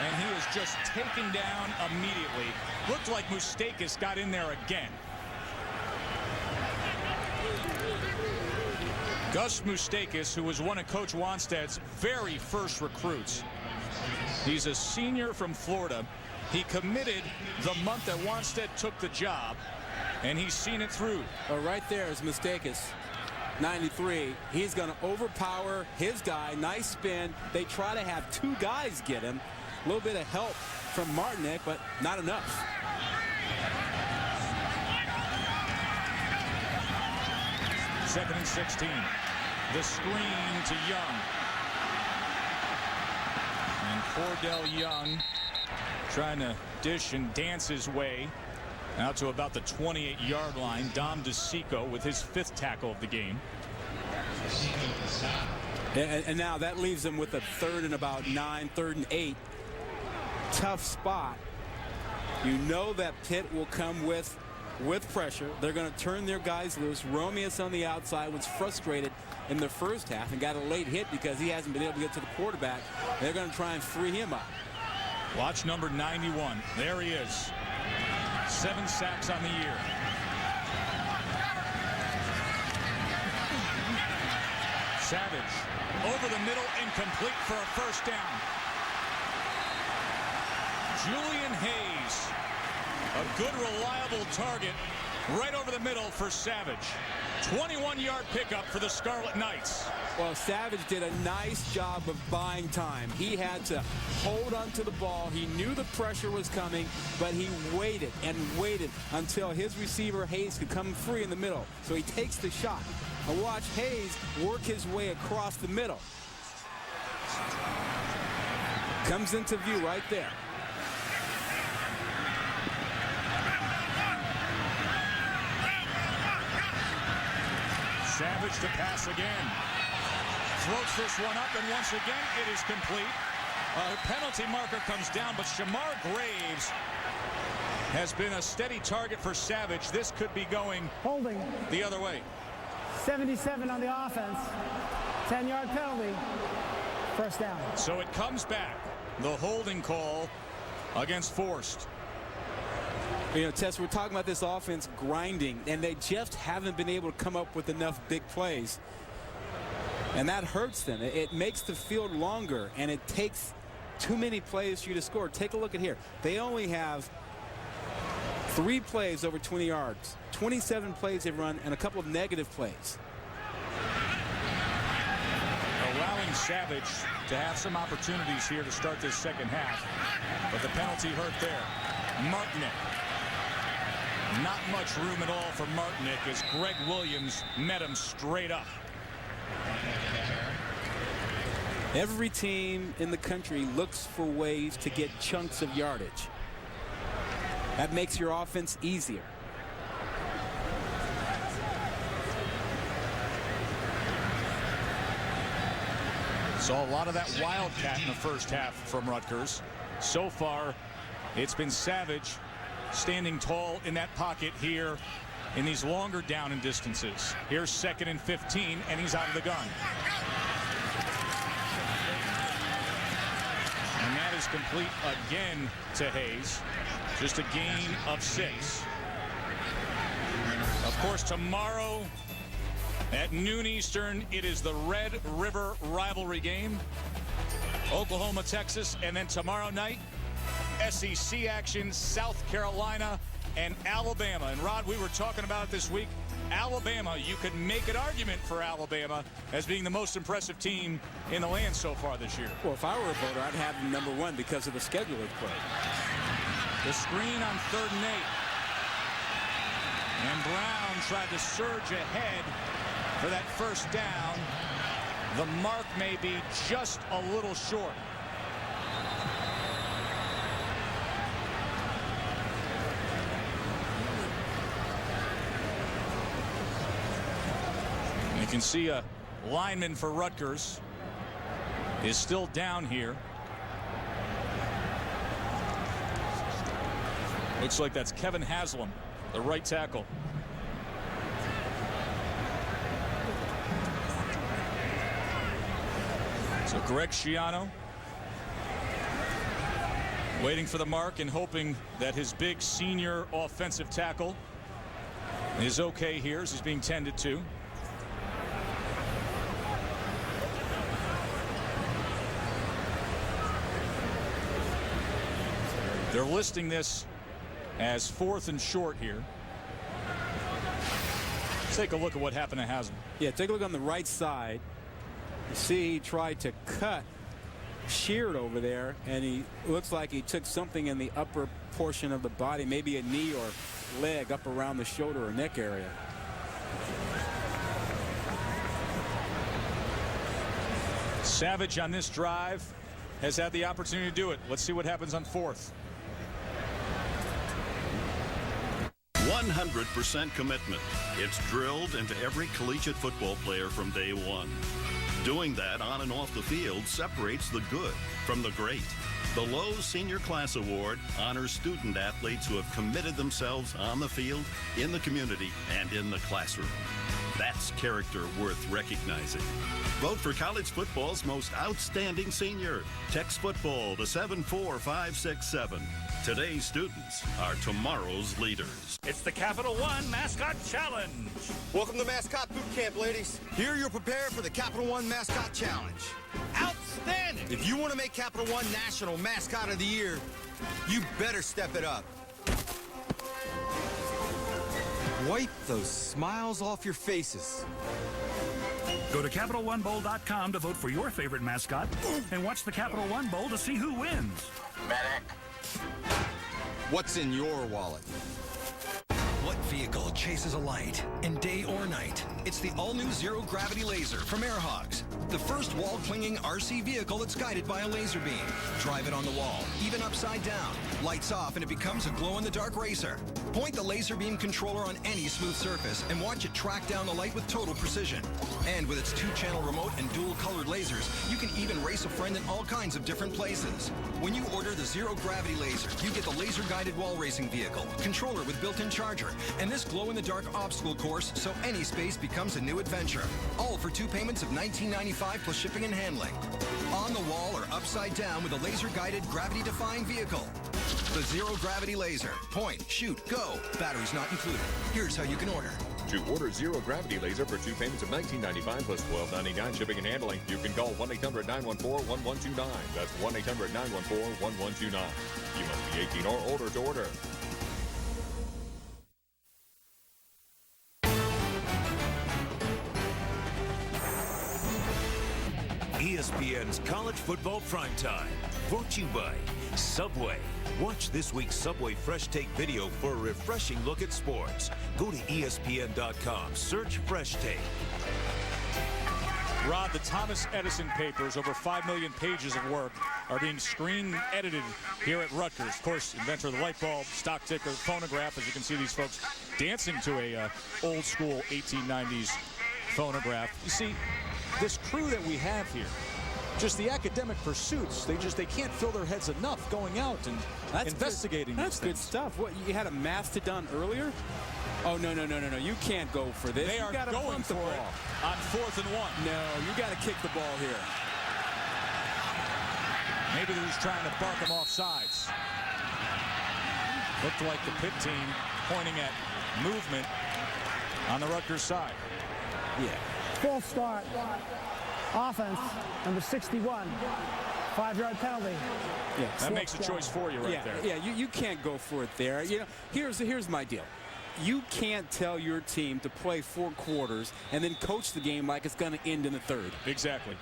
And he was just taken down immediately. Looked like Moustakis got in there again. Gus Moustakis, who was one of Coach Wanstead's very first recruits. He's a senior from Florida. He committed the month that Wanstead took the job, and he's seen it through. Well, right there, his mistake is 93. He's going to overpower his guy. Nice spin. They try to have two guys get him. A little bit of help from Martinick, but not enough. Second and 16. The screen to Young. And Cordell Young trying to dish and dance his way out to about the 28-yard line. Dom DeSico with his 5th tackle of the game. And now that leaves them with a 3rd and about 9, 3rd and 8. Tough spot. You know that Pitt will come with pressure. They're going to turn their guys loose. Romeus on the outside was frustrated in the first half and got a late hit because he hasn't been able to get to the quarterback. They're going to try and free him up. Watch number 91. There he is. 7 sacks on the year. Savage over the middle, incomplete for a first down. Julian Hayes, a good reliable target right over the middle for Savage. 21-yard pickup for the Scarlet Knights. Well, Savage did a nice job of buying time. He had to hold onto the ball. He knew the pressure was coming, but he waited and waited until his receiver Hayes could come free in the middle. So he takes the shot. And watch Hayes work his way across the middle. Comes into view right there. Savage to pass again. Floats this one up, and once again it is complete. A penalty marker comes down, but Shamar Graves has been a steady target for Savage. This could be going holding the other way. 77 on the offense. 10-yard penalty. First down. So it comes back. The holding call against Forrest. You know, Tess, we're talking about this offense grinding, and they just haven't been able to come up with enough big plays. And that hurts them. It makes the field longer, and it takes too many plays for you to score. Take a look at here. They only have 3 plays over 20 yards. 27 plays they've run, and a couple of negative plays. Allowing Savage to have some opportunities here to start this second half. But the penalty hurt there. Martinick. Not much room at all for Martinick as Greg Williams met him straight up. Every team in the country looks for ways to get chunks of yardage. That makes your offense easier. Saw a lot of that wildcat in the first half from Rutgers. So far, it's been Savage standing tall in that pocket here in these longer down and distances. Here's 2nd and 15, and he's out of the gun. And that is complete again to Hayes. Just a gain of 6. Of course, tomorrow at noon Eastern, it is the Red River rivalry game. Oklahoma, Texas, and then tomorrow night, SEC action, South Carolina and Alabama. And Rod, we were talking about it this week. Alabama, you could make an argument for Alabama as being the most impressive team in the land so far this year. Well, if I were a voter, I'd have them #1 because of the schedule they've played. The screen on 3rd and 8. And Brown tried to surge ahead for that first down. The mark may be just a little short. You can see a lineman for Rutgers is still down here. Looks like that's Kevin Haslam, the right tackle. So Greg Schiano waiting for the mark and hoping that his big senior offensive tackle is okay here as he's being tended to. They're listing this as 4th and short here. Let's take a look at what happened to Haslam. Yeah, take a look on the right side. You see he tried to cut Sheard over there, and he looks like he took something in the upper portion of the body, maybe a knee or leg up around the shoulder or neck area. Savage on this drive has had the opportunity to do it. Let's see what happens on 4th. 100% commitment. It's drilled into every collegiate football player from day one. Doing that on and off the field separates the good from the great. The Lowe's Senior Class Award honors student athletes who have committed themselves on the field, in the community, and in the classroom. That's character worth recognizing. Vote for college football's most outstanding senior. Text football to 74567. Today's students are tomorrow's leaders. It's the Capital One Mascot Challenge. Welcome to Mascot Boot Camp, ladies. Here you're prepared for the Capital One Mascot Challenge. Outstanding! If you want to make Capital One National Mascot of the Year, you better step it up. Wipe those smiles off your faces. Go to CapitalOneBowl.com to vote for your favorite mascot and watch the Capital One Bowl to see who wins. Medic. What's in your wallet? What vehicle chases a light in day or night? It's the all-new zero-gravity laser from Airhogs. The first wall-clinging RC vehicle that's guided by a laser beam. Drive it on the wall, even upside down. Lights off and it becomes a glow-in-the-dark racer. Point the laser beam controller on any smooth surface and watch it track down the light with total precision. And with its 2-channel remote and dual-colored lasers, you can even race a friend in all kinds of different places. When you order the zero-gravity laser, you get the laser-guided wall racing vehicle, controller with built-in charger, and this glow-in-the-dark obstacle course so any space becomes a new adventure. All for 2 payments of $19.95 plus shipping and handling. On the wall or upside down with a laser-guided, gravity-defying vehicle. The zero-gravity laser. Point, shoot, go. Batteries not included. Here's how you can order. To order zero-gravity laser for 2 payments of $19.95 plus $12.99 shipping and handling, you can call 1-800-914-1129. That's 1-800-914-1129. You must be 18 or older to order. ESPN's College Football Primetime, brought to you by Subway. Watch this week's Subway Fresh Take video for a refreshing look at sports. Go to ESPN.com, search Fresh Take. Rod, the Thomas Edison papers, over 5 million pages of work, are being screen edited here at Rutgers. Of course, inventor of the light bulb, stock ticker, phonograph, as you can see these folks dancing to a old school 1890s phonograph. You see, this crew that we have here, just the academic pursuits, they can't fill their heads enough going out and investigating these things. That's good stuff. What, you had a mastodon earlier? Oh, no. You can't go for this. They are going for it on 4th and 1. No, you got to kick the ball here. Maybe they're just trying to bark them off sides. Looked like the Pitt team pointing at movement on the Rutgers side. Yeah. Full start. Offense, number 61. 5-yard penalty. Yeah, that makes a choice for you right there. Yeah, you can't go for it there. You know, here's my deal. You can't tell your team to play 4 quarters and then coach the game like it's going to end in the 3rd. Exactly.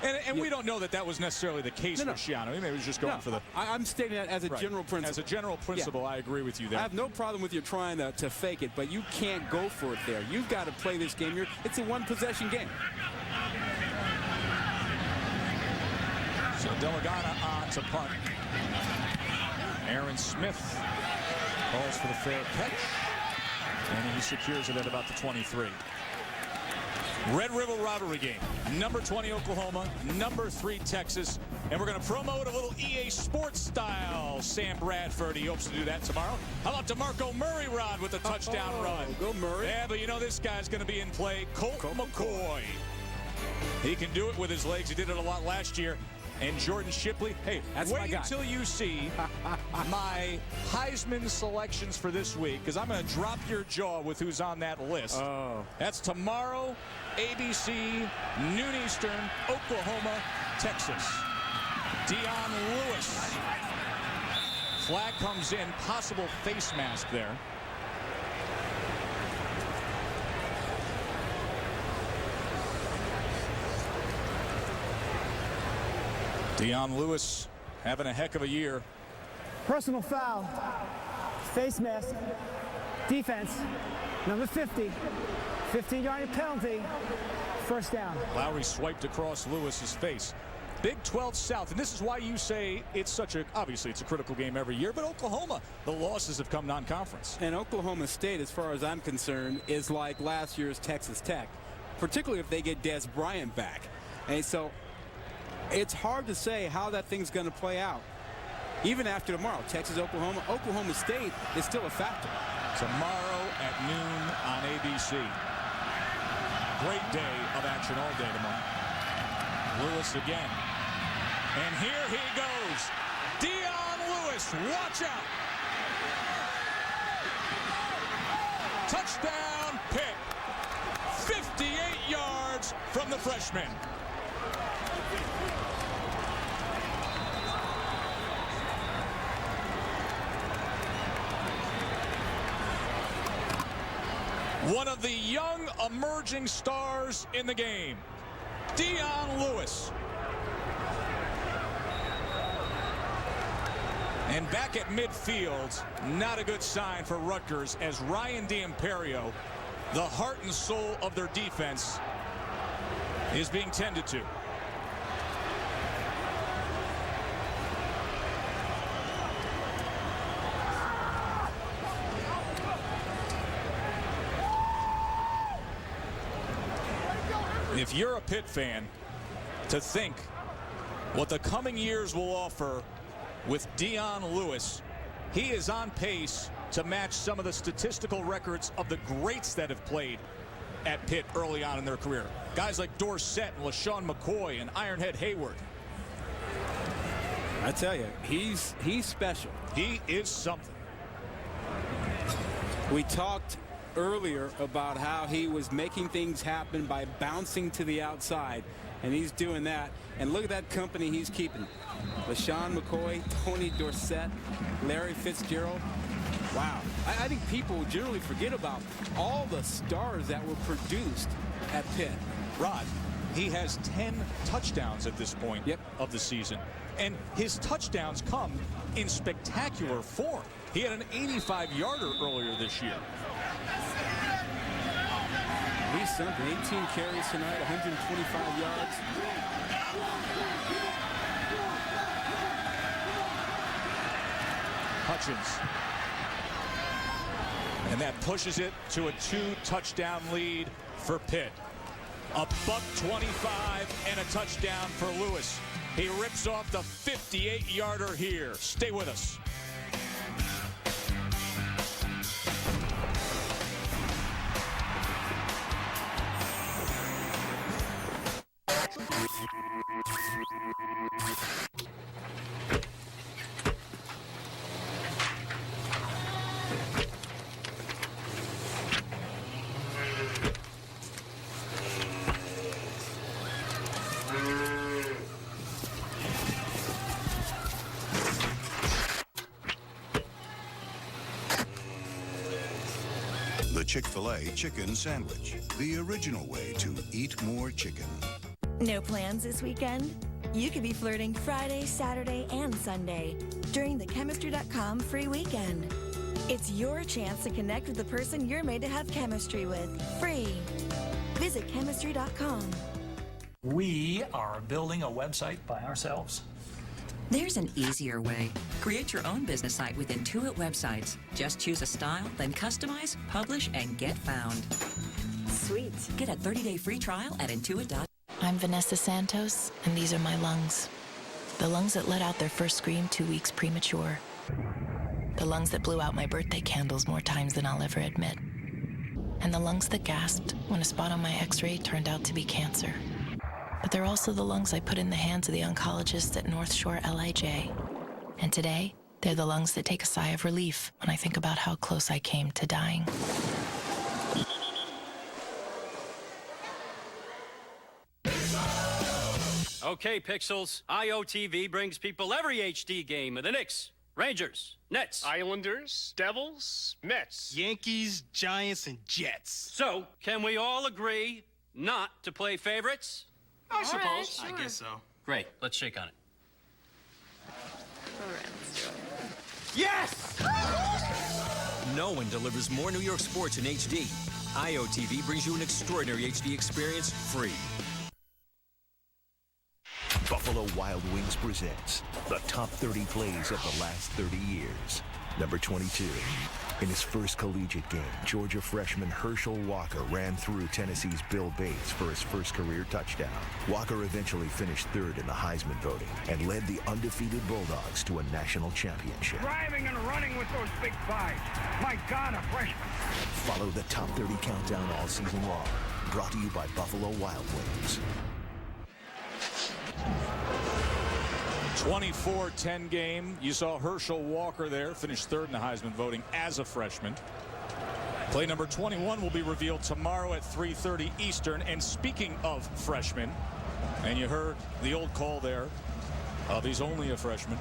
And we don't know that was necessarily the case for Schiano. Maybe he was just going for the... I'm stating that as a general principle. As a general principle, I agree with you there. I have no problem with you trying to fake it, but you can't go for it there. You've got to play this game. It's a one-possession game. So Delagana on to punt. Aaron Smith calls for the fair catch. And he secures it at about the 23. Red River rivalry game. Number 20 Oklahoma, number 3 Texas. And we're going to promote a little EA Sports style Sam Bradford. He hopes to do that tomorrow. How about DeMarco Murray, Rod, with a touchdown run? Go Murray. Yeah, but you know this guy's going to be in play. Colt McCoy. He can do it with his legs. He did it a lot last year. And Jordan Shipley, hey, wait until you see my Heisman selections for this week, because I'm going to drop your jaw with who's on that list. Oh. That's tomorrow, ABC, noon Eastern, Oklahoma, Texas. Dion Lewis, Flag comes in, possible face mask there. Dion Lewis having a heck of a year. Personal foul. Face mask. Defense. Number 50. 15-yard penalty. First down. Lowry swiped across Lewis's face. Big 12 South, and this is why you say it's obviously it's a critical game every year, but Oklahoma, the losses have come non-conference. And Oklahoma State, as far as I'm concerned, is like last year's Texas Tech, particularly if they get Des Bryant back. And so it's hard to say how that thing's going to play out. Even after tomorrow, Texas, Oklahoma State is still a factor. Tomorrow at noon on ABC. Great day of action all day tomorrow. Lewis again. And here he goes. Dion Lewis, watch out. Touchdown Pitt. 58 yards from the freshman. One of the young emerging stars in the game, Dion Lewis. And back at midfield, not a good sign for Rutgers as Ryan D'Imperio, the heart and soul of their defense, is being tended to. If you're a Pitt fan, to think what the coming years will offer with Dion Lewis, he is on pace to match some of the statistical records of the greats that have played at Pitt early on in their career. Guys like Dorsett and LaShawn McCoy and Ironhead Hayward. I tell you, he's special. He is something. We talked earlier about how he was making things happen by bouncing to the outside, and he's doing that. And look at that company he's keeping. LaShawn McCoy, Tony Dorsett, Larry Fitzgerald. Wow. I think people generally forget about all the stars that were produced at Pitt. Rod, he has 10 touchdowns at this point of the season, and his touchdowns come in spectacular form. He had an 85-yarder earlier this year. At least something. 18 carries tonight, 125 yards. Hutchins. And that pushes it to a 2-touchdown lead for Pitt. A $125 and a touchdown for Lewis. He rips off the 58-yarder here. Stay with us. The Chick-fil-A Chicken Sandwich, the original way to eat more chicken. No plans this weekend? You could be flirting Friday, Saturday, and Sunday during the Chemistry.com free weekend. It's your chance to connect with the person you're made to have chemistry with, free. Visit Chemistry.com. We are building a website by ourselves. There's an easier way. Create your own business site with Intuit websites. Just choose a style, then customize, publish, and get found. Sweet. Get a 30-day free trial at Intuit.com. I'm Vanessa Santos, and these are my lungs. The lungs that let out their first scream 2 weeks premature. The lungs that blew out my birthday candles more times than I'll ever admit. And the lungs that gasped when a spot on my x-ray turned out to be cancer. But they're also the lungs I put in the hands of the oncologists at North Shore LIJ. And today, they're the lungs that take a sigh of relief when I think about how close I came to dying. Okay, Pixels, IOTV brings people every HD game of the Knicks, Rangers, Nets, Islanders, Devils, Mets, Yankees, Giants, and Jets. So, can we all agree not to play favorites? I suppose. Sure. I guess so. Great. Let's shake on it. All right, let's do it. Yes! No one delivers more New York sports in HD. IOTV brings you an extraordinary HD experience free. Buffalo Wild Wings presents the top 30 plays of the last 30 years. Number 22. In his first collegiate game, Georgia freshman Herschel Walker ran through Tennessee's Bill Bates for his first career touchdown. Walker eventually finished third in the Heisman voting and led the undefeated Bulldogs to a national championship. Driving and running with those big thighs. My God, a freshman. Follow the top 30 countdown all season long. Brought to you by Buffalo Wild Wings. 24-10 game. You saw Herschel Walker there, finished third in the Heisman voting as a freshman. Play number 21 will be revealed tomorrow at 3:30 Eastern. And speaking of freshmen, and you heard the old call there of he's only a freshman,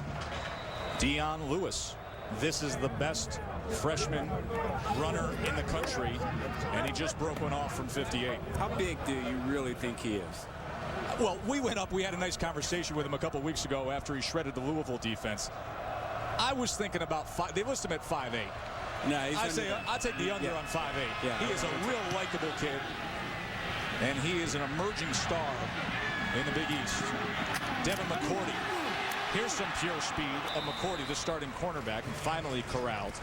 Dion Lewis. This is the best freshman runner in the country, and he just broke one off from 58. How big do you really think he is? Well, we had a nice conversation with him a couple weeks ago after he shredded the Louisville defense. I was thinking about they list him at 5'8". No, I'll take the under on 5'8". Yeah. He is a real likable kid, and he is an emerging star in the Big East. Devin McCourty. Here's some pure speed of McCourty, the starting cornerback, and finally corralled.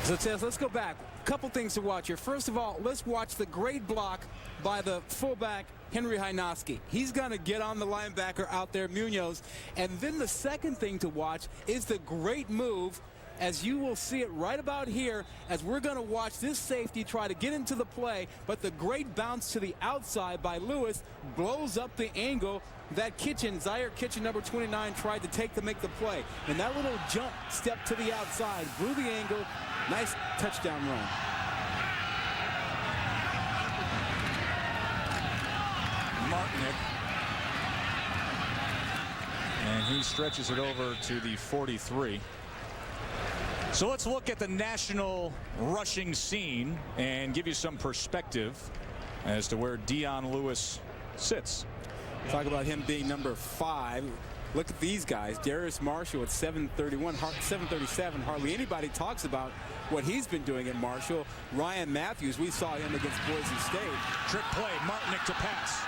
So, Tess, let's go back. A couple things to watch here. First of all, let's watch the great block by the fullback, Henry Hynoski. He's going to get on the linebacker out there, Munoz. And then the second thing to watch is the great move, as you will see it right about here, as we're going to watch this safety try to get into the play, but the great bounce to the outside by Lewis blows up the angle that Zaire Kitchen, number 29, tried to take to make the play. And that little jump step to the outside blew the angle. Nice touchdown run. Martinick. And he stretches it over to the 43. So let's look at the national rushing scene and give you some perspective as to where Dion Lewis sits. Talk about him being number 5. Look at these guys. Darius Marshall at 731, 737. Hardly anybody talks about what he's been doing at Marshall. Ryan Matthews, we saw him against Boise State. Trick play, Martinick to pass.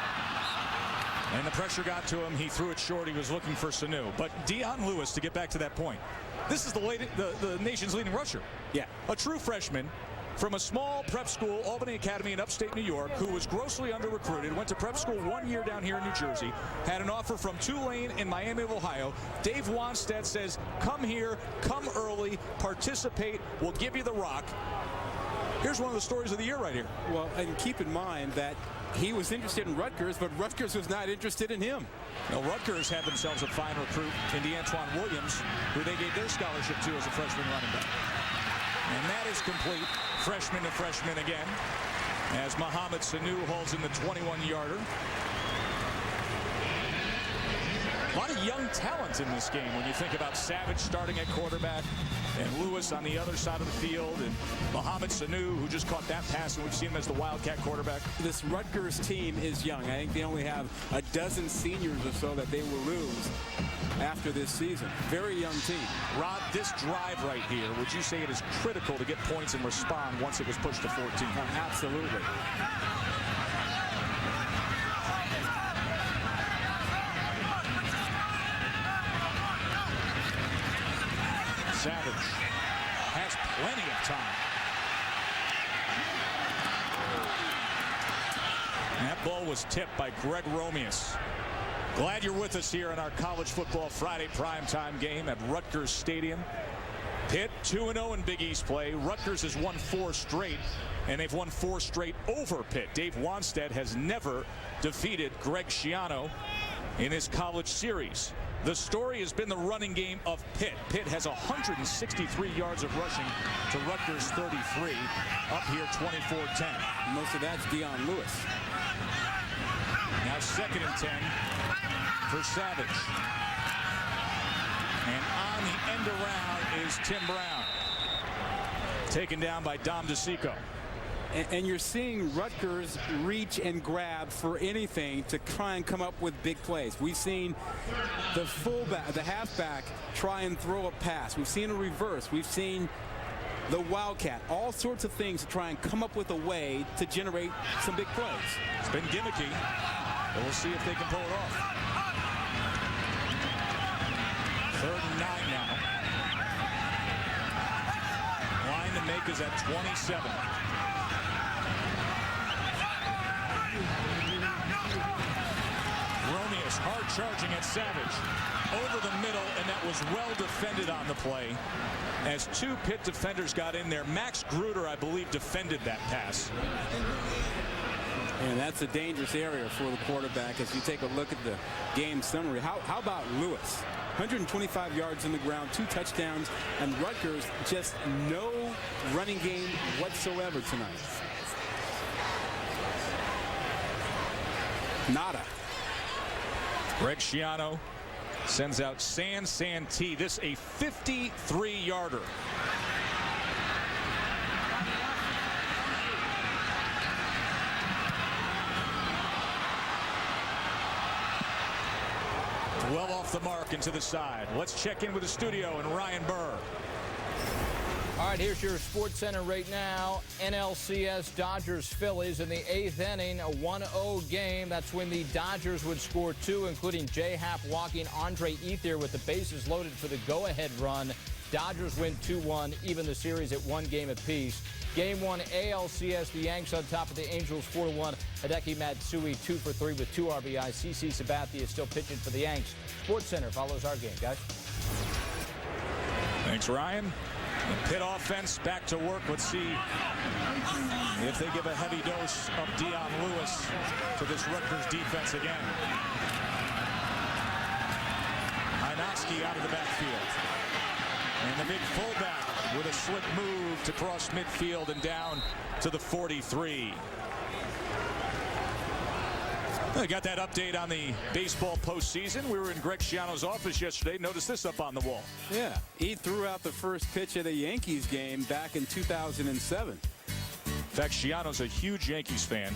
And the pressure got to him. He threw it short. He was looking for Sanu. But Dion Lewis, to get back to that point, this is the nation's leading rusher. Yeah. A true freshman from a small prep school, Albany Academy in upstate New York, who was grossly under-recruited, went to prep school 1 year down here in New Jersey, had an offer from Tulane in Miami of Ohio. Dave Wanstead says, come here, come early, participate, we'll give you the rock. Here's one of the stories of the year right here. Well, and keep in mind that he was interested in Rutgers, but Rutgers was not interested in him. Now, Rutgers had themselves a fine recruit in DeAntoine Williams, who they gave their scholarship to as a freshman running back. And that is complete, freshman to freshman again, as Mohamed Sanu hauls in the 21-yarder. A lot of young talent in this game when you think about Savage starting at quarterback and Lewis on the other side of the field and Mohamed Sanu, who just caught that pass, and we've seen him as the Wildcat quarterback. This Rutgers team is young. I think they only have a dozen seniors or so that they will lose after this season. Very young team. Rod, this drive right here, would you say it is critical to get points and respond once it was pushed to 14? Absolutely. Savage has plenty of time. And that ball was tipped by Greg Romeus. Glad you're with us here in our College Football Friday primetime game at Rutgers Stadium. Pitt 2-0 in Big East play. Rutgers has won 4 straight, and they've won 4 straight over Pitt. Dave Wanstead has never defeated Greg Schiano in his college series. The story has been the running game of Pitt. Pitt has 163 yards of rushing to Rutgers 33. Up here 24-10. Most of that's Dion Lewis. Now 2nd and 10 for Savage. And on the end around is Tim Brown. Taken down by Dom DeSico. And you're seeing Rutgers reach and grab for anything to try and come up with big plays. We've seen the fullback, the halfback, try and throw a pass. We've seen a reverse. We've seen the Wildcat. All sorts of things to try and come up with a way to generate some big plays. It's been gimmicky, but we'll see if they can pull it off. 3rd and 9 now. Line to make is at 27. Romeus hard charging at Savage. Over the middle, and that was well defended on the play. As 2 Pitt defenders got in there, Max Gruder, I believe, defended that pass. And that's a dangerous area for the quarterback as you take a look at the game summary. How about Lewis? 125 yards in the ground, 2 touchdowns, and Rutgers just no running game whatsoever tonight. Nada. Greg Schiano sends out San Santee. This a 53-yarder. Well off the mark and to the side. Let's check in with the studio and Ryan Burr. All right, here's your Sports Center right now. NLCS Dodgers-Phillies in the 8th inning, a 1-0 game. That's when the Dodgers would score 2, including J-Happ walking Andre Ethier with the bases loaded for the go-ahead run. Dodgers win 2-1, even the series at 1 game apiece. Game 1 ALCS, the Yanks on top of the Angels 4-1. Hideki Matsui 2 for 3 with 2 RBIs. CC Sabathia is still pitching for the Yanks. Sports Center follows our game, guys. Thanks, Ryan. The Pitt offense back to work. Let's see if they give a heavy dose of Dion Lewis to this Rutgers defense again. Hynoski out of the backfield. And the big fullback with a slick move to cross midfield and down to the 43. I got that update on the baseball postseason. We were in Greg Schiano's office yesterday. Notice this up on the wall. Yeah, he threw out the first pitch of the Yankees game back in 2007. In fact, Schiano's a huge Yankees fan.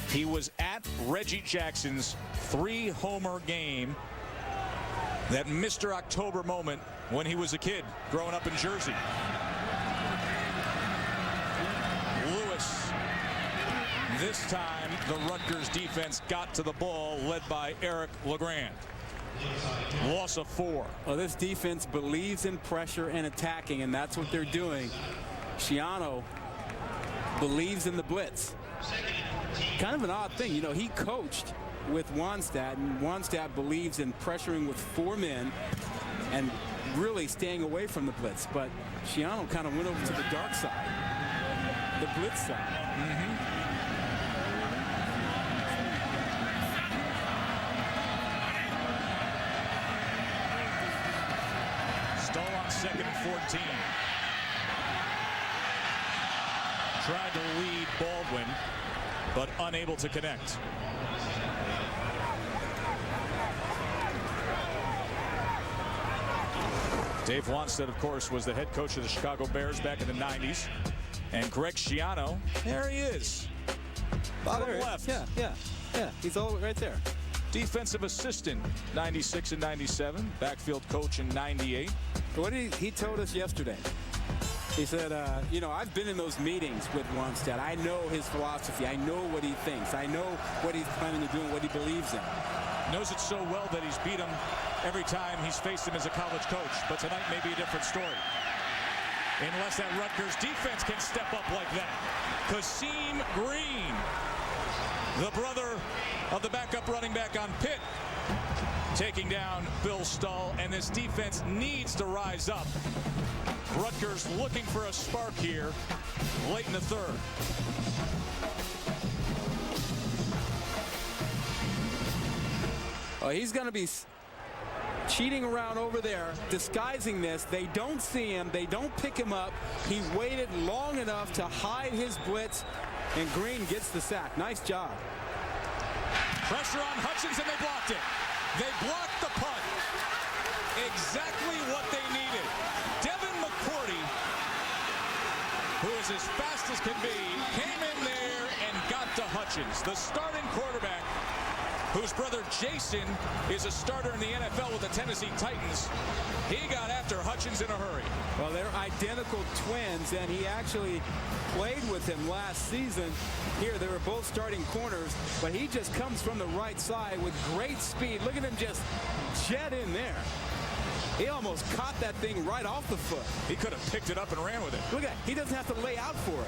He was at Reggie Jackson's 3-homer game, that Mr. October moment when he was a kid growing up in Jersey. Lewis. This time, the Rutgers defense got to the ball, led by Eric LeGrand. Loss of 4. Well, this defense believes in pressure and attacking, and that's what they're doing. Schiano believes in the blitz. Kind of an odd thing. You know, he coached with Wannstedt, and Wannstedt believes in pressuring with 4 men and really staying away from the blitz. But Schiano kind of went over to the dark side, the blitz side. Stall on 2nd and 14. Tried to lead Baldwin, but unable to connect. Dave Wannstedt, of course, was the head coach of the Chicago Bears back in the 90s. And Greg Schiano, there he is. Bottom left. Yeah. He's all right there. Defensive assistant, 96 and 97. Backfield coach in 98. What did he told us yesterday? He said, you know, I've been in those meetings with Wannstedt. I know his philosophy. I know what he thinks. I know what he's planning to do and what he believes in. Knows it so well that he's beat him every time he's faced him as a college coach. But tonight may be a different story. Unless that Rutgers defense can step up like that. Kasim Green, the brother of the backup running back on Pitt, taking down Bill Stull. And this defense needs to rise up. Rutgers looking for a spark here late in the 3rd. Oh, he's going to be cheating around over there, disguising this. They don't see him. They don't pick him up. He waited long enough to hide his blitz, and Green gets the sack. Nice job. Pressure on Hutchins, and they blocked it. They blocked the punt. Exactly Jason is a starter in the NFL with the Tennessee Titans. He got after Hutchins in a hurry. Well, they're identical twins, and he actually played with him last season. Here, they were both starting corners, but he just comes from the right side with great speed. Look at him just jet in there. He almost caught that thing right off the foot. He could have picked it up and ran with it. Look at that. He doesn't have to lay out for it.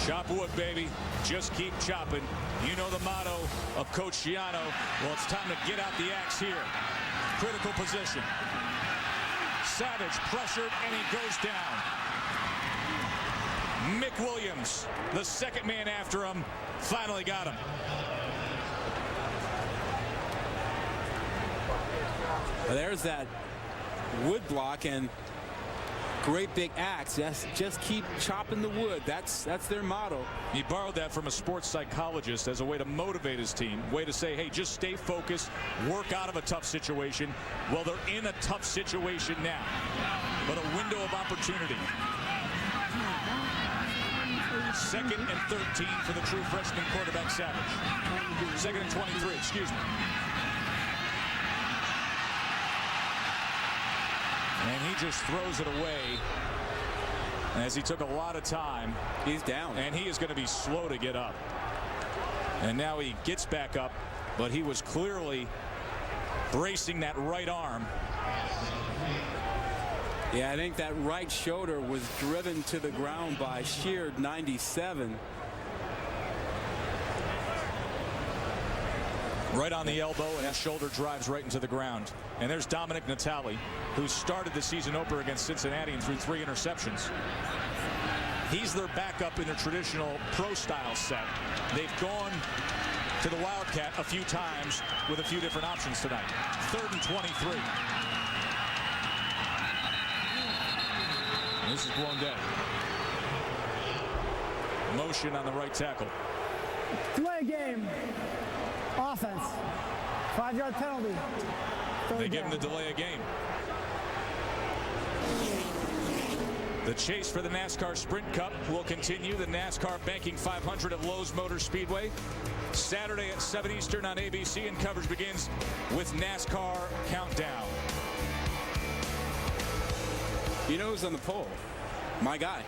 Chop wood, baby. Just keep chopping. You know the motto of Coach Schiano. Well, it's time to get out the axe here. Critical position. Savage pressured, and he goes down. Mick Williams, the second man after him, finally got him. There's that wood block, and great big axe. Just keep chopping the wood. That's their motto. He borrowed that from a sports psychologist as a way to motivate his team. Way to say, hey, just stay focused, work out of a tough situation. Well, they're in a tough situation now, but a window of opportunity. 2nd and 13 for the true freshman quarterback, Savage. 2nd and 23, excuse me. And he just throws it away as he took a lot of time. He's down. And he is going to be slow to get up. And now he gets back up, but he was clearly bracing that right arm. Yeah, I think that right shoulder was driven to the ground by sheared 97. Right on the elbow, and his shoulder drives right into the ground. And there's Dominic Natale, who started the season opener against Cincinnati and threw 3 interceptions. He's their backup in a traditional pro-style set. They've gone to the Wildcat a few times with a few different options tonight. 3rd and 23. This is blown dead. Motion on the right tackle. Delay game. Offense. 5-yard penalty. They give him the delay of game. The chase for the NASCAR Sprint Cup will continue. The NASCAR Banking 500 at Lowe's Motor Speedway. Saturday at 7 Eastern on ABC, and coverage begins with NASCAR Countdown. You know who's on the pole? My guy.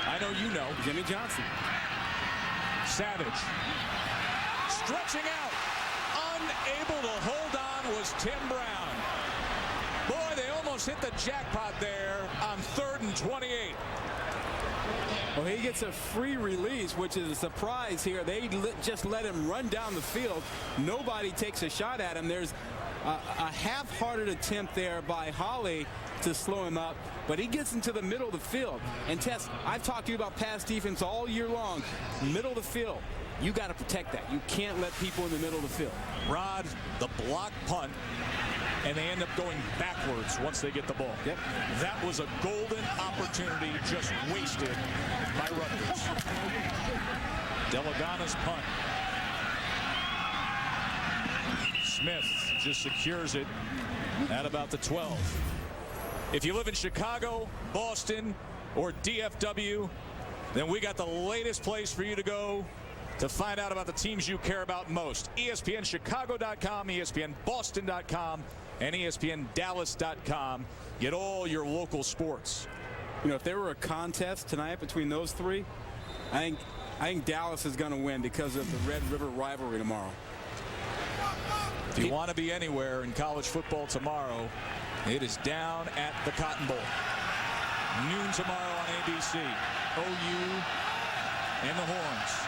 I know you know. Jimmy Johnson. Savage. Stretching out. Unable to hold on was Tim Brown. Boy, they almost hit the jackpot there on 3rd and 28. Well, he gets a free release, which is a surprise here. They just let him run down the field. Nobody takes a shot at him. There's a half-hearted attempt there by Holly to slow him up, but he gets into the middle of the field. And Tess, I've talked to you about pass defense all year long. Middle of the field, you got to protect that. You can't let people in the middle of the field. Rod, the block punt, and they end up going backwards once they get the ball. Yep. That was a golden opportunity just wasted by Rutgers. Delagana's punt. Smith just secures it at about the 12. If you live in Chicago, Boston, or DFW, then we got the latest place for you to go to find out about the teams you care about most. ESPNChicago.com, ESPNBoston.com, and ESPNDallas.com. Get all your local sports. You know, if there were a contest tonight between those three, I think Dallas is going to win because of the Red River rivalry tomorrow. If you want to be anywhere in college football tomorrow, it is down at the Cotton Bowl. Noon tomorrow on ABC. OU and the Horns.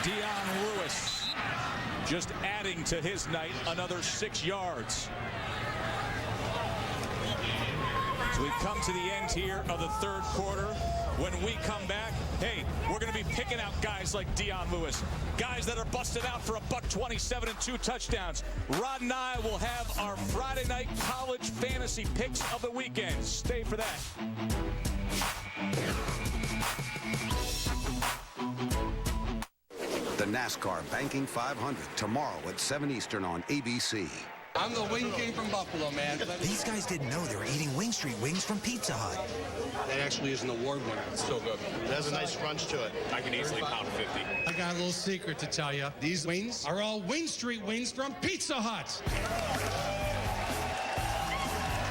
Dion Lewis just adding to his night another 6 yards. So we've come to the end here of the 3rd quarter. When we come back, hey, we're going to be picking out guys like Dion Lewis, guys that are busted out for $127 and 2 touchdowns. Rod and I will have our Friday night college fantasy picks of the weekend. Stay for that. The NASCAR Banking 500 tomorrow at 7 Eastern on ABC. I'm the wing king from Buffalo, man. These guys didn't know they were eating Wing Street wings from Pizza Hut. That actually is an award winner. It's so good. It has a nice crunch to it. I can easily pound 50. I got a little secret to tell you. These wings are all Wing Street wings from Pizza Hut.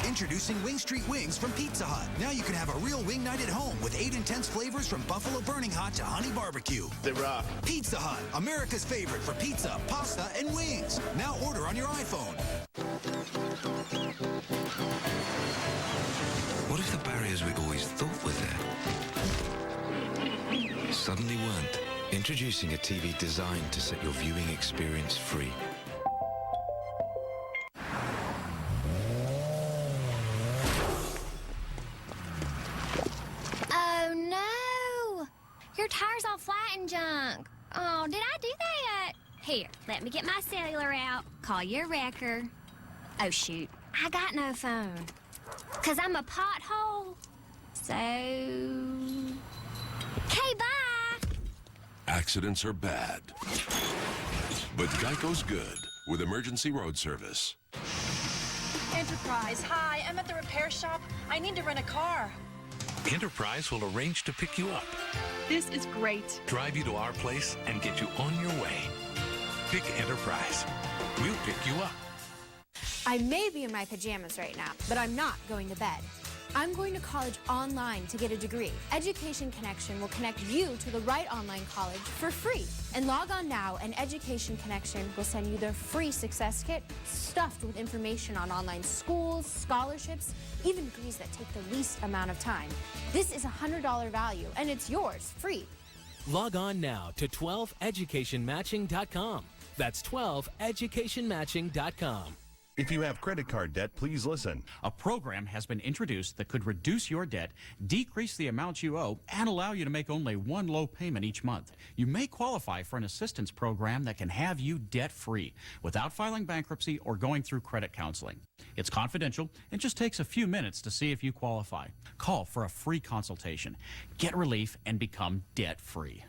Introducing Wing Street Wings from Pizza Hut. Now you can have a real wing night at home with 8 intense flavors from buffalo burning hot to honey barbecue. They rock. Pizza Hut, America's favorite for pizza, pasta, and wings. Now order on your iPhone. What if the barriers we always thought were there suddenly weren't? Introducing a TV designed to set your viewing experience free. Oh no! Your tire's all flat and junk. Oh, did I do that? Here, let me get my cellular out. Call your wrecker. Oh shoot, I got no phone. 'Cause I'm a pothole. So... Okay, bye! Accidents are bad. But Geico's good with emergency road service. Enterprise, hi, I'm at the repair shop. I need to rent a car. Enterprise will arrange to pick you up, This is great. drive you to our place, and get you on your way. Pick Enterprise. We'll pick you up. I may be in my pajamas right now, but I'm not going to bed. I'm going to college online to get a degree. Education Connection will connect you to the right online college for free. And log on now, and Education Connection will send you their free success kit stuffed with information on online schools, scholarships, even degrees that take the least amount of time. This is a $100 value, and it's yours free. Log on now to 12educationmatching.com. That's 12educationmatching.com. If you have credit card debt, please listen. A program has been introduced that could reduce your debt, decrease the amount you owe, and allow you to make only one low payment each month. You may qualify for an assistance program that can have you debt-free without filing bankruptcy or going through credit counseling. It's confidential and just takes a few minutes to see if you qualify. Call for a free consultation. Get relief and become debt-free.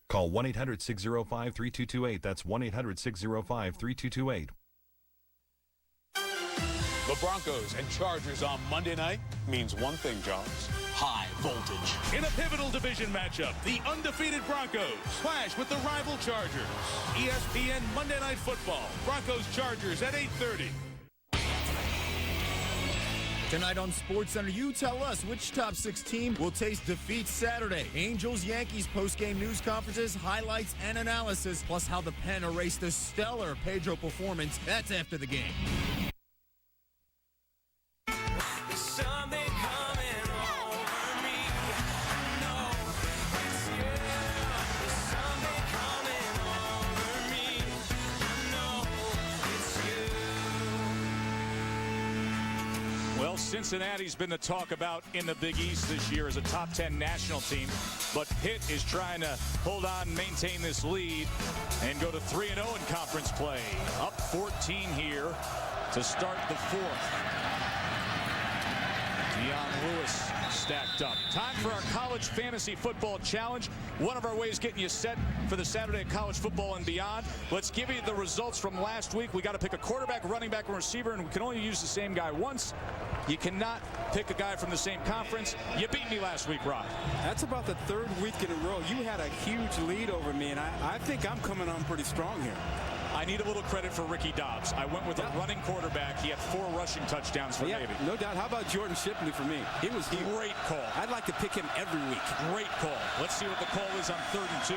Call 1-800-605-3228. That's 1-800-605-3228. The Broncos and Chargers on Monday night means one thing, Jones. High voltage. In a pivotal division matchup, the undefeated Broncos clash with the rival Chargers. ESPN Monday Night Football. Broncos-Chargers at 8:30. Tonight on SportsCenter, you tell us which top 6 team will taste defeat Saturday. Angels, Yankees, post-game news conferences, highlights, and analysis, plus how the Pen erased the stellar Pedro performance. That's after the game. Well, Cincinnati's been the talk about in the Big East this year as a top 10 national team, but Pitt is trying to hold on, maintain this lead, and go to 3-0 in conference play. Up 14 here to start the fourth. Deion Lewis stacked up. Time for our College Fantasy Football Challenge. One of our ways getting you set for the Saturday of college football and beyond. Let's give you the results from last week. We got to pick a quarterback, running back, and receiver, and we can only use the same guy once. You cannot pick a guy from the same conference. You beat me last week, Rod. That's about the 3rd week in a row. You had a huge lead over me, and I think I'm coming on pretty strong here. I need a little credit for Ricky Dobbs. I went with a running quarterback. He had 4 rushing touchdowns for Navy. No doubt. How about Jordan Shipley for me? He was huge. Great call. I'd like to pick him every week. Great call. Let's see what the call is on 3rd and 2.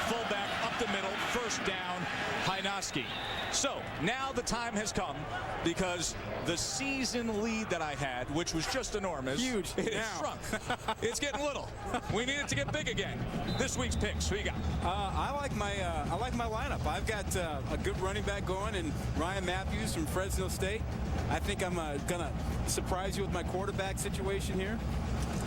Fullback up the middle, first down, Hynoski. So now the time has come because the season lead that I had, which was just enormous, huge, it shrunk. It's getting little. We need it to get big again. This week's picks, who you got? I like my lineup. I've got a good running back going, and Ryan Matthews from Fresno State. I think I'm gonna surprise you with my quarterback situation here.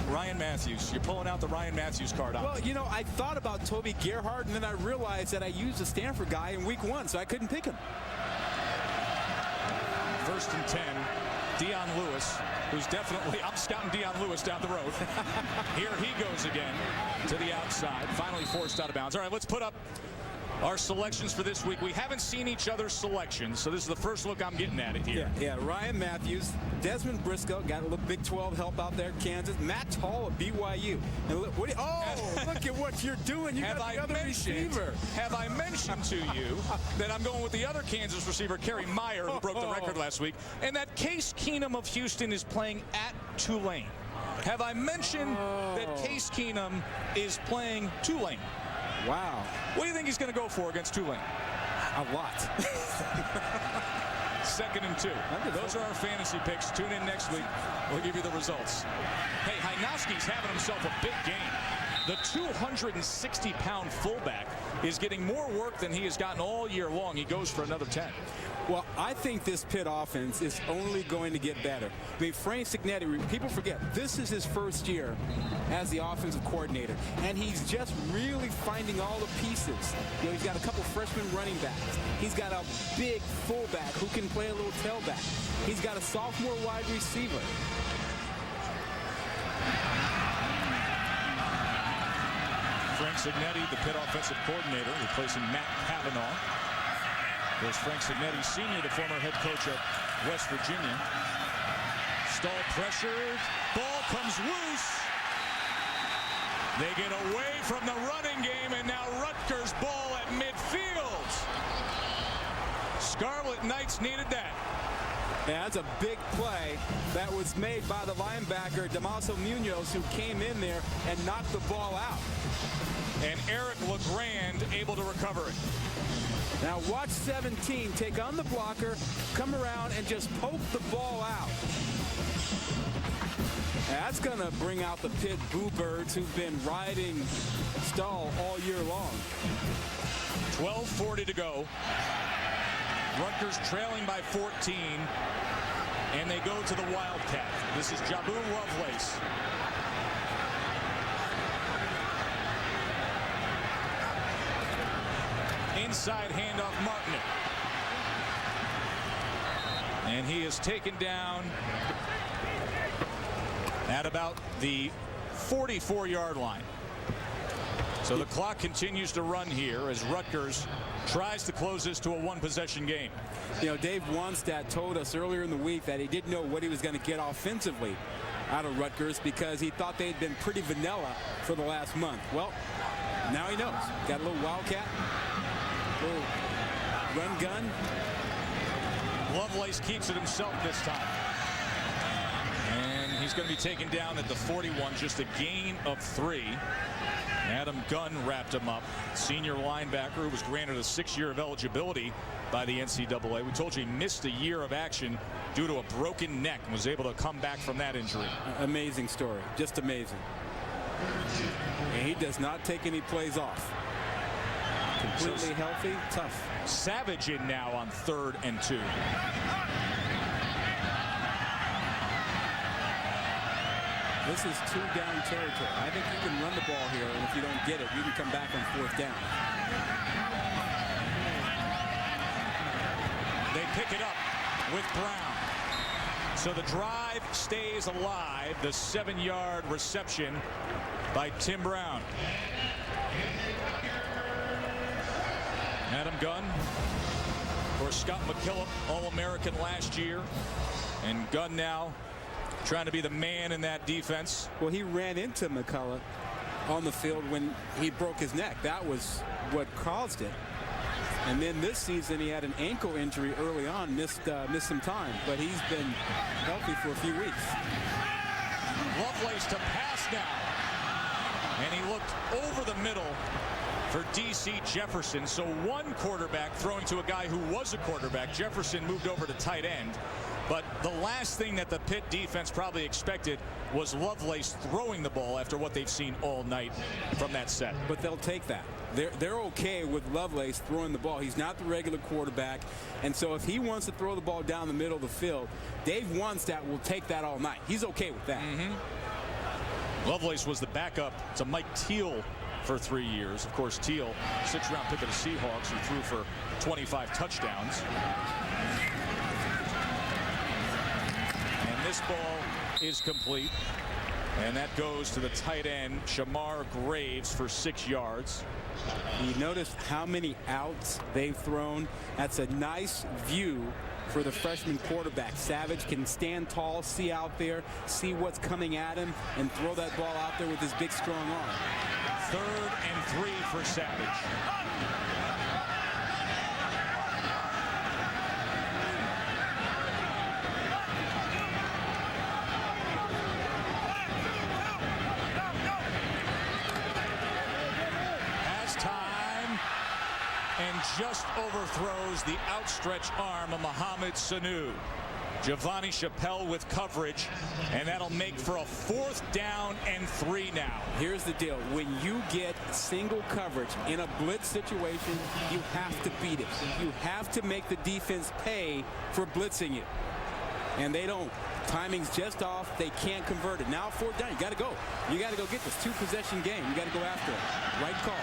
Ryan Matthews. You're pulling out the Ryan Matthews card out. Well, you know, I thought about Toby Gerhardt, and then I realized that I used a Stanford guy in week 1, so I couldn't pick him. 1st and 10. Deion Lewis, who's definitely, I'm scouting Deion Lewis down the road. Here he goes again to the outside. Finally forced out of bounds. All right, let's put up our selections for this week. We haven't seen each other's selections, so this is the first look I'm getting at it here. Yeah. Ryan Matthews, Desmond Briscoe, got a little Big 12 help out there, Kansas. Matt Hall of BYU. And look, look at what you're doing. You got the other receiver. Have I mentioned to you that I'm going with the other Kansas receiver, Kerry Meyer, who broke the record last week, and that Case Keenum of Houston is playing at Tulane? Have I mentioned that Case Keenum is playing Tulane? Wow. What do you think he's going to go for against Tulane? A lot. 2nd and 2. Those are our fantasy picks. Tune in next week. We'll give you the results. Hey, Hajnowski's having himself a big game. The 260-pound fullback is getting more work than he has gotten all year long. He goes for another 10. Well, I think this Pitt offense is only going to get better. I mean, Frank Cignetti, people forget, this is his first year as the offensive coordinator, and he's just really finding all the pieces. You know, he's got a couple freshman running backs. He's got a big fullback who can play a little tailback. He's got a sophomore wide receiver. Frank Cignetti, the Pitt offensive coordinator, replacing Matt Kavanaugh. There's Frank Cignetti, Sr., the former head coach at West Virginia. Stall pressured. Ball comes loose. They get away from the running game, and now Rutgers ball at midfield. Scarlet Knights needed that. Yeah, that's a big play that was made by the linebacker, Damaso Munoz, who came in there and knocked the ball out. And Eric LeGrand able to recover it. Now watch 17 take on the blocker, come around and just poke the ball out. That's going to bring out the Pitt Bluebirds who've been riding Stall all year long. 12:40 to go. Rutgers trailing by 14, and they go to the Wildcat. This is Jabu Lovelace. Inside handoff, Martinet. And he is taken down at about the 44-yard line. So the clock continues to run here as Rutgers tries to close this to a one-possession game. You know, Dave Wannstedt told us earlier in the week that he didn't know what he was going to get offensively out of Rutgers because he thought they had been pretty vanilla for the last month. Well, now he knows. Got a little Wildcat. Little run gun. Lovelace keeps it himself this time. And he's going to be taken down at the 41, just a gain of 3. Adam Gunn wrapped him up. Senior linebacker who was granted a 6-year of eligibility by the NCAA. We told you he missed a year of action due to a broken neck and was able to come back from that injury. Amazing story. Just amazing. And he does not take any plays off. Completely healthy, tough. Savage in now on 3rd and 2. This is 2-down territory. I think you can run the ball here, and if you don't get it, you can come back on 4th down. They pick it up with Brown. So the drive stays alive. The 7-yard reception by Tim Brown. Adam Gunn, of course, Scott McKillop, All-American last year, and Gunn now trying to be the man in that defense. Well, he ran into McCullough on the field when he broke his neck. That was what caused it. And then this season he had an ankle injury early on, missed some time, but he's been healthy for a few weeks. Lovelace to pass now, and he looked over the middle for D.C. Jefferson. So one quarterback throwing to a guy who was a quarterback. Jefferson moved over to tight end. But the last thing that the Pitt defense probably expected was Lovelace throwing the ball after what they've seen all night from that set. But they'll take that. They're okay with Lovelace throwing the ball. He's not the regular quarterback. And so if he wants to throw the ball down the middle of the field, Dave Wannstedt will take that all night. He's okay with that. Lovelace was the backup to Mike Teal for 3 years. Of course, Teal, 6th-round pick of the Seahawks, who threw for 25 touchdowns. And this ball is complete. And that goes to the tight end, Shamar Graves, for 6 yards. You notice how many outs they've thrown. That's a nice view for the freshman quarterback. Savage can stand tall, see out there, see what's coming at him, and throw that ball out there with his big, strong arm. 3rd and 3 for Savage. And just overthrows the outstretched arm of Mohamed Sanu. Giovanni Chappelle with coverage, and that'll make for a 4th down and 3 now. Here's the deal. When you get single coverage in a blitz situation, you have to beat it. You have to make the defense pay for blitzing it. And they don't. Timing's just off. They can't convert it. Now 4th down. You got to go. You got to go get this 2-possession game. You got to go after it. Right call.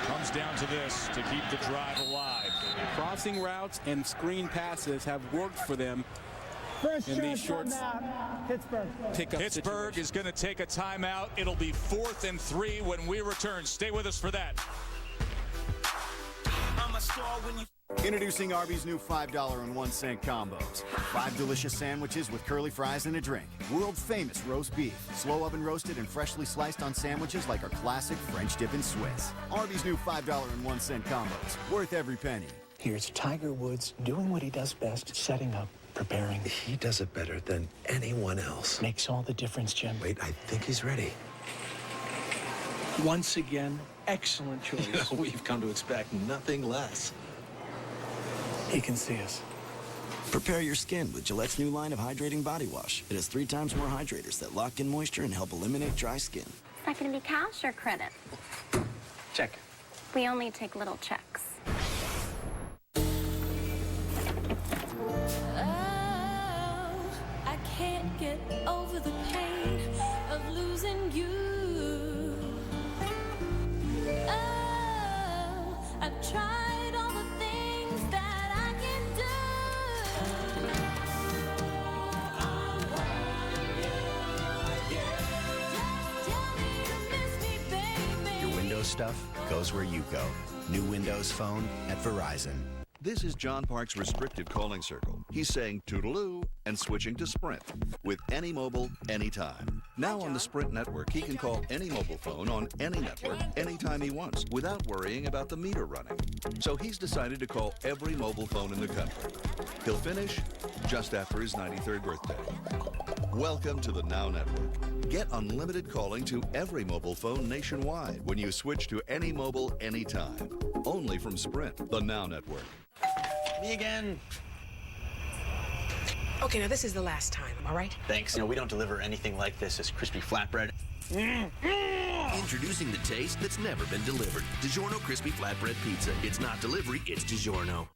Comes down to this to keep the drive alive. Crossing routes and screen passes have worked for them in these short Pittsburgh is going to take a timeout. It'll be 4th and 3 when we return. Stay with us for that. I'm a star when you... Introducing Arby's new $5.01 combos. 5 delicious sandwiches with curly fries and a drink. World famous roast beef. Slow oven roasted and freshly sliced on sandwiches like our classic French dip and Swiss. Arby's new $5.01 combos. Worth every penny. Here's Tiger Woods doing what he does best, setting up, preparing. He does it better than anyone else. Makes all the difference, Jim. Wait, I think he's ready. Once again, excellent choice. We've come to expect nothing less. He can see us. Prepare your skin with Gillette's new line of hydrating body wash. It has 3 times more hydrators that lock in moisture and help eliminate dry skin. Is that going to be cash or credit? Check. We only take little checks. Oh, I can't get over the pain of losing you. Oh, I've tried all the things that I can do. I want you. Just tell me you miss me, baby. Your Windows stuff goes where you go. New Windows Phone at Verizon. This is John Park's restricted calling circle. He's saying toodaloo and switching to Sprint with any mobile, anytime. Now on the Sprint network, he can call any mobile phone on any network anytime he wants without worrying about the meter running. So he's decided to call every mobile phone in the country. He'll finish just after his 93rd birthday. Welcome to the Now Network. Get unlimited calling to every mobile phone nationwide when you switch to any mobile, anytime. Only from Sprint, the Now Network. Me again. Okay, now this is the last time, am I right? Thanks. We don't deliver anything like this as crispy flatbread. Introducing the taste that's never been delivered. DiGiorno Crispy Flatbread Pizza. It's not delivery, it's DiGiorno.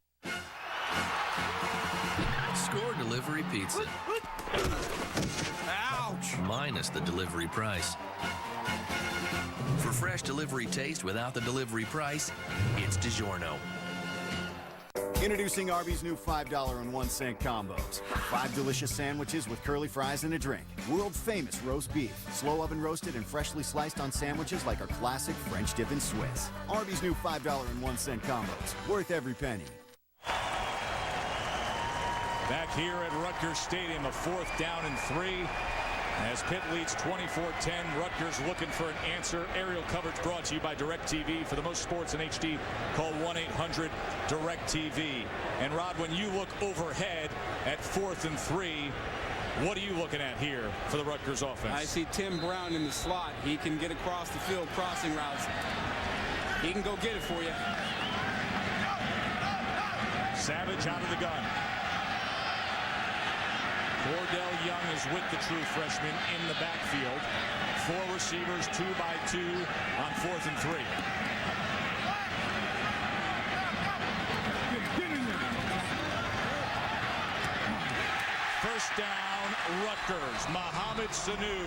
Score delivery pizza. Ouch! Minus the delivery price. For fresh delivery taste without the delivery price, it's DiGiorno. Introducing Arby's new $5.01 combos. 5 delicious sandwiches with curly fries and a drink. World famous roast beef. Slow oven roasted and freshly sliced on sandwiches like our classic French dip and Swiss. Arby's new $5.01 combos. Worth every penny. Back here at Rutgers Stadium, a 4th down and 3. As Pitt leads 24-10, Rutgers looking for an answer. Aerial coverage brought to you by DirecTV. For the most sports in HD, call 1-800-DirecTV. And Rod, when you look overhead at 4th and 3, what are you looking at here for the Rutgers offense? I see Tim Brown in the slot. He can get across the field crossing routes. He can go get it for you. Savage out of the gun. Cordell Young is with the true freshman in the backfield. 4 receivers, 2 by 2 on 4th and 3. First down, Rutgers. Mohamed Sanu.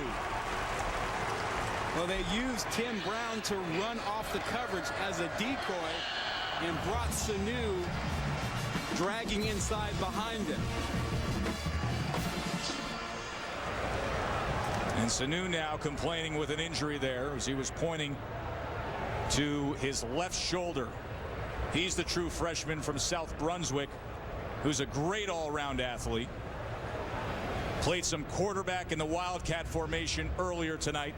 Well, they used Tim Brown to run off the coverage as a decoy and brought Sanu dragging inside behind him. And Sanu now complaining with an injury there as he was pointing to his left shoulder. He's the true freshman from South Brunswick, who's a great all-around athlete. Played some quarterback in the Wildcat formation earlier tonight.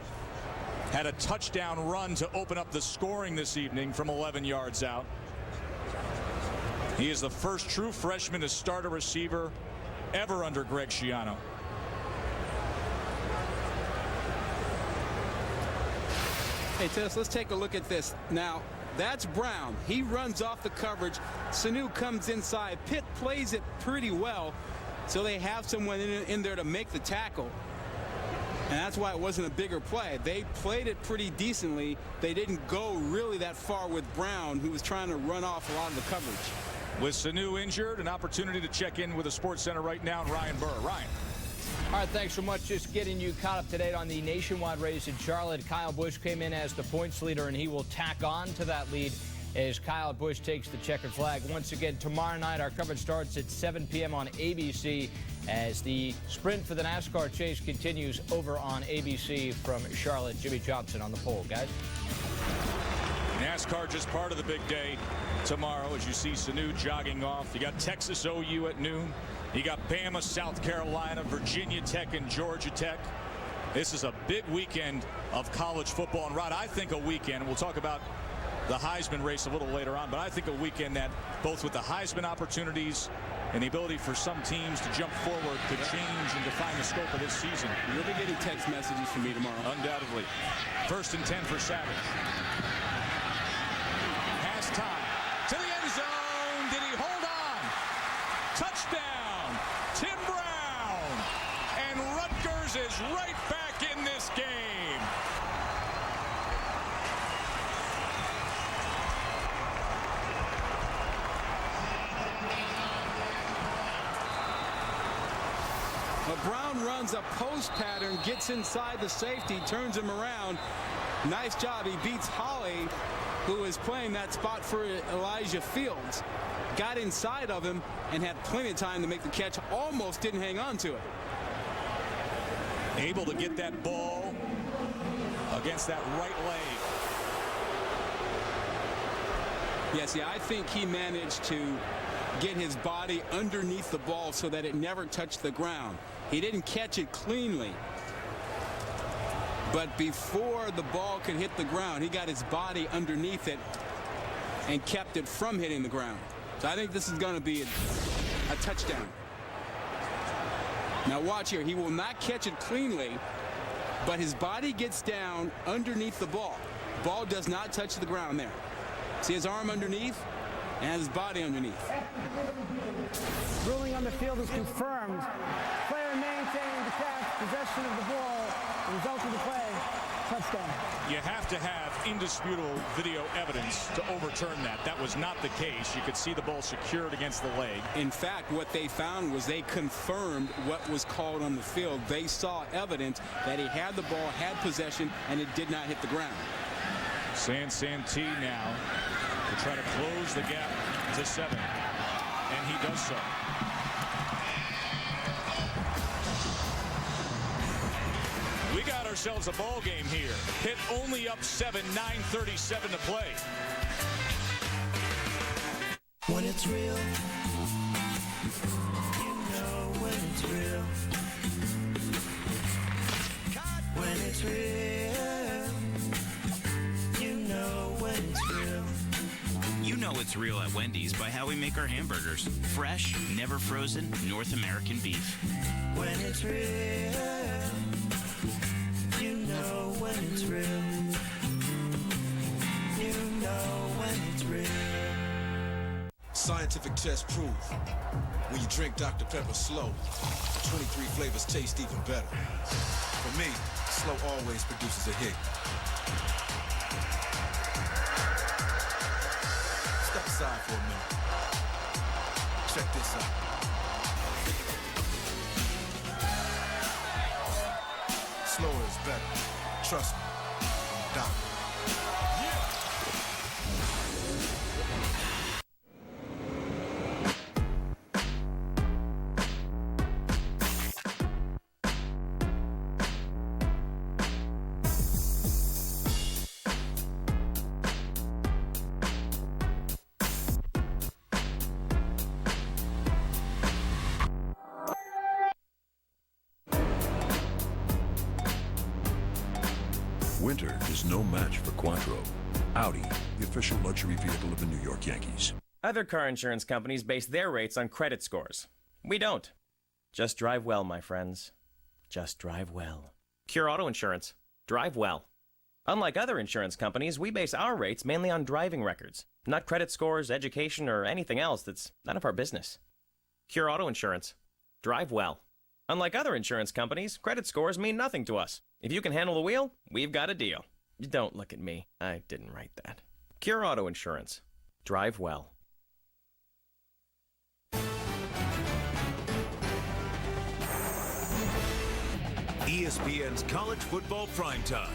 Had a touchdown run to open up the scoring this evening from 11 yards out. He is the first true freshman to start a receiver ever under Greg Schiano. Hey, Tess, let's take a look at this. Now, that's Brown. He runs off the coverage. Sanu comes inside. Pitt plays it pretty well, so they have someone in there to make the tackle. And that's why it wasn't a bigger play. They played it pretty decently. They didn't go really that far with Brown, who was trying to run off a lot of the coverage. With Sanu injured, an opportunity to check in with the Sports Center right now, and Ryan Burr. Ryan. All right, thanks so much. Just getting you caught up to date on the nationwide race in Charlotte. Kyle Busch came in as the points leader, and he will tack on to that lead as Kyle Busch takes the checkered flag. Once again, tomorrow night, our coverage starts at 7 p.m. on ABC as the sprint for the NASCAR chase continues over on ABC from Charlotte. Jimmy Johnson on the pole, guys. NASCAR just part of the big day tomorrow as you see Sanu jogging off. You got Texas OU at noon. You got Bama, South Carolina, Virginia Tech, and Georgia Tech. This is a big weekend of college football. And Rod, I think a weekend, we'll talk about the Heisman race a little later on, but I think a weekend that both with the Heisman opportunities and the ability for some teams to jump forward could change and define the scope of this season. You'll be getting text messages from me tomorrow. Undoubtedly. 1st and 10 for Savage. Pass time to the end zone. Did he hold on? Touchdown, Tim Brown. And Rutgers is right back in this game. Brown runs a post pattern, gets inside the safety, turns him around. Nice job. He beats Holly, who is playing that spot for Elijah Fields. Got inside of him and had plenty of time to make the catch. Almost didn't hang on to it. Able to get that ball against that right leg. Yes, yeah, I think he managed to get his body underneath the ball so that it never touched the ground. He didn't catch it cleanly, but before the ball could hit the ground, he got his body underneath it and kept it from hitting the ground. So I think this is going to be a touchdown. Now watch here. He will not catch it cleanly, but his body gets down underneath the ball. Ball does not touch the ground there. See his arm underneath and his body underneath. Ruling on the field is confirmed. Player maintained the catch, possession of the ball. The result of the play, touchdown. You have to have indisputable video evidence to overturn that. That was not the case. You could see the ball secured against the leg. In fact, what they found was they confirmed what was called on the field. They saw evidence that he had the ball, had possession, and it did not hit the ground. Santee now to try to close the gap to 7. And he does so. We got ourselves a ball game here. Pitt only up 7, 9:37 to play. When it's real, you know when it's real. When it's real, you know when it's real. You know it's real at Wendy's by how we make our hamburgers. Fresh, never frozen, North American beef. When it's real, you know when it's real. You know when it's real. Scientific tests prove when you drink Dr. Pepper slow, 23 flavors taste even better. For me, slow always produces a hit. Step aside for a minute. Check this out. Slower is better. Trust me. I'm a doctor. winter is no match for Quattro. Audi, the official luxury vehicle of the New York Yankees. Other car insurance companies base their rates on credit scores. We don't. Just drive well, my friends. Just drive well. Cure Auto Insurance. Drive well. Unlike other insurance companies, we base our rates mainly on driving records, not credit scores, education, or anything else that's none of our business. Cure Auto Insurance. Drive well. Unlike other insurance companies, credit scores mean nothing to us. If you can handle the wheel, we've got a deal. Don't look at me. I didn't write that. Cure Auto Insurance. Drive well. ESPN's College Football Primetime.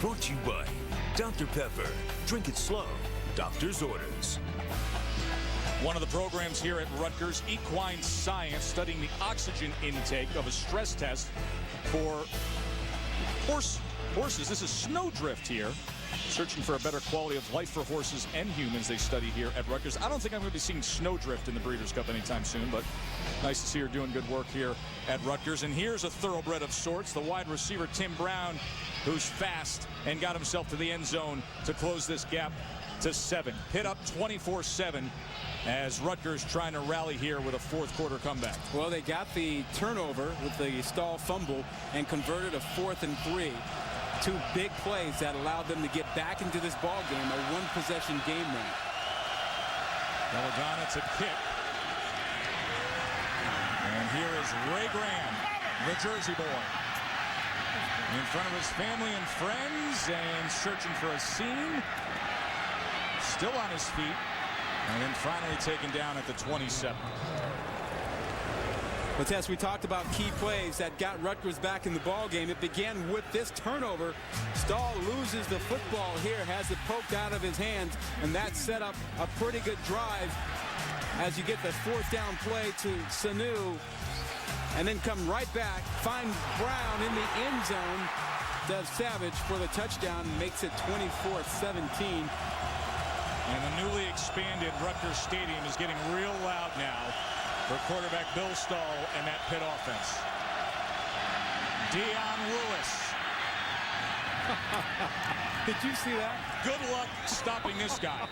Brought to you by Dr. Pepper. Drink it slow. Doctor's orders. One of the programs here at Rutgers, Equine Science, studying the oxygen intake of a stress test for horses. This is snowdrift here. Searching for a better quality of life for horses and humans, they study here at Rutgers. I don't think I'm going to be seeing snowdrift in the Breeders' Cup anytime soon, but nice to see her doing good work here at Rutgers. And here's a thoroughbred of sorts, the wide receiver Tim Brown, who's fast and got himself to the end zone to close this gap to 7. Pitt up 24-7 as Rutgers trying to rally here with a fourth quarter comeback. Well, they got the turnover with the stall fumble and converted a 4th and 3. 2 big plays that allowed them to get back into this ball game, a one-possession game now. Belladonna to kick. And here is Ray Graham, the Jersey boy, in front of his family and friends and searching for a seam. Still on his feet, and then finally taken down at the 27. But as we talked about key plays that got Rutgers back in the ball game, it began with this turnover. Stahl loses the football here, has it poked out of his hands, and that set up a pretty good drive as you get the 4th down play to Sanu, and then come right back, find Brown in the end zone, does Savage for the touchdown, makes it 24-17. And the newly expanded Rutgers Stadium is getting real loud now for quarterback Bill Stahl and that Pitt offense. Dion Lewis. Did you see that? Good luck stopping this guy.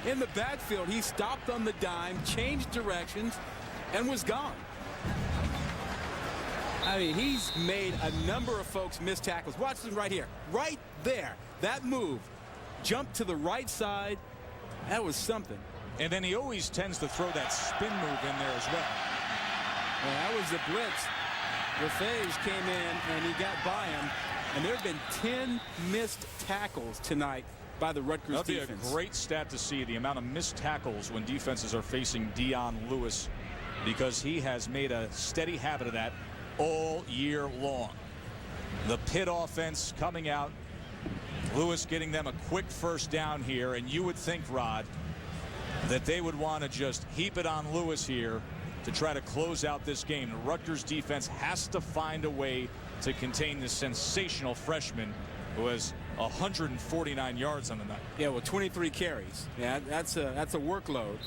In the backfield, he stopped on the dime, changed directions, and was gone. I mean, he's made a number of folks miss tackles. Watch this right here. Right there. That move. Jump to the right side. That was something. And then he always tends to throw that spin move in there as well. Well, that was the blitz. Lefage came in and he got by him. And there have been 10 missed tackles tonight by the Rutgers defense. That'd be a great stat to see, the amount of missed tackles when defenses are facing Dion Lewis, because he has made a steady habit of that all year long. The Pitt offense coming out. Lewis getting them a quick first down here, and you would think, Rod, that they would want to just heap it on Lewis here to try to close out this game. The Rutgers defense has to find a way to contain this sensational freshman who has 149 yards on the night. Yeah, well, 23 carries. Yeah, that's a workload.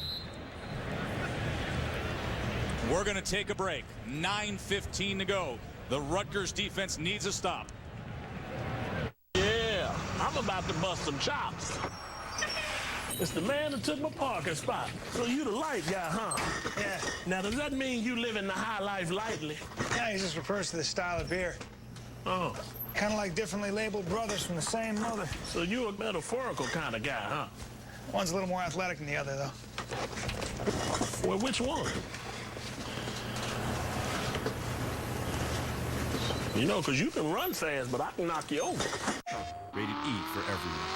We're going to take a break. 9:15 to go. The Rutgers defense needs a stop. Yeah, I'm about to bust some chops. It's the man that took my parking spot. So you the light guy, huh? Yeah. Now, does that mean you living the high life lightly? Yeah, he just refers to the style of beer. Oh. Kind of like differently labeled brothers from the same mother. So you a metaphorical kind of guy, huh? One's a little more athletic than the other, though. Well, which one? You know, because you can run fast, but I can knock you over. Rated E for everyone.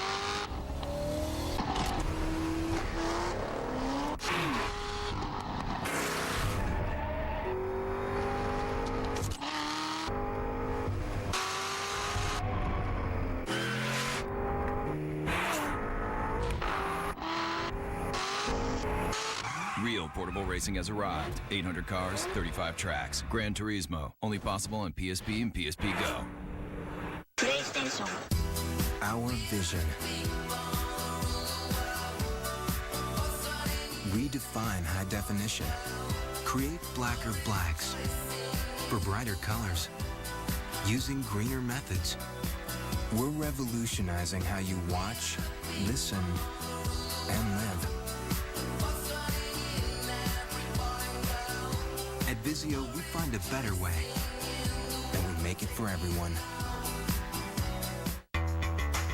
Real portable racing has arrived. 800 cars, 35 tracks. Gran Turismo. Only possible on PSP and PSP Go. PlayStation. Our vision. Redefine high definition. Create blacker blacks for brighter colors. Using greener methods. We're revolutionizing how you watch, listen, and live. At Vizio, we find a better way, and we make it for everyone.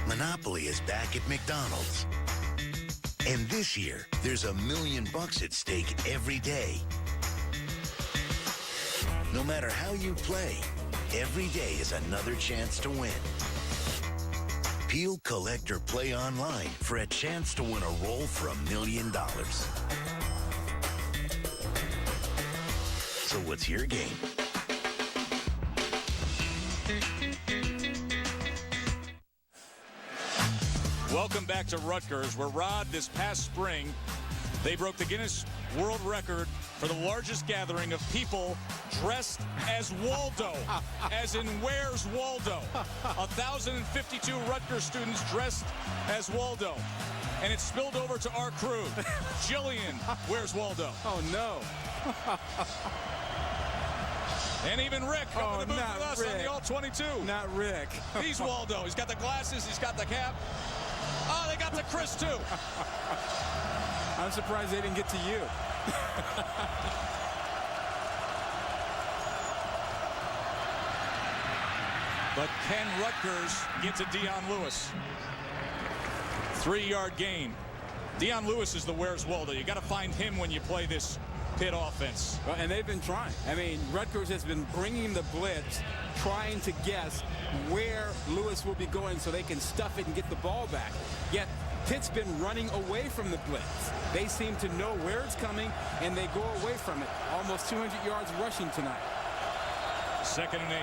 Monopoly is back at McDonald's. And this year, there's $1 million at stake every day. No matter how you play, every day is another chance to win. Peel, collect, or play online for a chance to win a roll for $1 million. So what's your game? Welcome back to Rutgers, where Rod, this past spring, they broke the Guinness World Record for the largest gathering of people dressed as Waldo, as in Where's Waldo? 1,052 Rutgers students dressed as Waldo. And it spilled over to our crew. Jillian, where's Waldo? Oh, no. And even Rick up in the booth with us Rick. on the All-22. Not Rick. He's Waldo. He's got the glasses. He's got the cap. Oh, they got to Chris, too. I'm surprised they didn't get to you. But can Rutgers get to Dion Lewis? 3-yard gain. Dion Lewis is the Where's Waldo. You got to find him when you play this Pitt offense. Well, and they've been trying. I mean, Rutgers has been bringing the blitz, trying to guess where Lewis will be going so they can stuff it and get the ball back. Yet Pitt's been running away from the blitz. They seem to know where it's coming, and they go away from it. Almost 200 yards rushing tonight. 2nd and 8.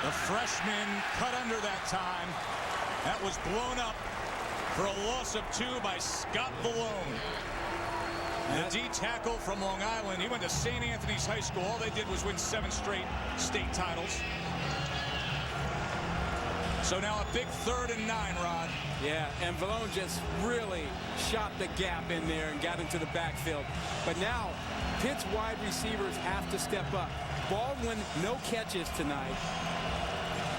The freshman cut under that time. That was blown up for a loss of 2 by Scott Vallone. The D tackle from Long Island. He went to St. Anthony's High School. All they did was win 7 straight state titles. So now a big 3rd and 9, Rod. Yeah, and Vallone just really shot the gap in there and got into the backfield. But now Pitt's wide receivers have to step up. Baldwin, no catches tonight.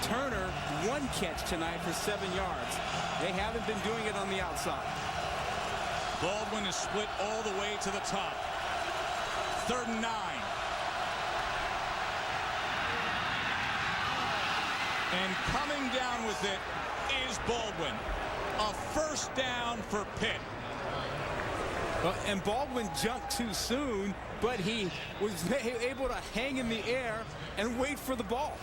Turner, 1 catch tonight for 7 yards. They haven't been doing it on the outside. Baldwin is split all the way to the top. 3rd and 9. And coming down with it is Baldwin. A 1st down for Pitt. Well, and Baldwin jumped too soon, but he was able to hang in the air and wait for the ball.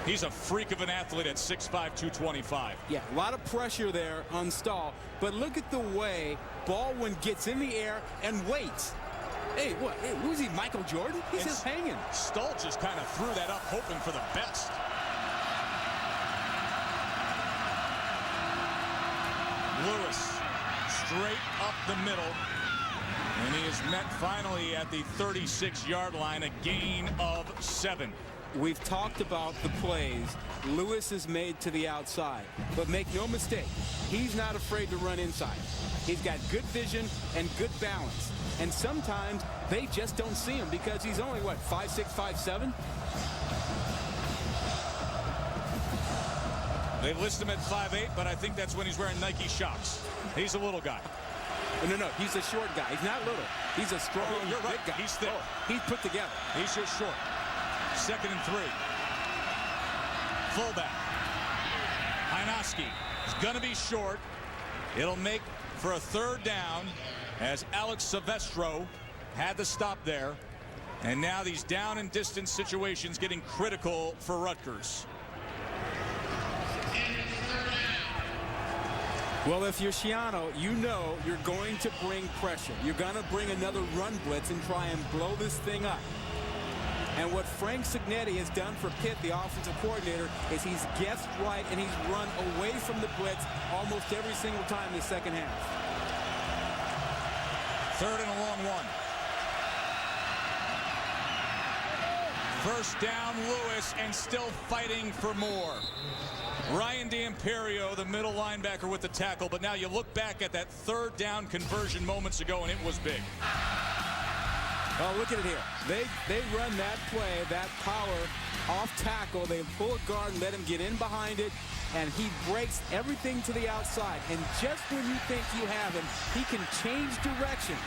He's a freak of an athlete at 6'5", 225. Yeah, a lot of pressure there on Stahl. But look at the way Baldwin gets in the air and waits. Hey, what? Hey, who's he, Michael Jordan? He's just hanging. Stahl just kind of threw that up, hoping for the best. Lewis, straight up the middle. And he is met finally at the 36-yard line, a gain of 7. We've talked about the plays Lewis is made to the outside, but make no mistake, he's not afraid to run inside. He's got good vision and good balance, and sometimes they just don't see him because he's only, what, 5'6", 5'7"? They list him at 5'8", but I think that's when he's wearing Nike Shox. He's a little guy. No, he's a short guy. He's not little. He's a strong, you're right. big guy. He's thick. He's put together. He's just short. 2nd and 3. Fullback. Hynoski is going to be short. It'll make for a 3rd down as Alex Silvestro had the stop there. And now these down and distance situations getting critical for Rutgers. Well, if you're Schiano, you know you're going to bring pressure. You're going to bring another run blitz and try and blow this thing up. And what Frank Cignetti has done for Pitt, the offensive coordinator, is he's guessed right and he's run away from the blitz almost every single time in the second half. 3rd and a long 1. 1st down, Lewis, and still fighting for more. Ryan D'Imperio, the middle linebacker, with the tackle, but now you look back at that 3rd down conversion moments ago, and it was big. Oh, look at it here. They run that play, that power off tackle. They pull a guard and let him get in behind it, and he breaks everything to the outside. And just when you think you have him, he can change directions.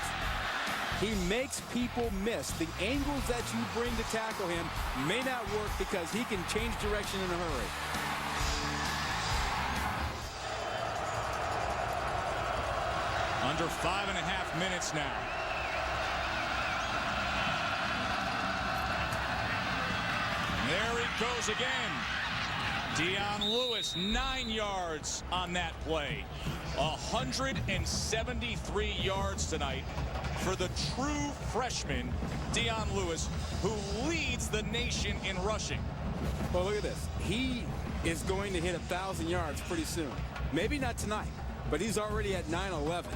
He makes people miss. The angles that you bring to tackle him may not work because he can change direction in a hurry. Under 5.5 minutes now. There he goes again. Dion Lewis, 9 yards on that play. 173 yards tonight for the true freshman, Dion Lewis, who leads the nation in rushing. Well, look at this. He is going to hit 1,000 yards pretty soon. Maybe not tonight, but he's already at 911.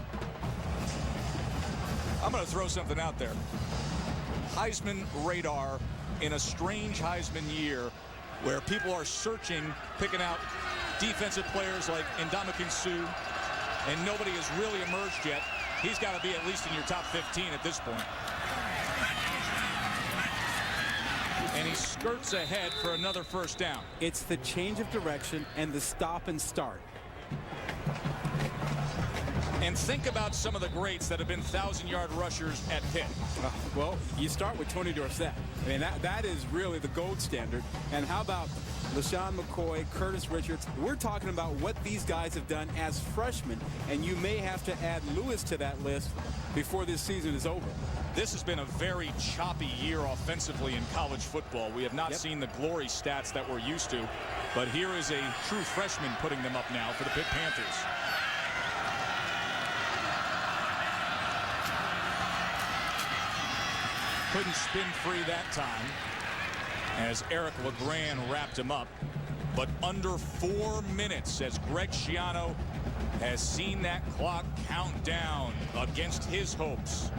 I'm going to throw something out there. Heisman radar in a strange Heisman year where people are searching, picking out defensive players like Ndamukong Suh, and nobody has really emerged yet. He's got to be at least in your top 15 at this point. And he skirts ahead for another first down. It's the change of direction and the stop and start. And think about some of the greats that have been 1,000-yard rushers at Pitt. Well, you start with Tony Dorsett. I mean, that is really the gold standard. And how about LaShawn McCoy, Curtis Richards? We're talking about what these guys have done as freshmen, and you may have to add Lewis to that list before this season is over. This has been a very choppy year offensively in college football. We have not seen the glory stats that we're used to, but here is a true freshman putting them up now for the Pitt Panthers. Couldn't spin free that time as Eric LeGrand wrapped him up. But under 4 minutes as Greg Schiano has seen that clock count down against his hopes.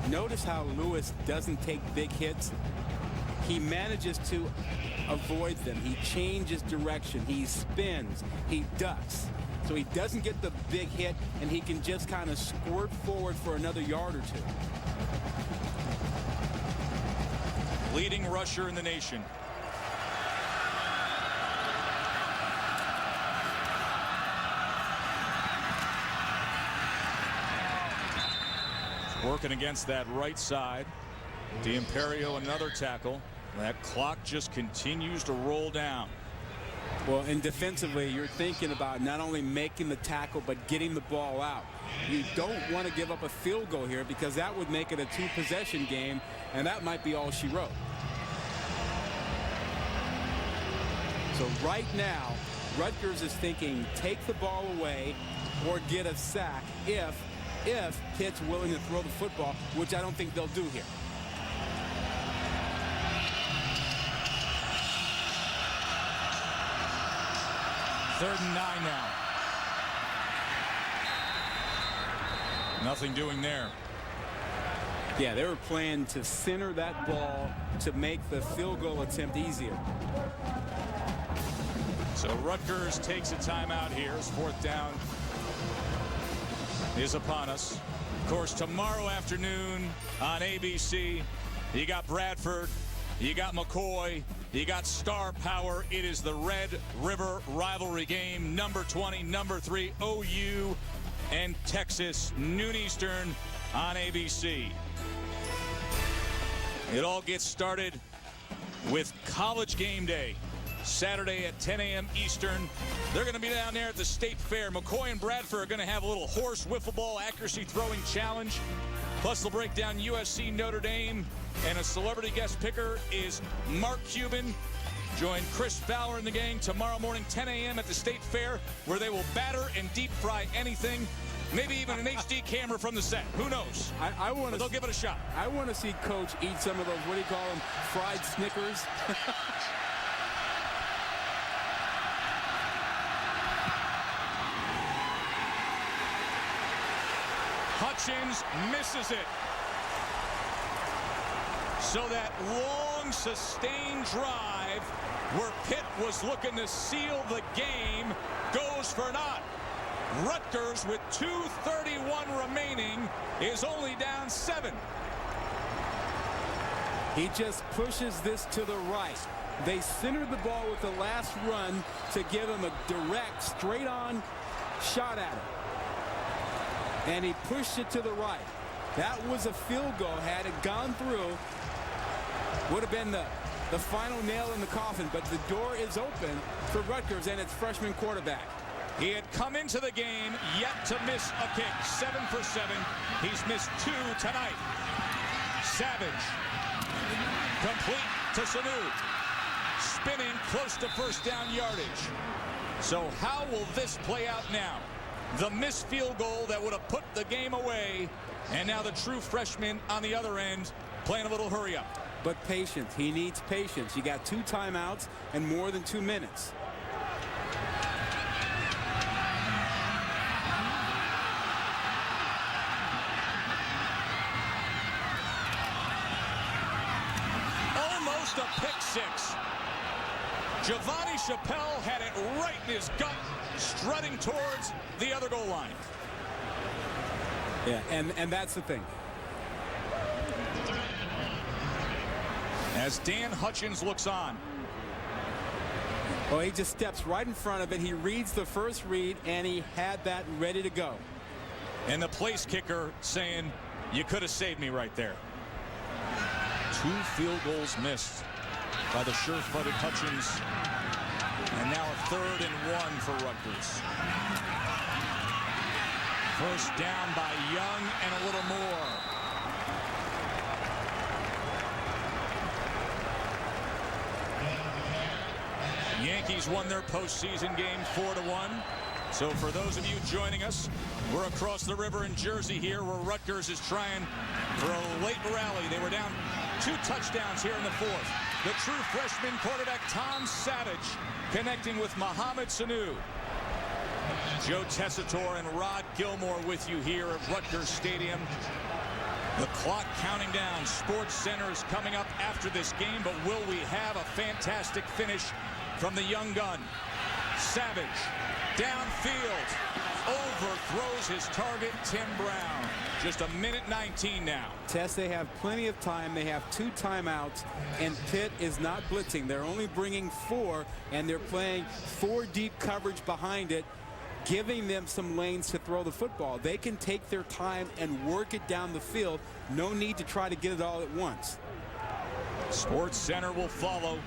Notice how Lewis doesn't take big hits. He manages to avoid them. He changes direction. He spins. He ducks. So he doesn't get the big hit, and he can just kind of squirt forward for another yard or two. Leading rusher in the nation. Working against that right side. D'Imperio another tackle. That clock just continues to roll down. Well, and defensively, you're thinking about not only making the tackle, but getting the ball out. You don't want to give up a field goal here because that would make it a two-possession game, and that might be all she wrote. So right now, Rutgers is thinking take the ball away or get a sack if Pitt's willing to throw the football, which I don't think they'll do here. Third and 9 now. Nothing doing there. Yeah, they were planning to center that ball to make the field goal attempt easier. So Rutgers takes a timeout here as fourth down is upon us. Of course, tomorrow afternoon on ABC, you got Bradford, you got McCoy, you got star power. It is the Red River rivalry game. Number 20, number 3, OU and Texas, noon Eastern on ABC. It all gets started with College Game Day. Saturday at 10 a.m. Eastern. They're going to be down there at the State Fair. McCoy and Bradford are going to have a little horse wiffle ball accuracy throwing challenge. Plus, they'll break down USC Notre Dame. And a celebrity guest picker is Mark Cuban. Join Chris Fowler and the gang tomorrow morning, 10 a.m. at the State Fair, where they will batter and deep fry anything. Maybe even an HD camera from the set. Who knows? I want to. They'll give it a shot. I want to see Coach eat some of those, what do you call them, fried Snickers. Hutchins misses it. So that long, sustained drive where Pitt was looking to seal the game goes for naught. Rutgers, with 2:31 remaining, is only down 7. He just pushes this to the right. They centered the ball with the last run to give him a direct, straight-on shot at it. And he pushed it to the right. That was a field goal. Had it gone through, would have been the final nail in the coffin. But the door is open for Rutgers and its freshman quarterback. He had come into the game yet to miss a kick. 7 for 7. He's missed 2 tonight. Savage. Complete to Sanu. Spinning close to first down yardage. So how will this play out now? The missed field goal that would have put the game away. And now the true freshman on the other end playing a little hurry up. But patience. He needs patience. You got 2 timeouts and more than 2 minutes. Almost a pick 6. Giovanni Chappelle had it right in his gut, strutting towards the other goal line. Yeah, and that's the thing. As Dan Hutchins looks on. Well, he just steps right in front of it. He reads the first read, and he had that ready to go. And the place kicker saying, you could have saved me right there. 2 field goals missed by the sure-footed Hutchins. And now a 3rd and 1 for Rutgers. First down by Young and a little more. Yankees won their postseason game 4-1. So for those of you joining us, we're across the river in Jersey here where Rutgers is trying for a late rally. They were down 2 touchdowns here in the 4th. The true freshman quarterback Tom Savage connecting with Mohamed Sanu. Joe Tessitore and Rod Gilmore with you here at Rutgers Stadium. The clock counting down. Sports Center is coming up after this game, but will we have a fantastic finish from the young gun? Savage, downfield, overthrows his target, Tim Brown. Just a minute 19 now. Tess, they have plenty of time. They have 2 timeouts, and Pitt is not blitzing. They're only bringing 4, and they're playing 4 deep coverage behind it, giving them some lanes to throw the football. They can take their time and work it down the field. No need to try to get it all at once. Sports Center will follow,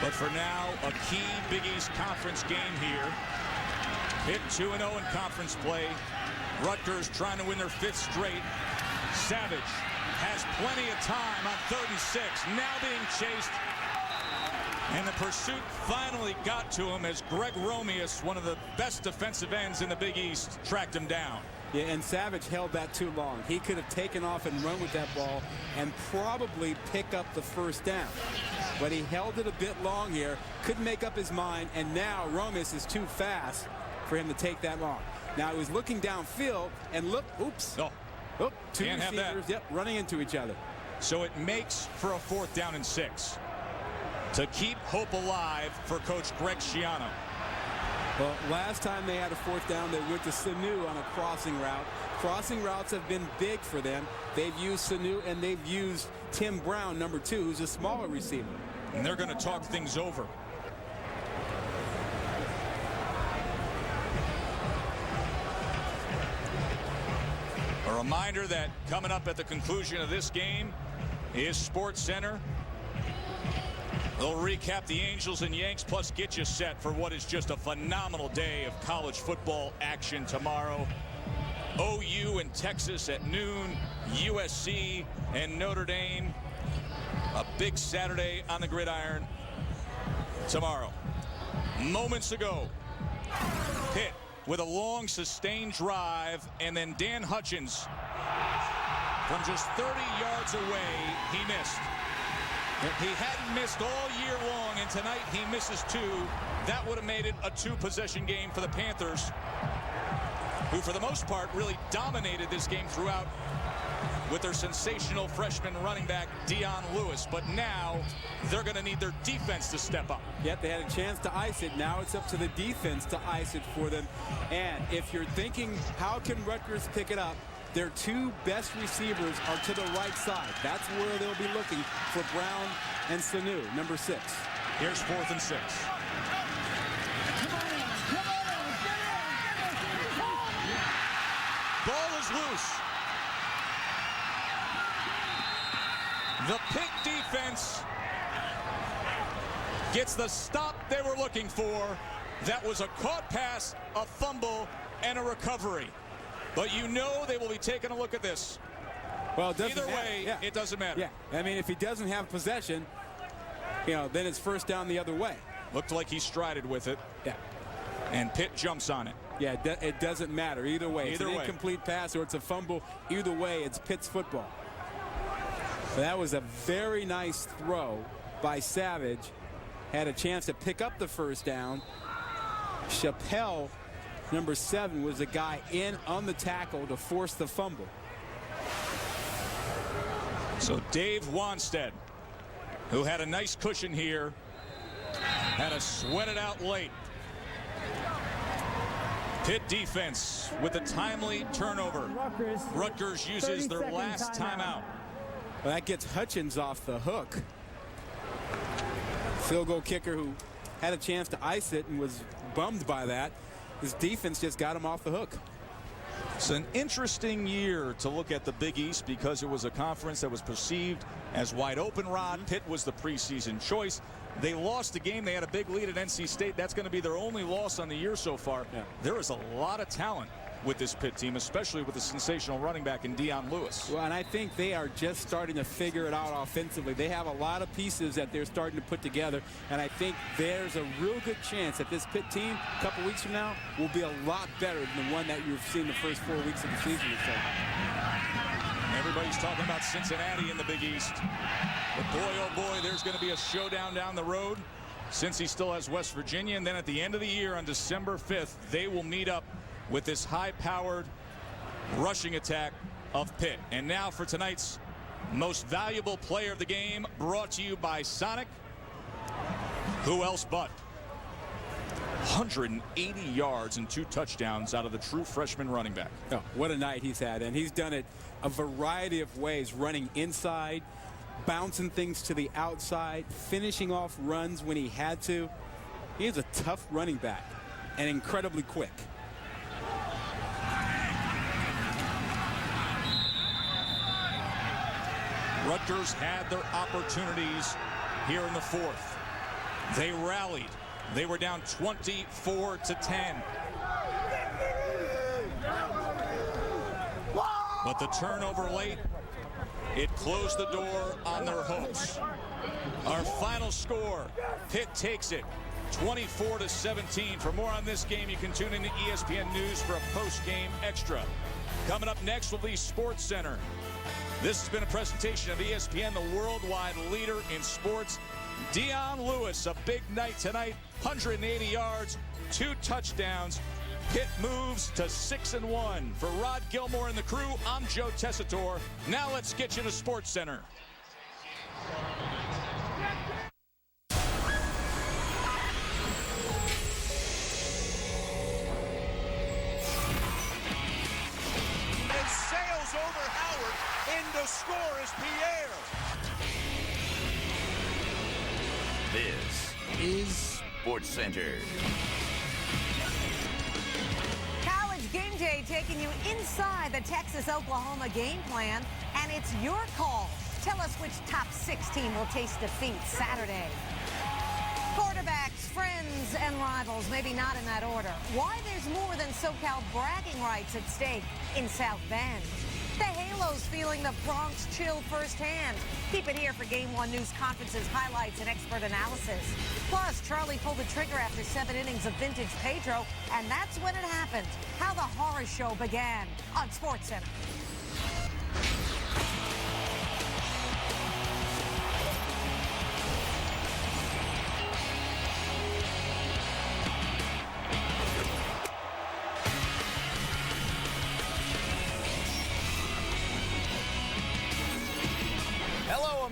but for now, a key Big East Conference game here. Pitt 2-0 in conference play. Rutgers trying to win their 5th straight. Savage has plenty of time on 3rd and 6. Now being chased. And the pursuit finally got to him as Greg Romeus, one of the best defensive ends in the Big East, tracked him down. Yeah, and Savage held that too long. He could have taken off and run with that ball and probably pick up the first down. But he held it a bit long here, couldn't make up his mind, and now Romeus is too fast for him to take that long. Now he was looking downfield, and look, oops. No. Oh, 2 Can't receivers, have that. Yep, running into each other. So it makes for a 4th down and 6. To keep hope alive for Coach Greg Schiano. Well, last time they had a 4th down, they went to Sanu on a crossing route. Crossing routes have been big for them. They've used Sanu, and they've used Tim Brown, number 2, who's a smaller receiver. And they're going to talk things over. A reminder that coming up at the conclusion of this game is Sports Center. They'll recap the Angels and Yanks, plus get you set for what is just a phenomenal day of college football action tomorrow. OU and Texas at noon, USC and Notre Dame. A big Saturday on the gridiron tomorrow. Moments ago, Pitt with a long sustained drive, and then Dan Hutchins from just 30 yards away, he missed. He hadn't missed all year long, and tonight he misses 2. That would have made it a 2-possession game for the Panthers, who for the most part really dominated this game throughout with their sensational freshman running back Dion Lewis. But now they're going to need their defense to step up. Yep, they had a chance to ice it. Now it's up to the defense to ice it for them. And if you're thinking, how can Rutgers pick it up? Their two best receivers are to the right side. That's where they'll be looking for Brown and Sanu, number 6. Here's 4th and 6. Ball is loose. The Pitt defense gets the stop they were looking for. That was a caught pass, a fumble, and a recovery. But you know they will be taking a look at this. Well, it doesn't Either matter. way, Yeah. it doesn't matter. Yeah, I mean, if he doesn't have possession, then it's first down the other way. Looked like he strided with it. Yeah. And Pitt jumps on it. Yeah, it doesn't matter either way. It's Either an way. incomplete pass or it's a fumble. Either way, it's Pitt's football. But that was a very nice throw by Savage. Had a chance to pick up the first down. Chappelle, number 7, was the guy in on the tackle to force the fumble. So Dave Wanstead, who had a nice cushion here, had to sweat it out late. Pitt defense with a timely turnover. Rutgers uses their last timeout. Well, that gets Hutchins off the hook. Field goal kicker who had a chance to ice it and was bummed by that. His defense just got him off the hook. It's an interesting year to look at the Big East because it was a conference that was perceived as wide open, Rod. Pitt was the preseason choice. They lost the game. They had a big lead at NC State. That's going to be their only loss on the year so far. Yeah. There is a lot of talent with this Pitt team, especially with the sensational running back in Dion Lewis. Well, and I think they are just starting to figure it out offensively. They have a lot of pieces that they're starting to put together, and I think there's a real good chance that this Pitt team a couple weeks from now will be a lot better than the one that you've seen the first 4 weeks of the season or so. Everybody's talking about Cincinnati in the Big East. But boy, oh boy, there's going to be a showdown down the road since he still has West Virginia. And then at the end of the year on December 5th, they will meet up with this high-powered rushing attack of Pitt. And now for tonight's most valuable player of the game, brought to you by Sonic. Who else but 180 yards and 2 touchdowns out of the true freshman running back. Oh, what a night he's had. And he's done it a variety of ways, running inside, bouncing things to the outside, finishing off runs when he had to. He is a tough running back and incredibly quick. Rutgers had their opportunities here in the 4th. They rallied. They were down 24-10. But the turnover late, it closed the door on their hopes. Our final score, Pitt takes it 24-17. For more on this game, you can tune into ESPN News for a post-game extra. Coming up next will be Sports Center. This has been a presentation of ESPN, the worldwide leader in sports. Dion Lewis, a big night tonight, 180 yards, 2 touchdowns. Pitt moves to 6-1. For Rod Gilmore and the crew, I'm Joe Tessitore. Now let's get you to Sports Center. And sails over Howard. In to score is Pierre. This is Sports Center. College Game Day taking you inside the Texas-Oklahoma game plan, and it's your call. Tell us which top 6 team will taste defeat Saturday. Quarterbacks, friends, and rivals, maybe not in that order. Why there's more than SoCal bragging rights at stake in South Bend. The Halos feeling the Bronx chill firsthand. Keep it here for Game 1 news conferences, highlights, and expert analysis. Plus, Charlie pulled the trigger after 7 innings of vintage Pedro, and that's when it happened. How the horror show began on Sports Center.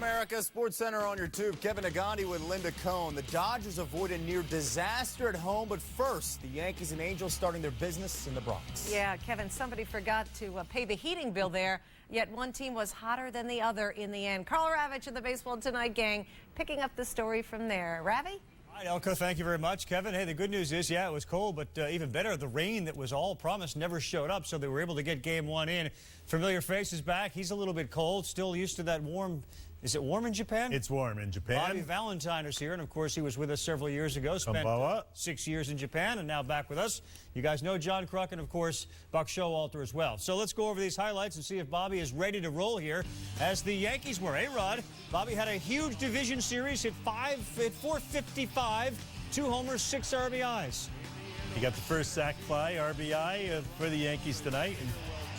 America, Sports Center on your tube. Kevin Nagandi with Linda Cohn. The Dodgers avoid a near disaster at home, but first, the Yankees and Angels starting their business in the Bronx. Yeah, Kevin, somebody forgot to pay the heating bill there, yet one team was hotter than the other in the end. Carl Ravitch and the Baseball Tonight gang picking up the story from there. Ravi? All right, Elko, thank you very much. Kevin, hey, the good news is, yeah, it was cold, but even better, the rain that was all promised never showed up, so they were able to get Game 1 in. Familiar faces back. He's a little bit cold, still used to that warm. Is it warm in Japan? It's warm in Japan. Bobby Valentine is here, and of course he was with us several years ago. Spent 6 years in Japan, and now back with us. You guys know John Kruk and, of course, Buck Showalter as well. So let's go over these highlights and see if Bobby is ready to roll here, as the Yankees were. A-Rod, Bobby had a huge division series, hit 455, 2 homers, 6 RBIs. He got the first sac fly, RBI, for the Yankees tonight. And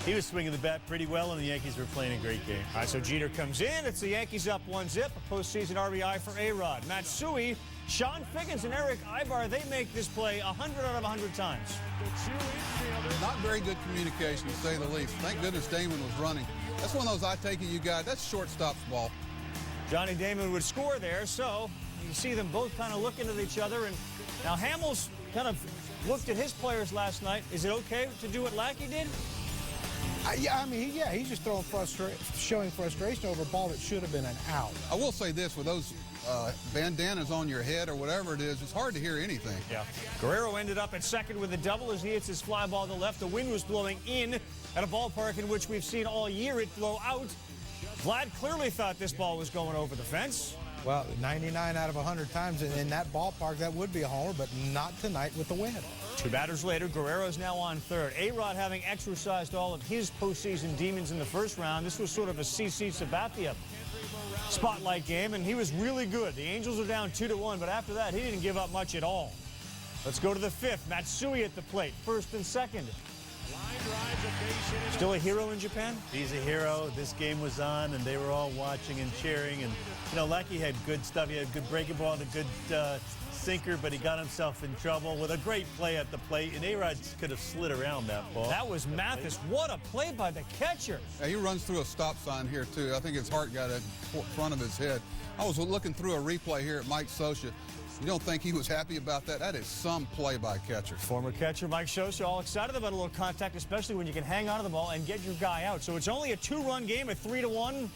he was swinging the bat pretty well, and the Yankees were playing a great game. All right, so Jeter comes in. It's the Yankees up 1-0. A postseason RBI for A-Rod. Matsui, Sean Figgins, and Eric Ibar, they make this play 100 out of 100 times. Not very good communication, to say the least. Thank goodness Damon was running. That's one of those I take it you got. That's shortstop's ball. Johnny Damon would score there, so you see them both kind of looking at each other. And now Hamels kind of looked at his players last night. Is it okay to do what Lackey did? Yeah, I mean, he's just showing frustration over a ball that should have been an out. I will say this, with those bandanas on your head or whatever it is, it's hard to hear anything. Yeah. Guerrero ended up at second with a double as he hits his fly ball to the left. The wind was blowing in at a ballpark in which we've seen all year it blow out. Vlad clearly thought this ball was going over the fence. Well, 99 out of 100 times in that ballpark, that would be a homer, but not tonight with the wind. 2 batters later, Guerrero's now on third. A-Rod having exercised all of his postseason demons in the first round. This was sort of a CC Sabathia spotlight game, and he was really good. The Angels are down 2-1, but after that, he didn't give up much at all. Let's go to the 5th. Matsui at the plate, first and second. Still a hero in Japan? He's a hero. This game was on, and they were all watching and cheering. And, you know, Lackey had good stuff. He had a good breaking ball and a good sinker, but he got himself in trouble with a great play at the plate. And A-Rod could have slid around that ball. That was Mathis. What a play by the catcher. Yeah, he runs through a stop sign here, too. I think his heart got in front of his head. I was looking through a replay here at Mike Scioscia. You don't think he was happy about that? That is some play by catcher. Former catcher Mike Scioscia all excited about a little contact, especially when you can hang on to the ball and get your guy out. So it's only a 2-run game at 3-1.